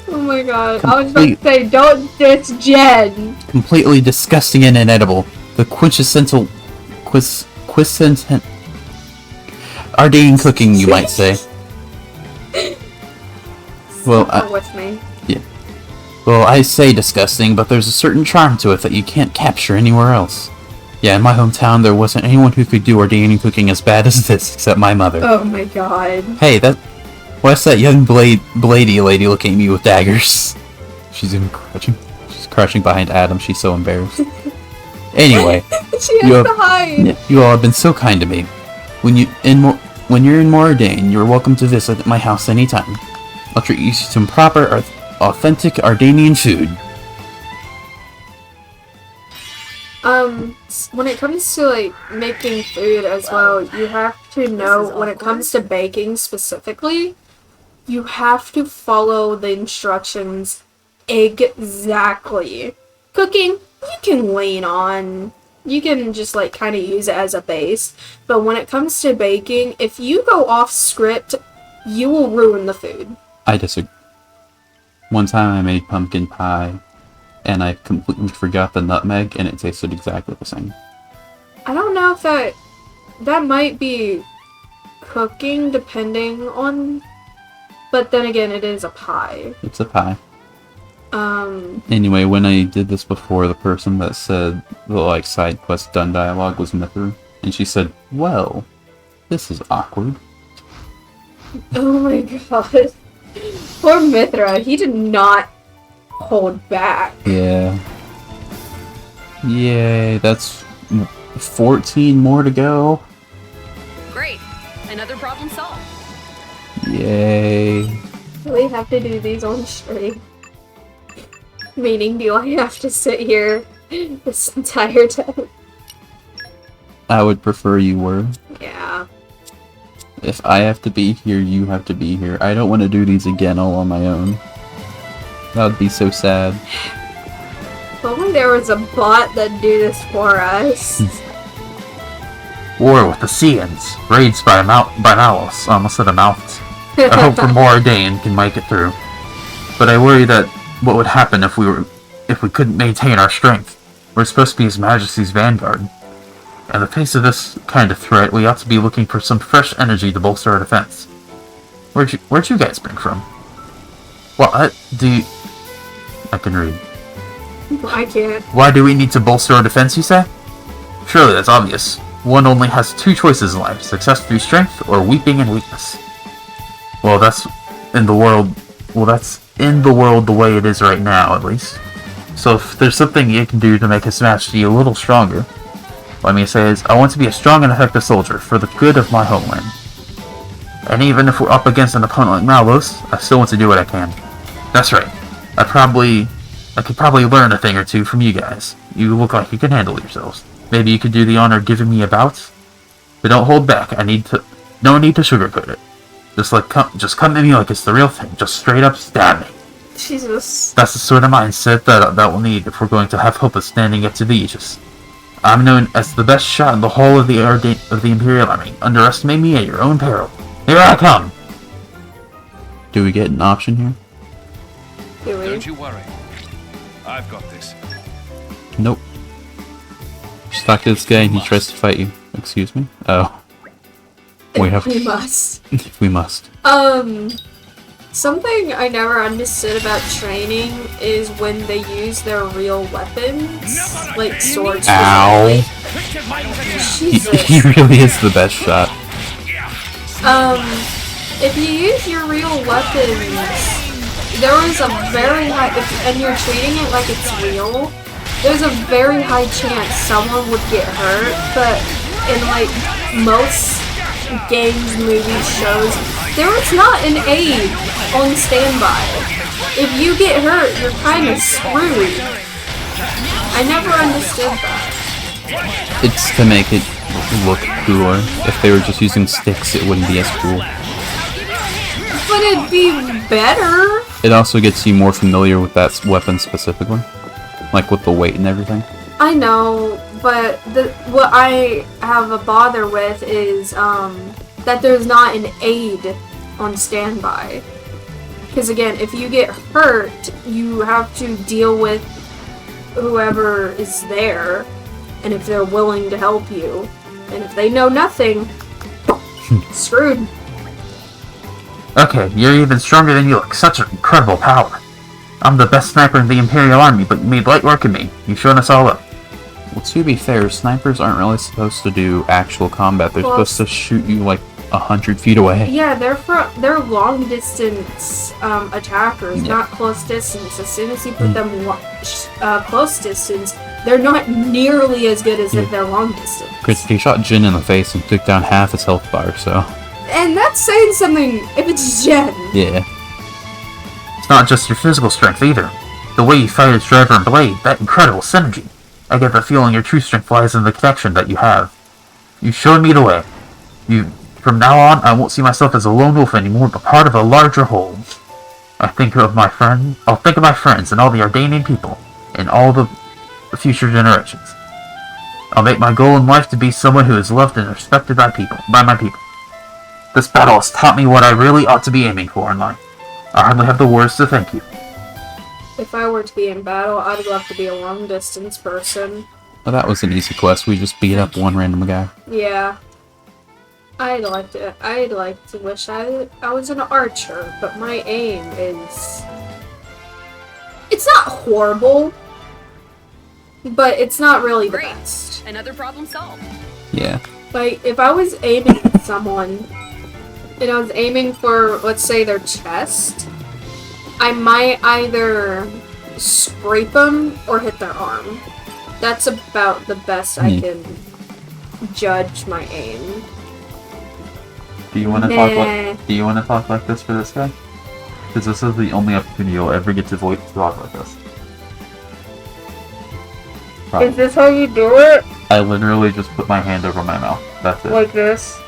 Oh my god. I was about to say, don't diss Jen! Completely disgusting and inedible. The quintessential... Ardane cooking, you might say. Well, with me. Yeah. Well, I say disgusting, but there's a certain charm to it that you can't capture anywhere else. Yeah, in my hometown, there wasn't anyone who could do Ardanian cooking as bad as this, except my mother. Oh my god. Hey, why's that young bladey lady looking at me with daggers? She's even crouching. She's crouching behind Adam. She's so embarrassed. Anyway, she has to hide. You all have been so kind to me. When you're in Moradane, you're welcome to visit my house anytime. I'll treat you to some proper, authentic Ardanian food. When it comes to, like, making food as well, you have to know, when it comes to baking specifically, you have to follow the instructions exactly. Cooking, you can lean on. You can just, like, kind of use it as a base. But when it comes to baking, if you go off script, you will ruin the food. I disagree. One time I made pumpkin pie, and I completely forgot the nutmeg, and it tasted exactly the same. I don't know if that might be cooking, depending on... But then again, it is a pie. It's a pie. Anyway, when I did this before, the person that said the, like, side quest done dialogue was Mithra, and she said, well, this is awkward. Oh my god. Poor Mithra, he did not hold back. Yeah. Yay, that's 14 more to go. Great. Another problem solved. Yay. We have to do these on stream. Meaning, do I have to sit here this entire time? I would prefer you were. Yeah. If I have to be here, you have to be here. I don't want to do these again all on my own. That would be so sad. If only there was a bot that'd do this for us. War with the Seans. Raids by Malos. Almost said a mouth. I hope for more Dane can make it through. But I worry that what would happen if we couldn't maintain our strength. We're supposed to be His Majesty's vanguard. In the face of this kind of threat, we ought to be looking for some fresh energy to bolster our defense. Where'd you guys bring from? What do you... I can read. I can't. Why do we need to bolster our defense, you say? Surely that's obvious. One only has two choices in life, success through strength or weeping in weakness. Well, that's in the world the way it is right now, at least. So if there's something you can do to make His Majesty a little stronger, let me say is, I want to be a strong and effective soldier for the good of my homeland. And even if we're up against an opponent like Malos, I still want to do what I can. That's right. I could probably learn a thing or two from you guys. You look like you can handle yourselves. Maybe you could do the honor of giving me a bout? But don't hold back. No need to sugarcoat it. Just come to me like it's the real thing. Just straight up stab me. Jesus. That's the sort of mindset that we'll need if we're going to have hope of standing up to the Aegis. I'm known as the best shot in the whole of the Imperial Army. Underestimate me at your own peril. Here I come! Do we get an option here? Don't you worry. I've got this. Nope. Just talk to this guy and he tries to fight you. Excuse me? Oh. We must. We must. Something I never understood about training is when they use their real weapons, like swords. Ow. He really is the best shot. If you use your real weapons, there is a very high, and you're treating it like it's real, there's a very high chance someone would get hurt, but in like most games, movies, shows, there is not an aid on standby. If you get hurt, you're kind of screwed. I never understood that. It's to make it look cooler. If they were just using sticks, it wouldn't be as cool. But it'd be better. It also gets you more familiar with that weapon specifically. Like with the weight and everything. I know, but what I have a bother with is that there's not an aid on standby. Because again, if you get hurt, you have to deal with whoever is there, and if they're willing to help you. And if they know nothing, screwed. Okay, you're even stronger than you look. Such an incredible power. I'm the best sniper in the Imperial Army, but you made light work of me. You've shown us all up. Well, to be fair, snipers aren't really supposed to do actual combat. They're supposed to shoot you like 100 feet away. Yeah, they're long distance attackers, not close distance. As soon as you put them close distance, they're not nearly as good as if they're long distance. Chris, he shot Jin in the face and took down half his health bar, so... And that's saying something if it's Jen. Yeah. It's not just your physical strength either. The way you fight as Driver and Blade, that incredible synergy. I get the feeling your true strength lies in the connection that you have. You've shown me the way. From now on, I won't see myself as a lone wolf anymore, but part of a larger whole. I'll think of my friends and all the Ardanian people, and all the future generations. I'll make my goal in life to be someone who is loved and respected by my people. This battle has taught me what I really ought to be aiming for in life. I hardly have the words to thank you. If I were to be in battle, I'd love to be a long distance person. Well, that was an easy quest. We just beat up one random guy. Yeah. I'd like to wish I was an archer, but my aim is... It's not horrible, but it's not really the best. Another problem solved. Yeah. Like, if I was aiming at someone, and I was aiming for, let's say, their chest, I might either scrape them or hit their arm. That's about the best I can judge my aim. Do you want to talk like this for this guy? Because this is the only opportunity you'll ever get to talk like this. Probably. Is this how you do it? I literally just put my hand over my mouth. That's it. Like this?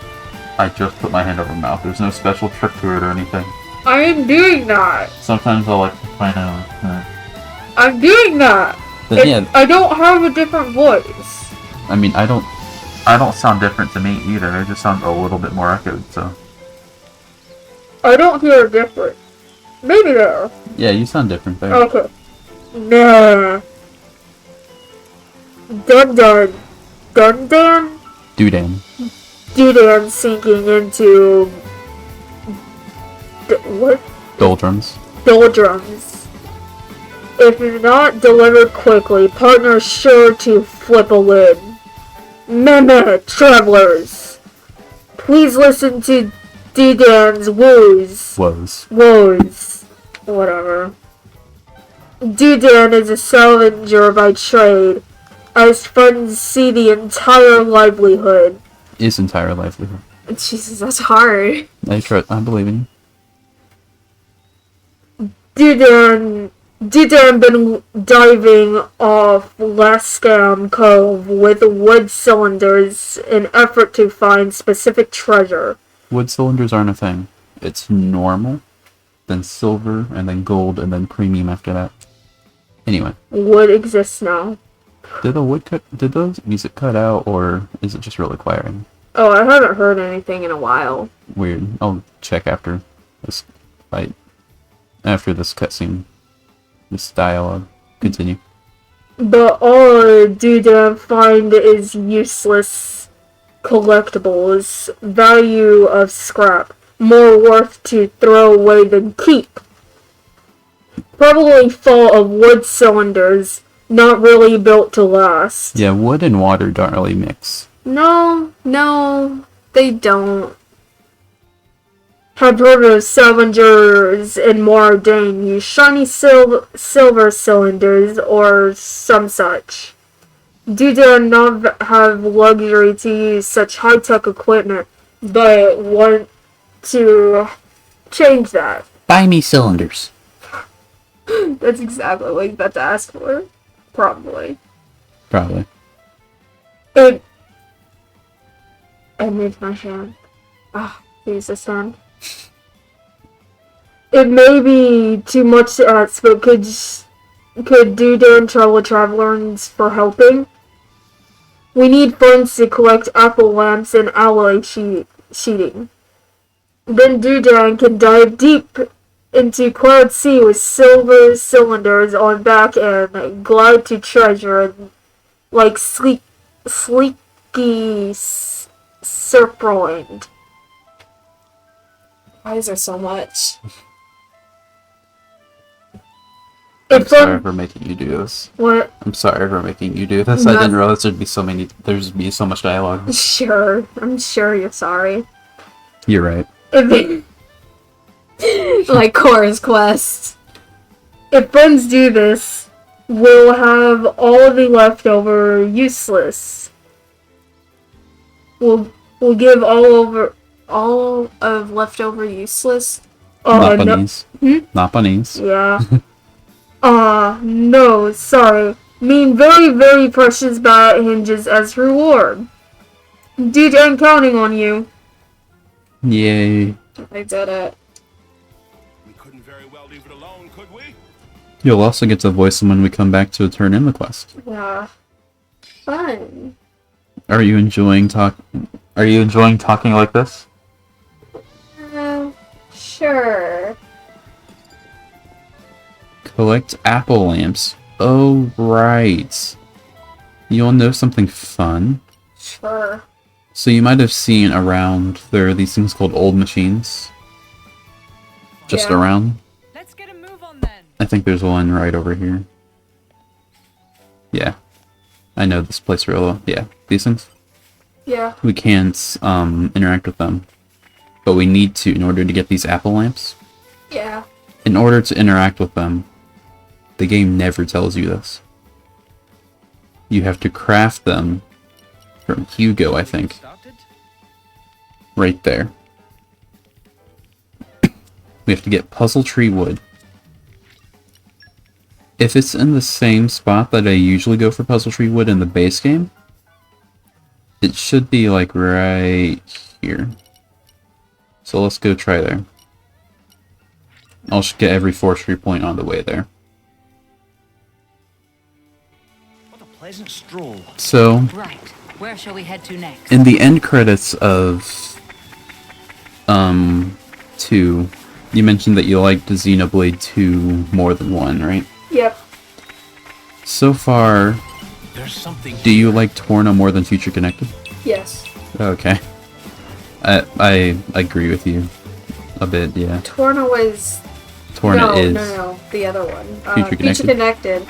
I just put my hand over my mouth. There's no special trick to it or anything. I am doing that. Sometimes I'll like my nose. I'm doing that. Yeah. I don't have a different voice. I mean, I don't sound different to me either. I just sound a little bit more echoed, so. I don't hear different. Maybe there. Yeah, you sound different there. Okay. Nah. Dun-dun. Dun-dun? Doodan. Doodan sinking into... what? Doldrums. Doldrums. If not delivered quickly, partner's sure to flip a lid. Meh, travelers. Please listen to Doodan's woes. Woes. Whatever. Doodan is a scavenger by trade. As friends see the entire livelihood. His entire livelihood. Jesus, that's hard. I believe in you. Doodan been diving off Lascam Cove with wood cylinders in effort to find specific treasure. Wood cylinders aren't a thing. It's normal, then silver, and then gold, and then premium after that. Anyway. Wood exists now. Did the music cut out, or is it just really quiet? Oh, I haven't heard anything in a while. Weird. I'll check after this fight. After this cutscene. This dialogue. Continue. But all Duda find is useless collectibles. Value of scrap. More worth to throw away than keep. Probably full of wood cylinders. Not really built to last. Yeah, wood and water don't really mix. No, they don't. Have heard of scavengers in Mordane use shiny silver cylinders or some such. Do they not have luxury to use such high-tech equipment, but want to change that? Buy me cylinders. That's exactly what he's about to ask for. Probably. I moved my hand. Ah, use this hand. It may be too much to ask, but could Duda and travelers for helping? We need funds to collect apple lamps and alloy sheeting. Then Dudan can dive deep into Cloud Sea with silver cylinders on back and glide to treasure and like sleeky Serpent. Why is there so much? I'm sorry for making you do this. What? I'm sorry for making you do this. I didn't realize there'd be so much dialogue. Sure, I'm sure you're sorry. You're right. Like Cora's quest. If friends do this, we'll have all the leftover useless. We'll give all of leftover useless. Not bunnies. Not bunnies. Yeah. No, sorry. Mean very, very precious bat hinges as reward. Dude, I'm counting on you. Yay. I did it. You'll also get to voice them when we come back to turn in the quest. Yeah. Fun. Are you enjoying talking like this? Sure. Collect apple lamps. Oh, right. You wanna know something fun? Sure. So you might have seen around, there are these things called old machines. Just around. I think there's one right over here. Yeah. I know this place real well. Yeah, these things. Yeah. We can't interact with them. But we need to in order to get these apple lamps. Yeah. In order to interact with them, the game never tells you this. You have to craft them from Hugo, I think. Right there. We have to get puzzle tree wood. If it's in the same spot that I usually go for puzzle tree wood in the base game, it should be like right here. So let's go try there. I'll just get every forestry point on the way there. What a pleasant stroll. So, Right. Where shall we head to next? in the end credits of 2, you mentioned that you liked Xenoblade 2 more than 1, right? Yep. So far, do you like Torna more than Future Connected? Yes. Okay. I agree with you a bit, yeah. Torna was... Torna is... No, the other one. Future Connected? Future Connected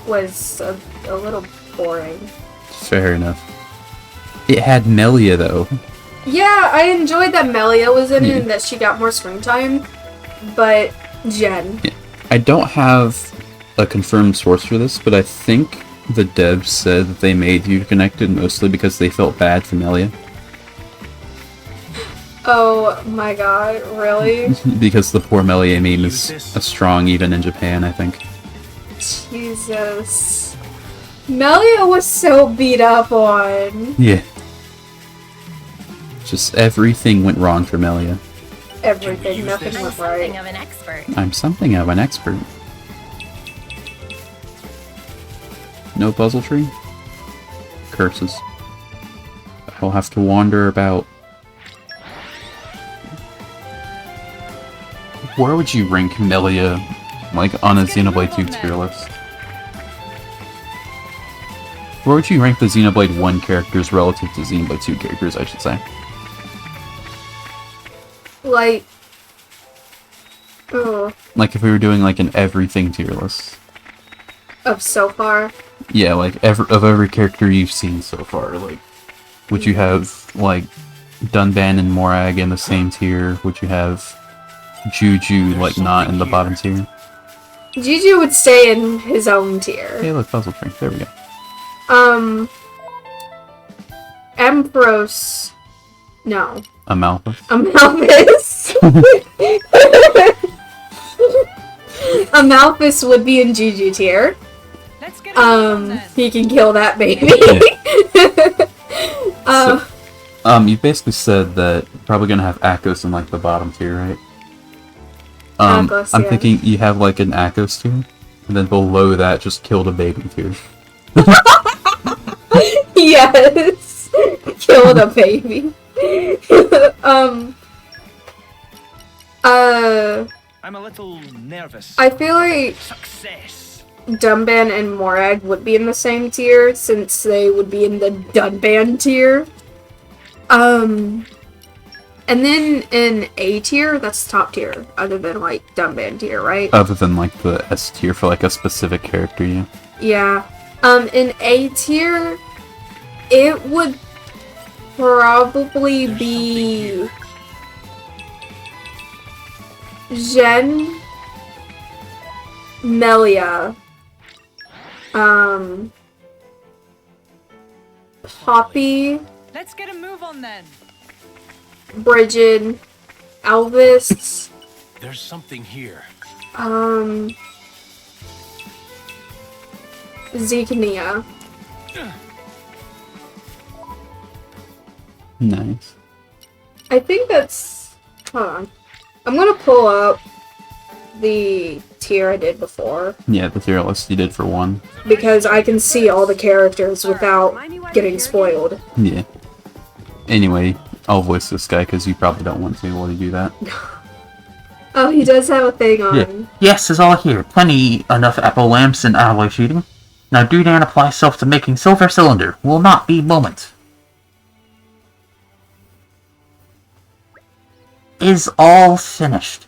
was a little boring. Fair enough. It had Melia, though. Yeah, I enjoyed that Melia was in it Yeah. and that she got more screen time, but Jen. Yeah. I don't have a confirmed source for this, but I think the devs said that they made Future Connected mostly because they felt bad for Melia. Oh my god, really? Because the poor Melia meme is strong even in Japan, I think. Jesus. Melia was so beat up on. Yeah. Just everything went wrong for Melia. Everything, nothing went right. Of an expert. I'm something of an expert. No puzzle tree? Curses. I'll have to wander about. Where would you rank Melia, like, on a Xenoblade 2 tier list? Where would you rank the Xenoblade 1 characters relative to Xenoblade 2 characters, I should say? Like... Oh. Like, if we were doing, like, an everything tier list. Of so far? Yeah, like, of every character you've seen so far, like... Would you have, like, Dunban and Morag in the same tier? Would you have Juju, like, not in the bottom tier? Juju would stay in his own tier. Hey, look, puzzle tree. There we go. Ampharos... No. Amalthus. Amalthus. Amalthus would be in Juju tier. He can kill that baby. You basically said that you're probably gonna have Akos in, like, the bottom tier, right? Akos, I'm yeah. thinking you have, like, an Akos tier, and then below that, just kill the baby tier. Yes! Kill the baby. I'm a little nervous. I feel like Dunban and Morag would be in the same tier, since they would be in the Dunban tier. And then in A tier, that's top tier, other than, like, Dunban tier, right? Other than, like, the S tier for, like, a specific character, yeah. Yeah. In A tier, it would probably be Jen, Melia, Poppy, Let's get a move on then. Bridget, Elvis, There's something here. Zekania. Nice. I think that's... Hold on. I'm gonna pull up the tier I did before, Yeah, the tier list you did for 1. because I can see all the characters without getting spoiled. Yeah. Anyway, I'll voice this guy because you probably don't want to while you do that. Oh, he does have a thing on. Yeah. Yes, it's all here. Plenty enough apple lamps and alloy sheeting. Now Dudan applies self to making silver cylinder. Will not be moment. Is all finished.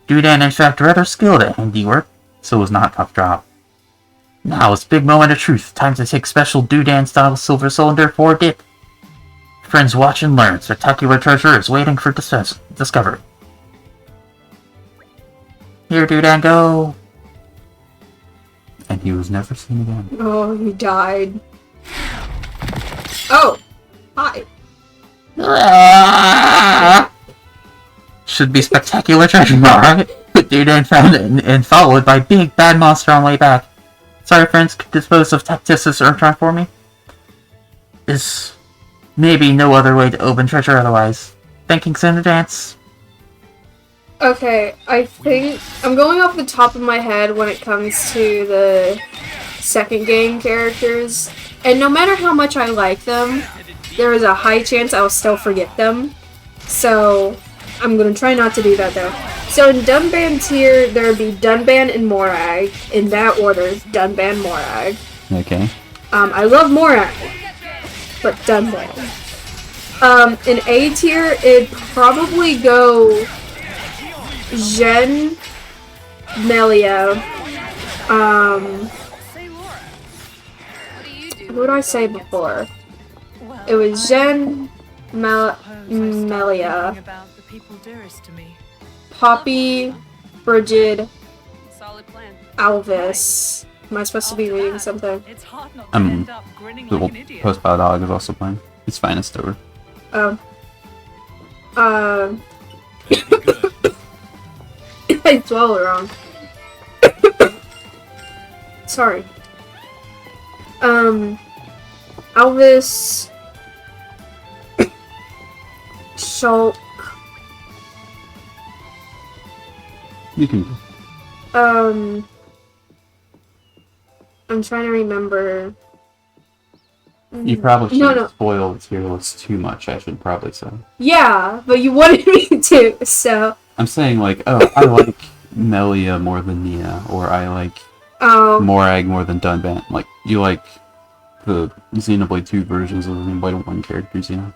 Dudan in fact rather skilled at handiwork, so it was not a tough job. Now it's big moment of truth. Time to take special Dudan style silver cylinder for a dip. Friends watch and learn. Spectacular treasure is waiting for discovery. Here, Dudan, go! And he was never seen again. Oh, he died. Oh! Hi. Should be spectacular treasure, alright? Dudan found it and followed by big bad monster on way back. Sorry, friends, could dispose of Tactisis Urtron for me? Is maybe no other way to open treasure otherwise. Thankings in advance. Okay, I think I'm going off the top of my head when it comes to the second game characters, and no matter how much I like them, there is a high chance I'll still forget them. So I'm gonna try not to do that though. So in Dunban tier, there would be Dunban and Morag in that order. Dunban, Morag. Okay. I love Morag, but Dunban. In A tier, it'd probably go Jen, Melia, what did I say before? It was Jen, Melia, Poppy, Bridget, Alvis. Am I supposed to be reading something? The Post-Bio Dog is also playing. It's fine, it's over. Oh. I swallowed it wrong. Sorry. Elvis, Shulk, You can. I'm trying to remember. You probably No, shouldn't no. spoil the tier list too much, I should probably say. Yeah, but you wanted me to, so. I'm saying, like, oh, I like Melia more than Nia, or I like Oh. Morag more than Dunban. Like, you like the Xenoblade 2 versions of the Xenoblade 1 characters, you know?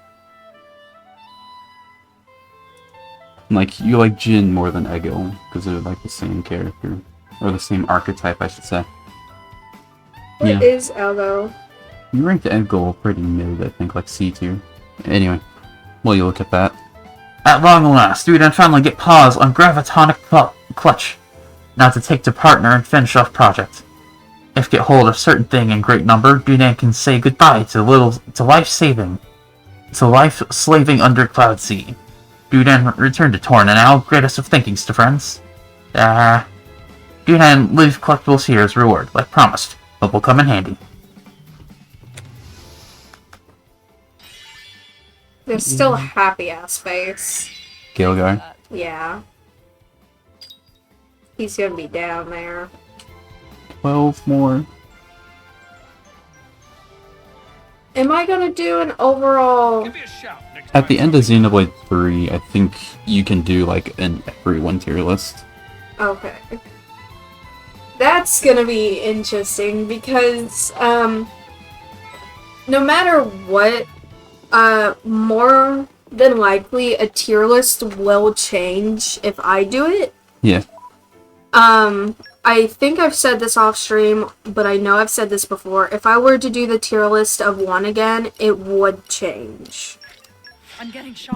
Like, you like Jin more than Ego, because they're like the same character. Or the same archetype, I should say. What is Elgo? You ranked Ego pretty mid, I think, like C tier. Anyway, while you look at that. At long last, we then finally get pause on Gravitonic Clutch. Now to take to partner and finish off project. If get hold of certain thing in great number, Dunan can say goodbye to life slaving under Cloud Sea. Dunan return to Torna now, greatest of thinkings to friends. Dunan leave collectibles here as reward, like promised, but will come in handy. There's still a happy ass face. Gilgar. Yeah. He's gonna be down there. 12 more. Am I gonna do an overall? At the end of Xenoblade 3, I think you can do like an everyone tier list. Okay. That's gonna be interesting because, no matter what, more than likely a tier list will change if I do it. Yeah. I think I've said this off stream, but I know I've said this before. If I were to do the tier list of 1 again, it would change.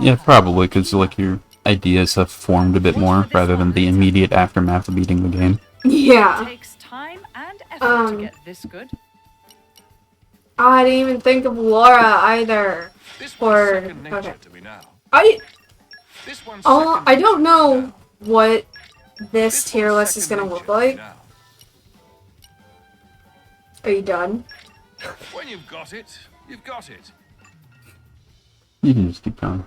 Yeah, probably, because like your ideas have formed a bit more rather than the immediate aftermath of beating the game. Yeah. Takes time and effort to get this good. I didn't even think of Laura either. Or okay. I don't know what this tier list is gonna look like. Are you done? When you've got it, you've got it. You can just keep going.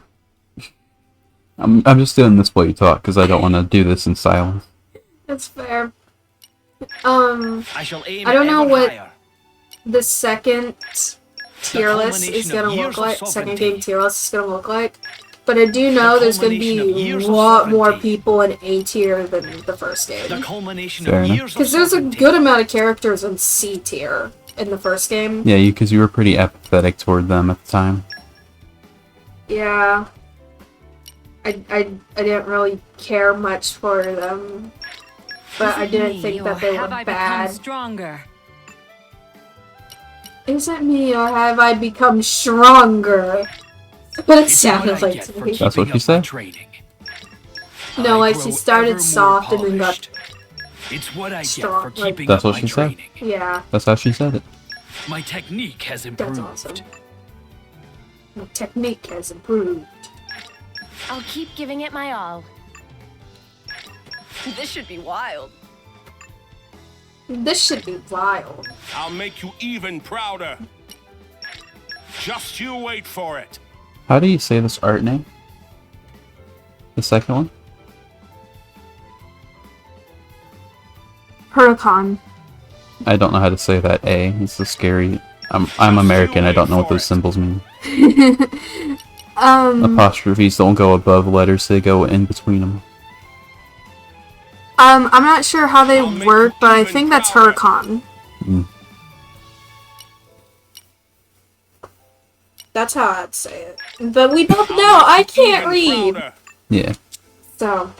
I'm just doing this while you talk, because I don't want to do this in silence. That's fair. I shall aim I don't know ever what higher. the second tier list is culmination gonna of look years of like. Second sovereignty. game tier list is gonna look like. But I do know there's gonna be a lot more people in A tier than the first game. The culmination Fair of enough. years of Because there's a sovereignty. good amount of characters in C tier in the first game. Yeah, because you were pretty apathetic toward them at the time. Yeah. I didn't really care much for them. But I didn't think that they were bad. Stronger. Is it me or have I become stronger? But it sounded like to me. That's what she said? No, like she started soft and then got It's what I get strong. for Like, keeping That's up what my she said. training. yeah, That's how she said it. My technique has that's improved. awesome. My technique has improved. I'll keep giving it my all. This should be wild. This should be wild. I'll make you even prouder. Just you wait for it. How do you say this art name? The second one? Huracan. I don't know how to say that A. It's so scary. I'm American, I don't know what those symbols mean. Apostrophes don't go above letters, they go in between them. I'm not sure how they work, but I think that's Huracan. Mm. That's how I'd say it. But we both know I can't read. Yeah. So,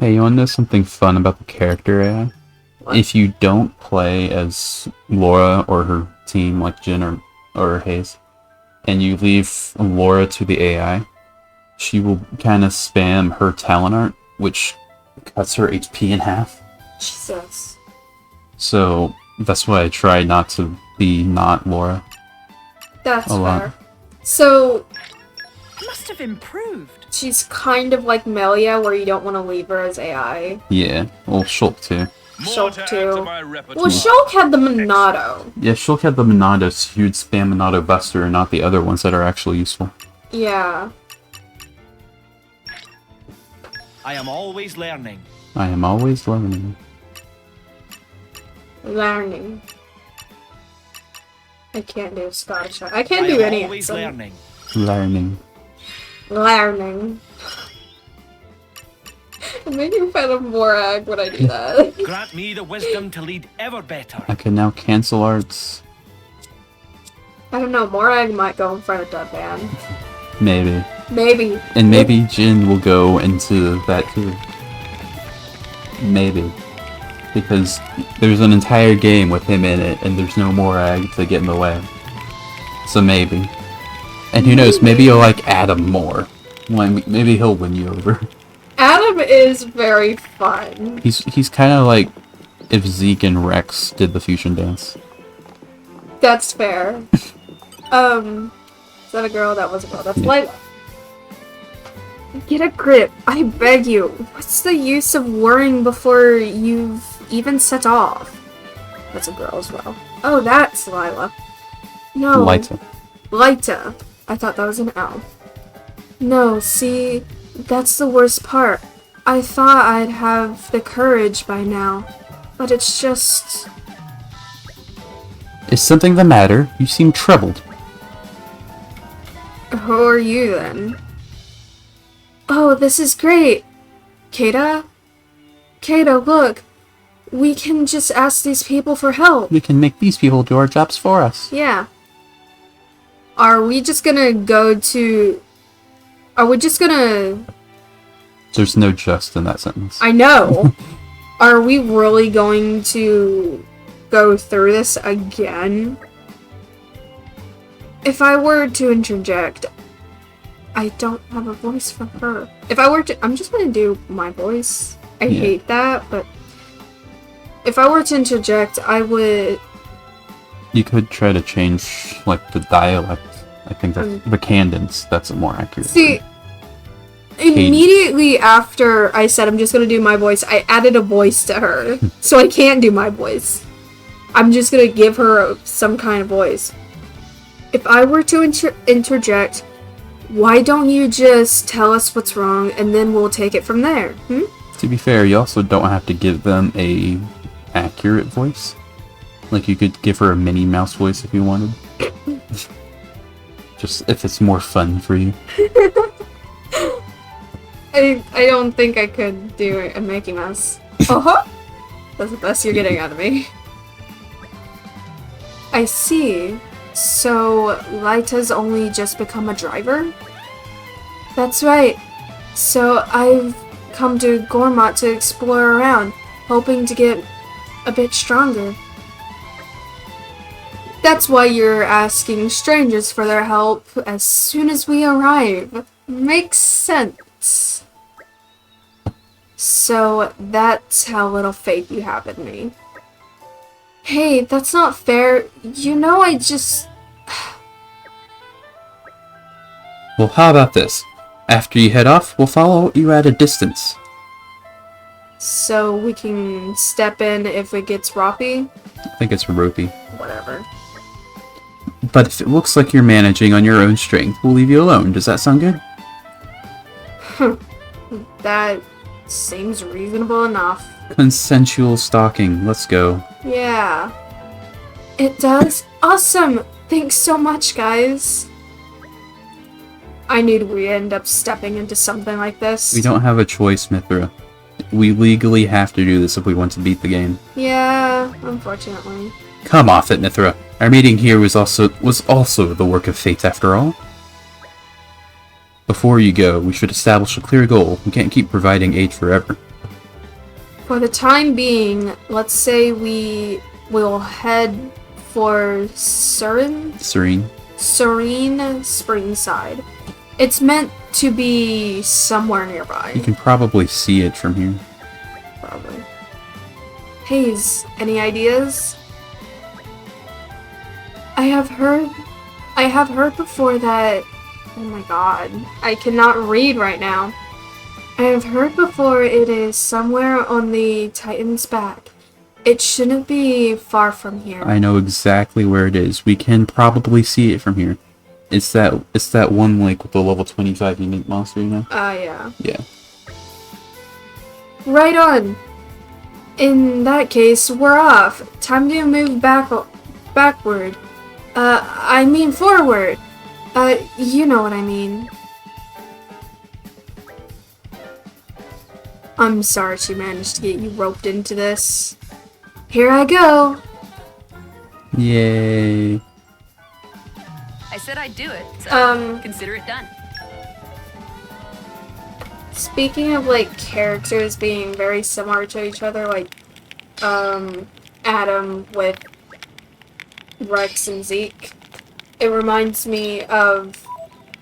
Hey, you wanna know something fun about the character AI? What? If you don't play as Laura or her team, like Jin or Hayes, and you leave Laura to the AI, she will kind of spam her talent art, which cuts her HP in half. Jesus. So that's why I try not to be not Laura. That's A lot. fair. So, Must have improved. she's kind of like Melia, where you don't want to leave her as AI. Yeah, well, Shulk too. Shulk too. Well, Shulk had the Monado. Yeah, Shulk had the Monado, so you'd spam Monado Buster and not the other ones that are actually useful. Yeah. I am always learning. I am always learning. Learning. I can't do Scottish. I can't do any accent. Learning. Learning. I'm making fun of Morag when I do that. Grant me the wisdom to lead ever better. I can now cancel arts. I don't know, Morag might go in front of Dudban. Maybe. Maybe. And maybe Jin will go into that too. Maybe. Because there's an entire game with him in it, and there's no Morag to get in the way. So maybe. And who knows, maybe you'll like Adam more. Like, maybe he'll win you over. Adam is very fun. He's kind of like if Zeke and Rex did the fusion dance. That's fair. Is that a girl? That was a girl. That's Layla. Get a grip. I beg you. What's the use of worrying before you've even set off? That's a girl as well. Oh, that's Lila. No. Lyta. Lyta. I thought that was an L. No, see, that's the worst part. I thought I'd have the courage by now, but it's just... Is something the matter? You seem troubled. Who are you then? Oh, this is great! Kata? Kata, look! We can just ask these people for help! We can make these people do our jobs for us. Yeah. Are we just gonna go to... Are we just gonna... There's no just in that sentence. I know! Are we really going to go through this again? If I were to interject, I don't have a voice for her. If I were to... I'm just gonna do my voice. I hate that, but... If I were to interject, I would... You could try to change, like, the dialect. I think that's the cadence. That's a more accurate. See, immediately after I said I'm just gonna do my voice, I added a voice to her. So I can't do my voice. I'm just gonna give her some kind of voice. If I were to interject, why don't you just tell us what's wrong and then we'll take it from there, To be fair, you also don't have to give them a accurate voice. Like, you could give her a Minnie Mouse voice if you wanted. Just if it's more fun for you. I don't think I could do a Mickey Mouse. Uh-huh! That's the best you're getting out of me. I see. So, Lyta's only just become a driver? That's right. So, I've come to Gormott to explore around, hoping to get a bit stronger. That's why you're asking strangers for their help as soon as we arrive. Makes sense. So, that's how little faith you have in me. Hey, that's not fair. You know I just... Well, how about this? After you head off, we'll follow you at a distance. So we can step in if it gets roppy? I think it's ropey. Whatever. But if it looks like you're managing on your own strength, we'll leave you alone. Does that sound good? That seems reasonable enough. Consensual stalking. Let's go. Yeah. It does? Awesome! Thanks so much, guys. I knew we'd end up stepping into something like this. We don't have a choice, Mithra. We legally have to do this if we want to beat the game. Yeah, unfortunately. Come off it, Mithra. Our meeting here was also the work of fate, after all. Before you go, we should establish a clear goal. We can't keep providing aid forever. For the time being, let's say we will head for Serene Springside. It's meant to be somewhere nearby. You can probably see it from here. Probably. Hayes, any ideas? I have heard before that... Oh my god, I cannot read right now. I have heard before it is somewhere on the Titan's back. It shouldn't be far from here. I know exactly where it is. We can probably see it from here. It's that one lake with the level 25 unique monster, you know? Yeah. Yeah. Right on! In that case, we're off. Time to move backward. I mean forward. You know what I mean. I'm sorry she managed to get you roped into this. Here I go. Yay. I said I'd do it, so consider it done. Speaking of like characters being very similar to each other, like Adam with Rex and Zeke, it reminds me of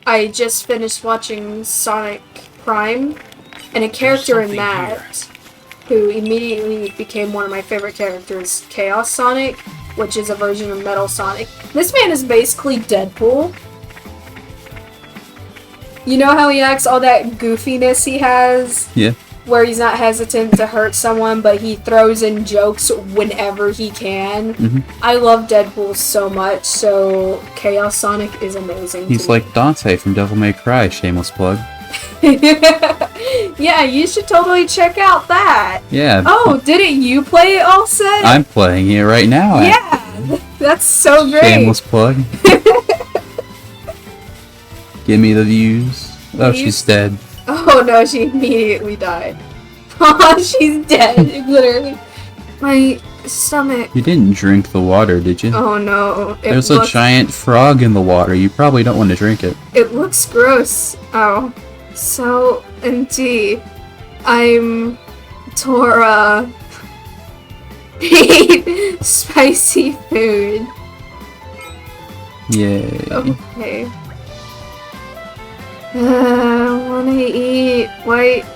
I just finished watching Sonic Prime, and a character in that who immediately became one of my favorite characters, Chaos Sonic, which is a version of Metal Sonic. This man is basically Deadpool. You know how he acts, all that goofiness he has? Yeah. Where he's not hesitant to hurt someone, but he throws in jokes whenever he can. Mm-hmm. I love Deadpool so much, so Chaos Sonic is amazing. He's like Dante from Devil May Cry, shameless plug. Yeah, you should totally check out that. Yeah. Oh, didn't you play it also? I'm playing it right now. Yeah, that's so great. Shameless plug. Give me the views. Oh, she's dead. Oh no, she immediately died. Oh, she's dead, literally. My stomach. You didn't drink the water, did you? Oh no. There's a giant frog in the water. You probably don't want to drink it. It looks gross. Oh. So, empty. I'm Tora. Hate spicy food. Yay. Okay. I wanna eat. Wait,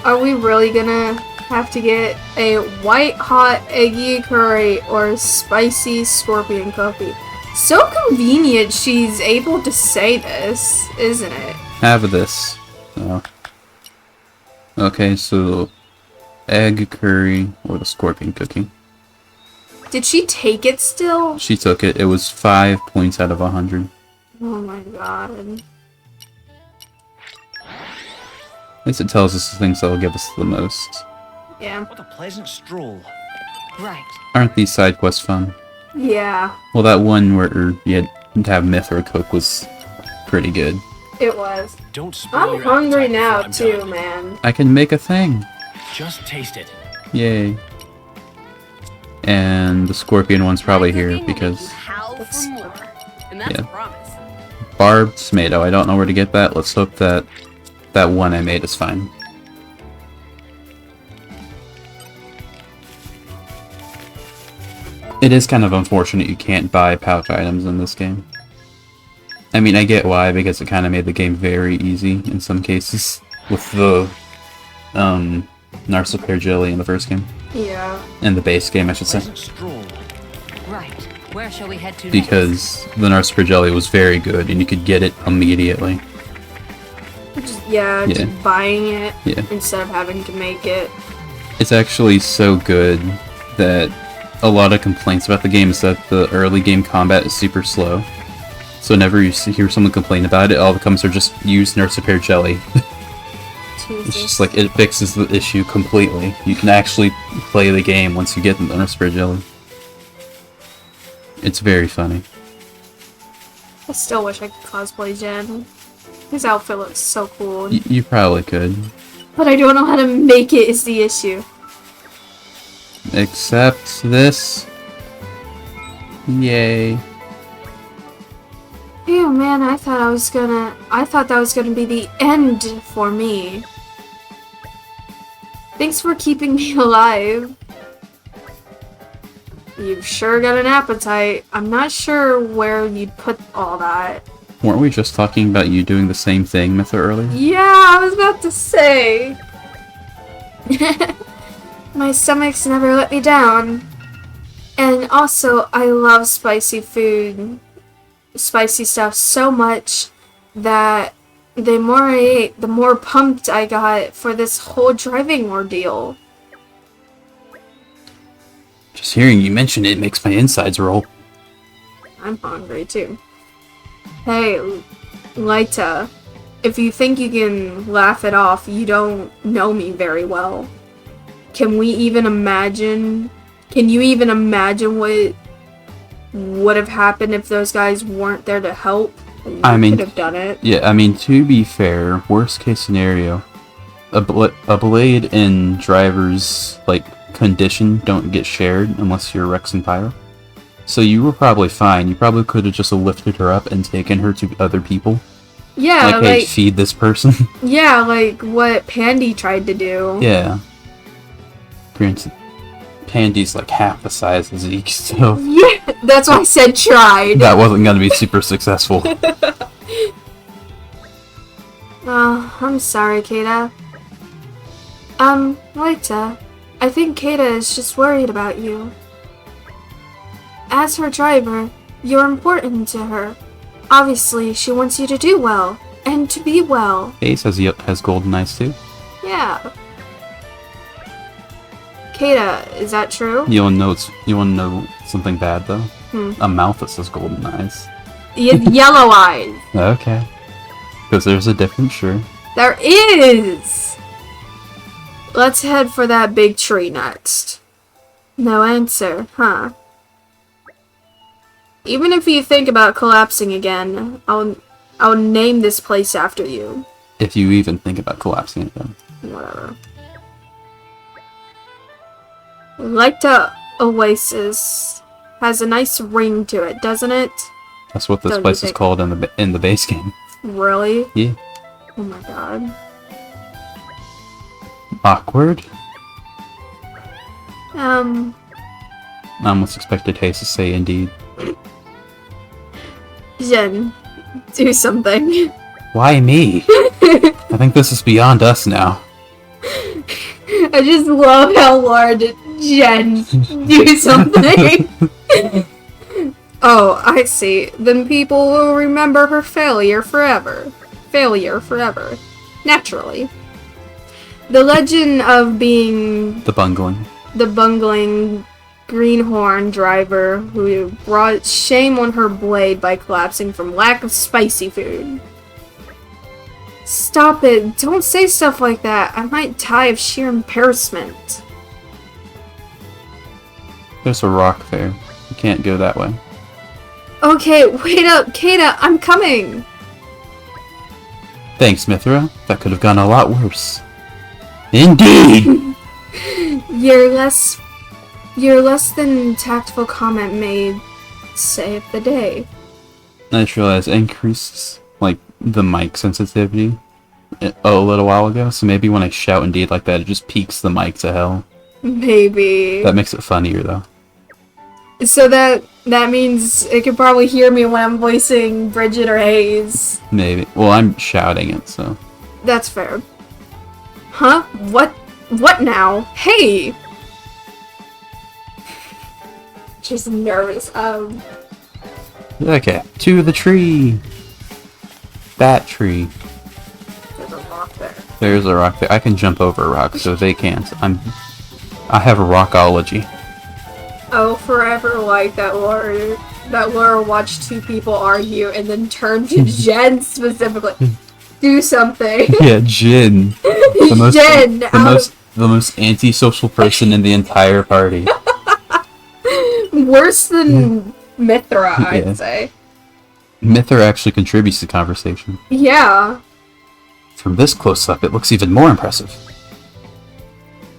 are we really gonna have to get a white hot eggy curry or spicy scorpion cookie? So convenient she's able to say this, isn't it? Have this. Oh. Okay, so egg curry or the scorpion cookie. Did she take it still? She took it. It was 5 points out of 100. Oh my god. At least it tells us the things that will give us the most. Yeah. What a pleasant stroll. Right. Aren't these side quests fun? Yeah, Well, that one where you had to have Mithra cook was pretty good. it was. Don't spoil I'm your hungry appetite now before I'm too, done. man. I can make a thing. Just taste it. Yay. And the scorpion one's probably here because... Howl for more. And that's Yeah. a promise. Barbed tomato. I don't know where to get that. Let's hope that that one I made is fine. It is kind of unfortunate you can't buy pouch items in this game. I mean, I get why, because it kind of made the game very easy in some cases with the Narcipear jelly in the first game. Yeah. In the base game, I should say. Right. Where shall we head to next? Because the Narcipear jelly was very good and you could get it immediately. Yeah, Yeah. just buying it Yeah. instead of having to make it. It's actually so good that a lot of complaints about the game is that the early game combat is super slow. So whenever you hear someone complain about it, all that comes are just use Narcipear jelly. It's just like it fixes the issue completely. You can actually play the game once you get the Narcipear jelly. It's very funny. I still wish I could cosplay Jen. His outfit looks so cool. You probably could. But I don't know how to make it is the issue. Except this. Yay. Ew, man, I thought that was gonna be the end for me. Thanks for keeping me alive. You've sure got an appetite. I'm not sure where you'd put all that. Weren't we just talking about you doing the same thing, Mithra, earlier? Yeah, I was about to say. My stomach's never let me down. And also, I love spicy food, spicy stuff so much that the more I ate, the more pumped I got for this whole driving ordeal. Just hearing you mention it makes my insides roll. I'm hungry too. Hey, Lyta, if you think you can laugh it off, you don't know me very well. can we even imagine? Can you even imagine what would have happened if those guys weren't there to help? I mean, could have done it. Yeah, I mean, to be fair, worst case scenario, a blade in driver's like condition don't get shared unless you're Rex and Pyro. So you were probably fine. You probably could have just lifted her up and taken her to other people. Yeah, like, hey, feed this person. Yeah, like what Pandy tried to do. Yeah. Granted, Pandy's like half the size of Zeke, so... Yeah, that's why I said tried. That wasn't gonna be super successful. Oh, I'm sorry, Kata. Laita, I think Kata is just worried about you. As her driver, you're important to her. Obviously, she wants you to do well, and to be well. Ace has golden eyes too. Yeah. Kata, is that true? You wanna know something bad though? Hmm. A mouth that says golden eyes. Yellow eyes. Okay. Because there's a difference, sure. There is! Let's head for that big tree next. No answer, huh? Even if you think about collapsing again, I'll name this place after you. If you even think about collapsing again. Whatever. Laita Oasis has a nice ring to it, doesn't it? That's what this Don't you place is think? called in the base game. Really? Yeah. Oh my god. Awkward? Um, I almost expected Hayes to say indeed. Jen, do something. Why me? I think this is beyond us now. I just love how Laura did. Jen, do something. Oh, I see. Then people will remember her failure forever. Failure forever. Naturally. The legend of being The bungling. the bungling greenhorn driver who brought shame on her blade by collapsing from lack of spicy food. Stop it. Don't say stuff like that. I might die of sheer embarrassment. There's a rock there. You can't go that way. Okay, wait up, Kata, I'm coming! Thanks, Mithra. That could have gone a lot worse. Indeed! Your less than tactful comment made save the day. I just realized I increased, like, the mic sensitivity a little while ago, so maybe when I shout Indeed like that, it just peaks the mic to hell. Maybe. That makes it funnier, though. So that means it could probably hear me when I'm voicing Bridget or Hayes. Maybe. Well, I'm shouting it, so... That's fair. Huh? What now? Hey! She's nervous. Okay, to the tree! That tree. There's a rock there. There's a rock there. I can jump over a rock, so they can't. I have a rockology. Oh, forever like that Laura watched two people argue and then turned to Jen specifically. Do something. Yeah, Jin. The most antisocial person in the entire party. Worse than Mithra, I'd say. Mithra actually contributes to conversation. Yeah. From this close-up, it looks even more impressive.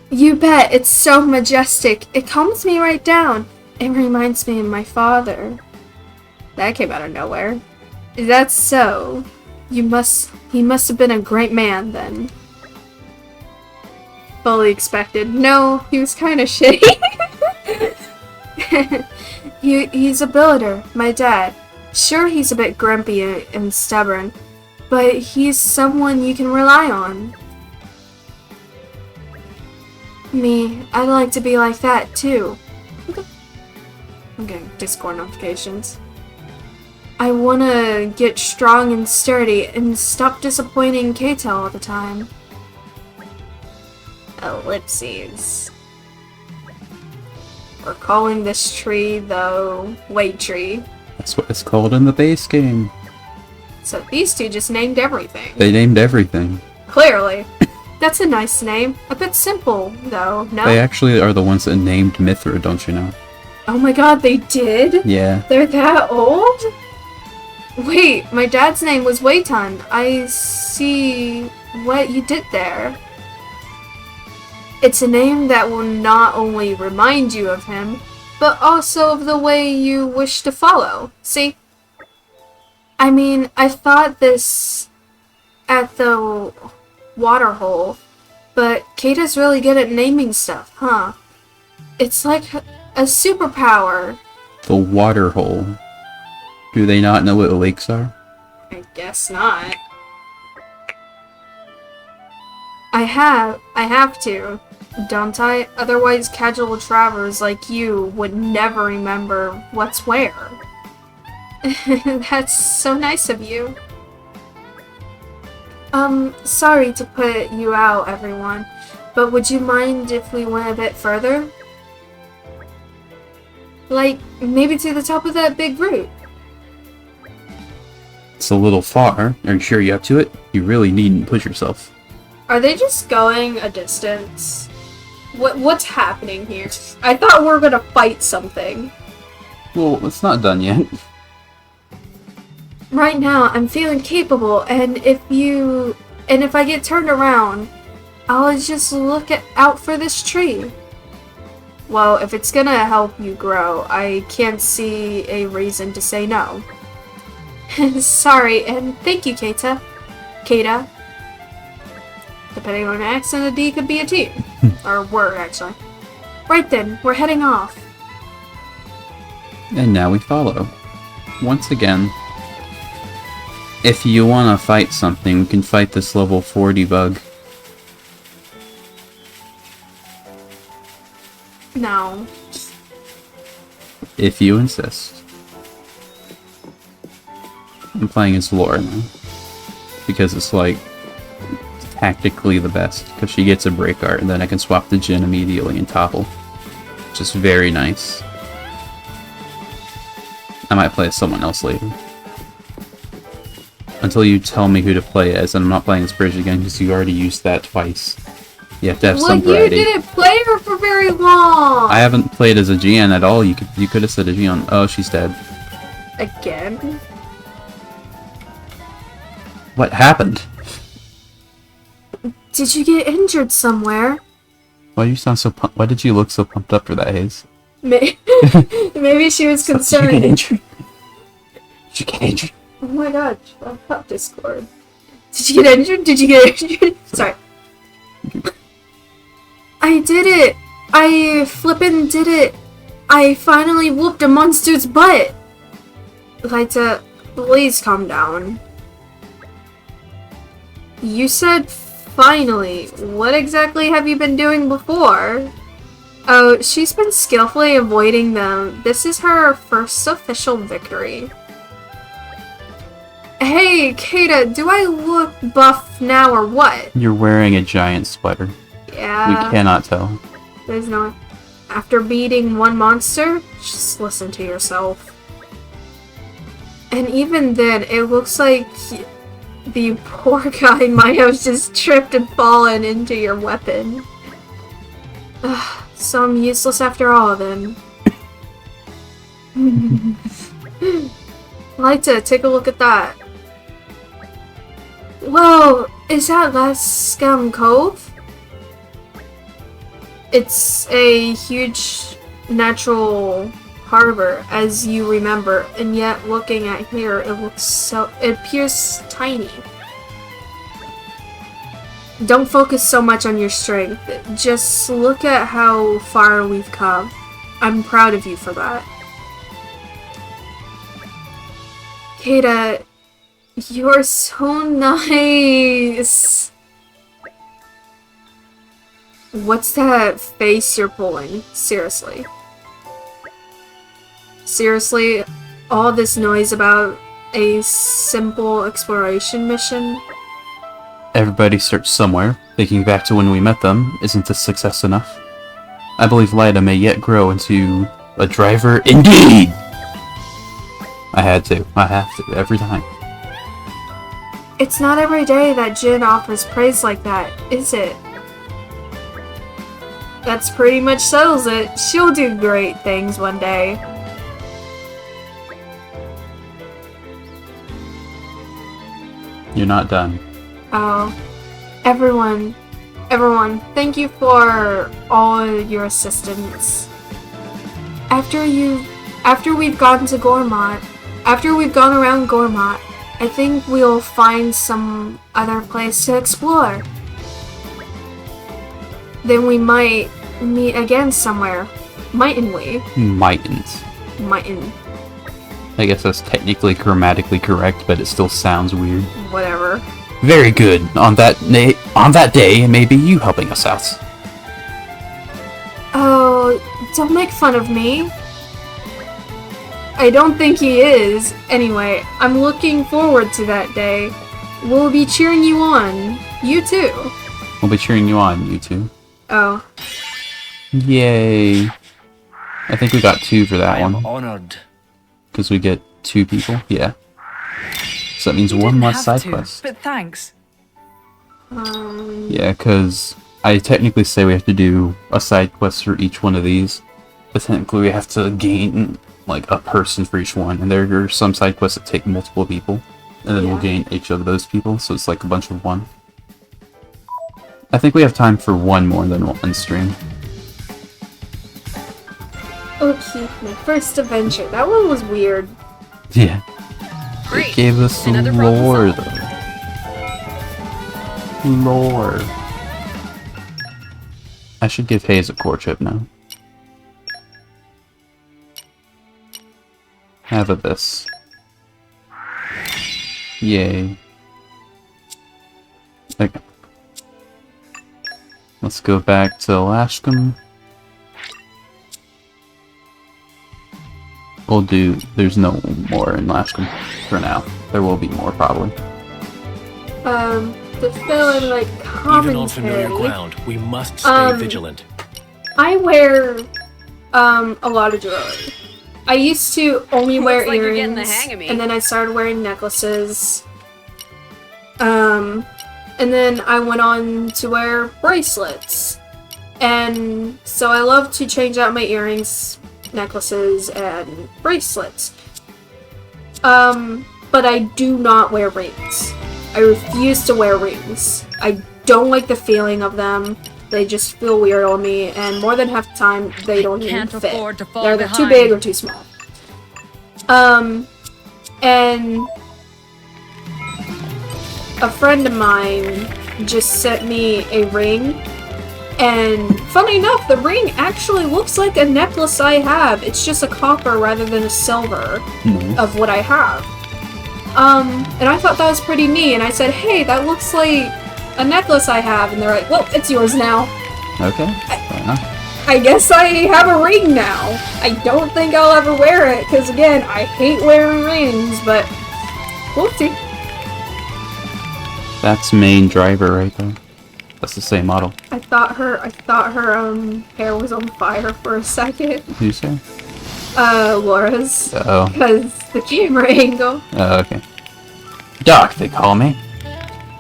You bet, it's so majestic. It calms me right down. It reminds me of my father. That came out of nowhere. That's so. He must have been a great man then. Fully expected. No, he was kind of shitty. He's a builder, my dad. Sure, he's a bit grumpy and stubborn, but he's someone you can rely on. Me, I'd like to be like that, too. I'm getting Discord notifications. I wanna get strong and sturdy and stop disappointing Keita all the time. Ellipses. We're calling this tree the Wade Tree. That's what it's called in the base game. So these two just named everything. They named everything. Clearly. That's a nice name. A bit simple, though, no? They actually are the ones that named Mithra, don't you know? Oh my god, they did? Yeah. They're that old? Wait, my dad's name was Weitan. I see what you did there. It's a name that will not only remind you of him, but also of the way you wish to follow. See? I mean, I thought this at the water hole, but Keita's really good at naming stuff, huh? It's like a superpower. The water hole. Do they not know what lakes are? I guess not. I have to, don't I? Otherwise casual travelers like you would never remember what's where. That's so nice of you. Sorry to put you out, everyone, but would you mind if we went a bit further? Like, maybe to the top of that big root. It's a little far. Are you sure you're up to it? You really needn't push yourself. Are they just going a distance? What's happening here? I thought we were gonna fight something. Well, it's not done yet. Right now, I'm feeling capable, and if I get turned around, I'll just look out for this tree. Well, if it's gonna help you grow, I can't see a reason to say no. Sorry, and thank you, Keita. Keita. Depending on the accent, a D could be a T. Or a word, actually. Right then, we're heading off. And now we follow. Once again, if you want to fight something, we can fight this level 40 bug. No. If you insist. I'm playing as Laura now. Because it's like tactically the best. Because she gets a break art and then I can swap the Jin immediately and topple. Just very nice. I might play as someone else later. Until you tell me who to play as, and I'm not playing as Bridge again because you already used that twice. You have to have some variety. You didn't play her for very long! I haven't played as a Gian at all. You could have said a Gian. Oh, she's dead. Again? What happened? Did you get injured somewhere? Why you sound so why did you look so pumped up for that, Hayes? Maybe she was concerned. Did you get injured? Did you get injured? Oh my god, shut up, Discord. Did you get injured? Did you get injured? Sorry. I did it! I flippin' did it! I finally whooped a monster's butt! Lyta, please calm down. You said finally. What exactly have you been doing before? Oh, she's been skillfully avoiding them. This is her first official victory. Hey, Keita, do I look buff now or what? You're wearing a giant sweater. Yeah. We cannot tell. There's no... After beating one monster, just listen to yourself. And even then, it looks like the poor guy might have just tripped and fallen into your weapon. Ugh, so I'm useless after all, then. Lyta, take a look at that. Whoa, is that Last Scum Cove? It's a huge natural harbor, as you remember, and yet looking at here, it appears tiny. Don't focus so much on your strength, just look at how far we've come. I'm proud of you for that. Keita, you're so nice. What's that face you're pulling? Seriously. Seriously, all this noise about a simple exploration mission? Everybody starts somewhere. Thinking back to when we met them, isn't this success enough? I believe Lyta may yet grow into a driver indeed! I have to, every time. It's not every day that Jin offers praise like that, is it? That's pretty much settles it. She'll do great things one day. You're not done. Oh. Everyone, thank you for all your assistance. After we've gone to Gormott, after we've gone around Gormott, I think we'll find some other place to explore. Then we might meet again somewhere. Mightn't we? Mightn't. Mightn't. I guess that's technically grammatically correct, but it still sounds weird. Whatever. Very good. On that day, it may be you helping us out. Oh, don't make fun of me. I don't think he is. Anyway, I'm looking forward to that day. We'll be cheering you on. You too. We'll be cheering you on, you two. Oh. Yay. I think we got 2 for that one. Honored. Because we get 2 people? Yeah. So that means one less side quest. But thanks. Yeah, because I technically say we have to do a side quest for each one of these. But technically we have to gain, like, a person for each one. And there are some side quests that take multiple people. And then we'll gain each of those people, so it's like a bunch of 1. I think we have time for 1 more than 1 stream. Okay, my first adventure. That one was weird. Yeah. Great. It gave us Another lore, problem though. Lore. I should give Hayes a core chip now. Have a this. Yay. Okay. Let's go back to Lashcombe. We'll do... There's no more in Lashcombe for now. There will be more, probably. To fill in, like, commentary... Even on familiar ground, we must stay vigilant. I wear, a lot of jewelry. I used to only wear like you're getting earrings, the hang of me. and then I started wearing necklaces. And then I went on to wear bracelets. And so I love to change out my earrings, necklaces, and bracelets. But I do not wear rings. I refuse to wear rings. I don't like the feeling of them. They just feel weird on me, and more than half the time, they don't even fit. They're either too big or too small. And a friend of mine just sent me a ring, and funny enough, the ring actually looks like a necklace I have. It's just a copper rather than a silver of what I have. And I thought that was pretty neat, and I said, hey, that looks like a necklace I have, and they're like, well, it's yours now. Okay, fair enough. I guess I have a ring now. I don't think I'll ever wear it, because again, I hate wearing rings, but we'll see. That's main driver right there. That's the same model. I thought her hair was on fire for a second. Who's say? Laura's. Oh. Because the camera angle. Oh, okay. Doc, they call me.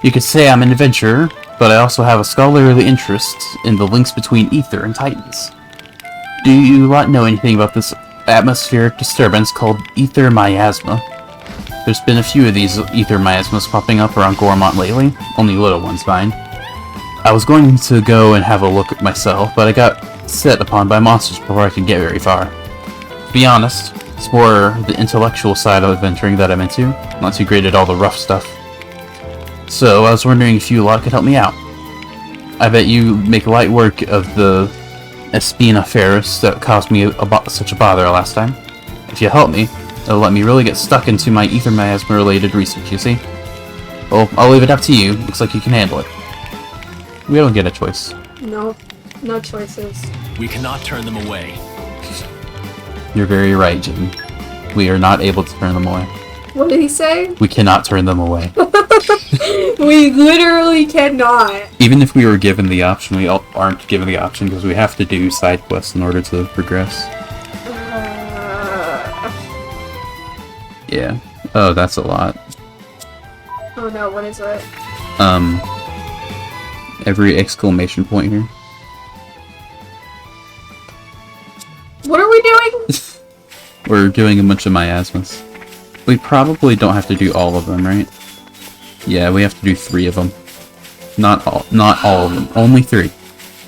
You could say I'm an adventurer, but I also have a scholarly interest in the links between ether and titans. Do you lot know anything about this atmospheric disturbance called ether miasma? There's been a few of these ether miasmas popping up around Gormott lately, only little ones mind. I was going to go and have a look at myself, but I got set upon by monsters before I could get very far. To be honest, it's more the intellectual side of adventuring that I'm into, not too great at all the rough stuff. So I was wondering if you lot could help me out. I bet you make light work of the Espina Ferris that caused me such a bother last time. If you help me, it'll let me really get stuck into my ether miasma related research, you see? Well, I'll leave it up to you. Looks like you can handle it. We don't get a choice. No choices. We cannot turn them away. You're very right, Jim. We are not able to turn them away. What did he say? We cannot turn them away. We literally cannot. Even if we were given the option, we aren't given the option because we have to do side quests in order to progress. Yeah. Oh, that's a lot. Oh no, what is it? Every exclamation point here. What are we doing? We're doing a bunch of miasmas. We probably don't have to do all of them, right? Yeah, we have to do 3 of them. Not all of them. Only 3.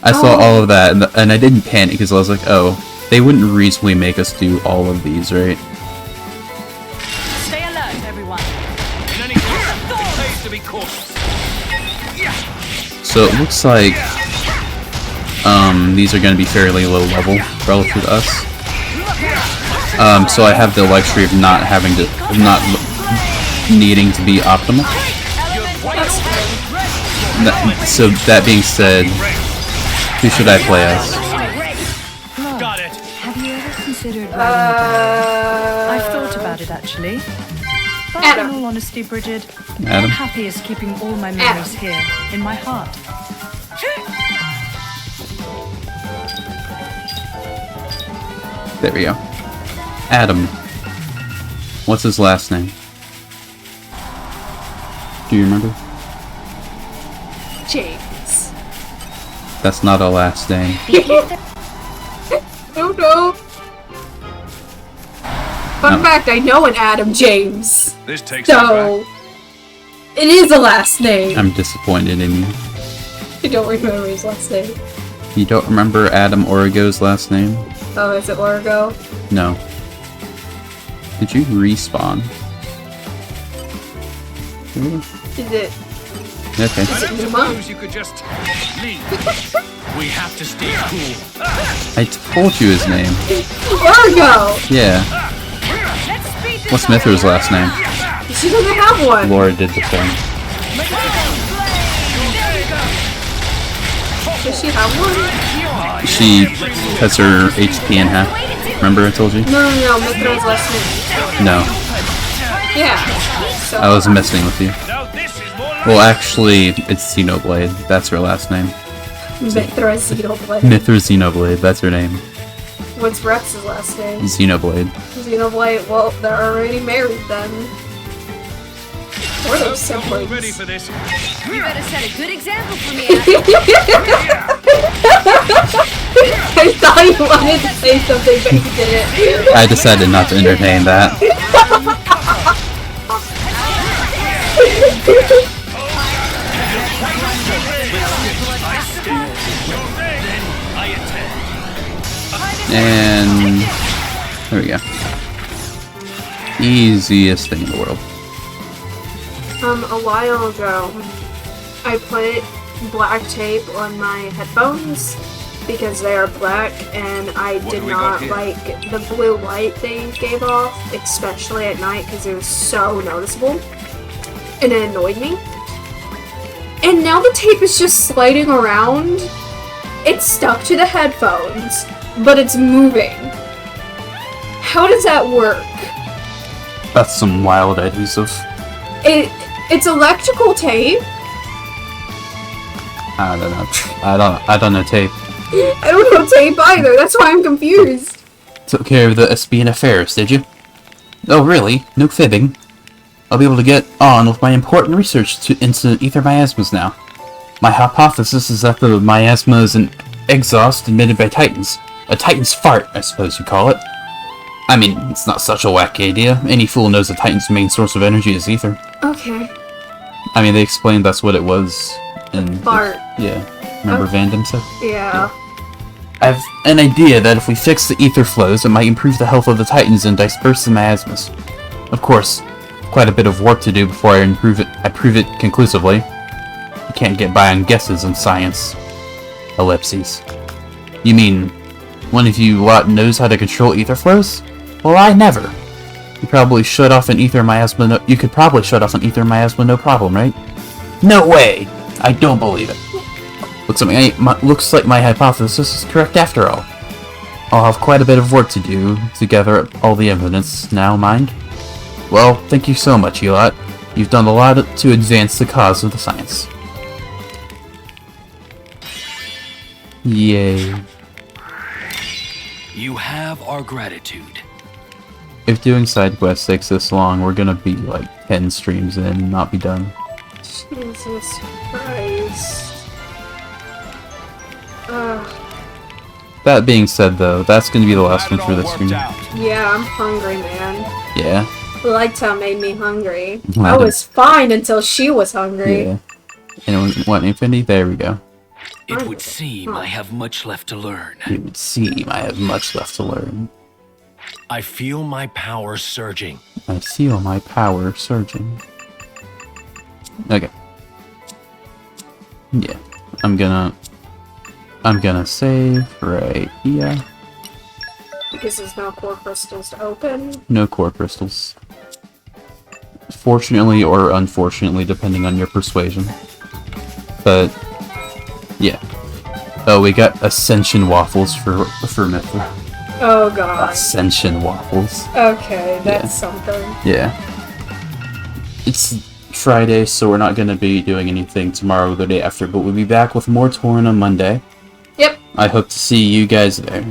I saw all of that, and I didn't panic because I was like, oh, they wouldn't reasonably make us do all of these, right? Stay alert, everyone. In any case, it pays to be cautious. So it looks like these are going to be fairly low level relative to us. So I have the luxury of not needing to be optimal. So that being said, who should I play as? Got it. Have you ever considered writing it down? I've thought about it actually. But in all honesty, Bridget, I'm happiest keeping all my memories here, in my heart. There we go. Adam. What's his last name? Do you remember? James. That's not a last name. Oh no. Fun fact, I know an Adam James. This takes so it is a last name. I'm disappointed in you. I don't remember his last name. You don't remember Adam Origo's last name? Oh, is it Orgo? No. Did you respawn? Is it? Okay. Is it Numa? You could just leave. We have to stay cool. I told you his name. Orgo! Yeah. What's Mithra's last name? She doesn't have one. Laura did the thing. Does she have one? She cuts her HP in half. Remember I told you? No, Mithra's last name. No. Yeah. So I was messing with you. Well, actually, it's Xenoblade. That's her last name. Mithra Xenoblade. Mithra Xenoblade. That's her name. What's Rex's last name? Xenoblade. Xenoblade. Well, they're already married then. Or they're siblings. Ready for this? You better set a good example for me, I thought you wanted to say something, but you didn't. I decided not to entertain that. And there we go. Easiest thing in the world. A while ago, I put black tape on my headphones because they are black, and I did not like the blue light they gave off, especially at night, because it was so noticeable, and it annoyed me. And now the tape is just sliding around. It's stuck to the headphones, but it's moving. How does that work? That's some wild adhesive. It's electrical tape. I don't know. I don't know tape. I don't know tape either. That's why I'm confused. Took care of the Espian affairs, did you? Oh, really? No fibbing. I'll be able to get on with my important research into ether miasmas now. My hypothesis is that the miasma is an exhaust emitted by titans. A titan's fart, I suppose you call it. I mean, it's not such a wacky idea. Any fool knows a titan's main source of energy is ether. Okay. I mean, they explained that's what it was in... Fart. Yeah. Remember Vandam said? Yeah. I have an idea that if we fix the ether flows, it might improve the health of the titans and disperse the miasmas. Of course, quite a bit of work to do before I prove it conclusively. You can't get by on guesses in science. Ellipses. You mean, one of you lot knows how to control ether flows? Well, I never. You could probably shut off an ether miasma no problem, right? No way! I don't believe it. Looks like my hypothesis is correct after all. I'll have quite a bit of work to do to gather all the evidence now, mind. Well, thank you so much, you lot. You've done a lot to advance the cause of the science. Yay. You have our gratitude. If doing side quests takes this long, we're gonna be like 10 streams in and not be done. Jesus Christ. That being said, though, that's gonna be the last one for this stream. Yeah, I'm hungry, man. Yeah. Lighttown made me hungry. Well, I was fine until she was hungry. Yeah. And what, Infinity? There we go. It would seem I have much left to learn. It would seem I have much left to learn. I feel my power surging. I feel my power surging. Okay. Yeah. I'm gonna save right here. Because there's no core crystals to open. No core crystals. Fortunately or unfortunately, depending on your persuasion. But yeah. Oh, we got Ascension waffles for Mithra. Oh god. Ascension waffles. Okay, that's something. Yeah. It's Friday, so we're not gonna be doing anything tomorrow or the day after, but we'll be back with more Torna Monday. Yep. I hope to see you guys there.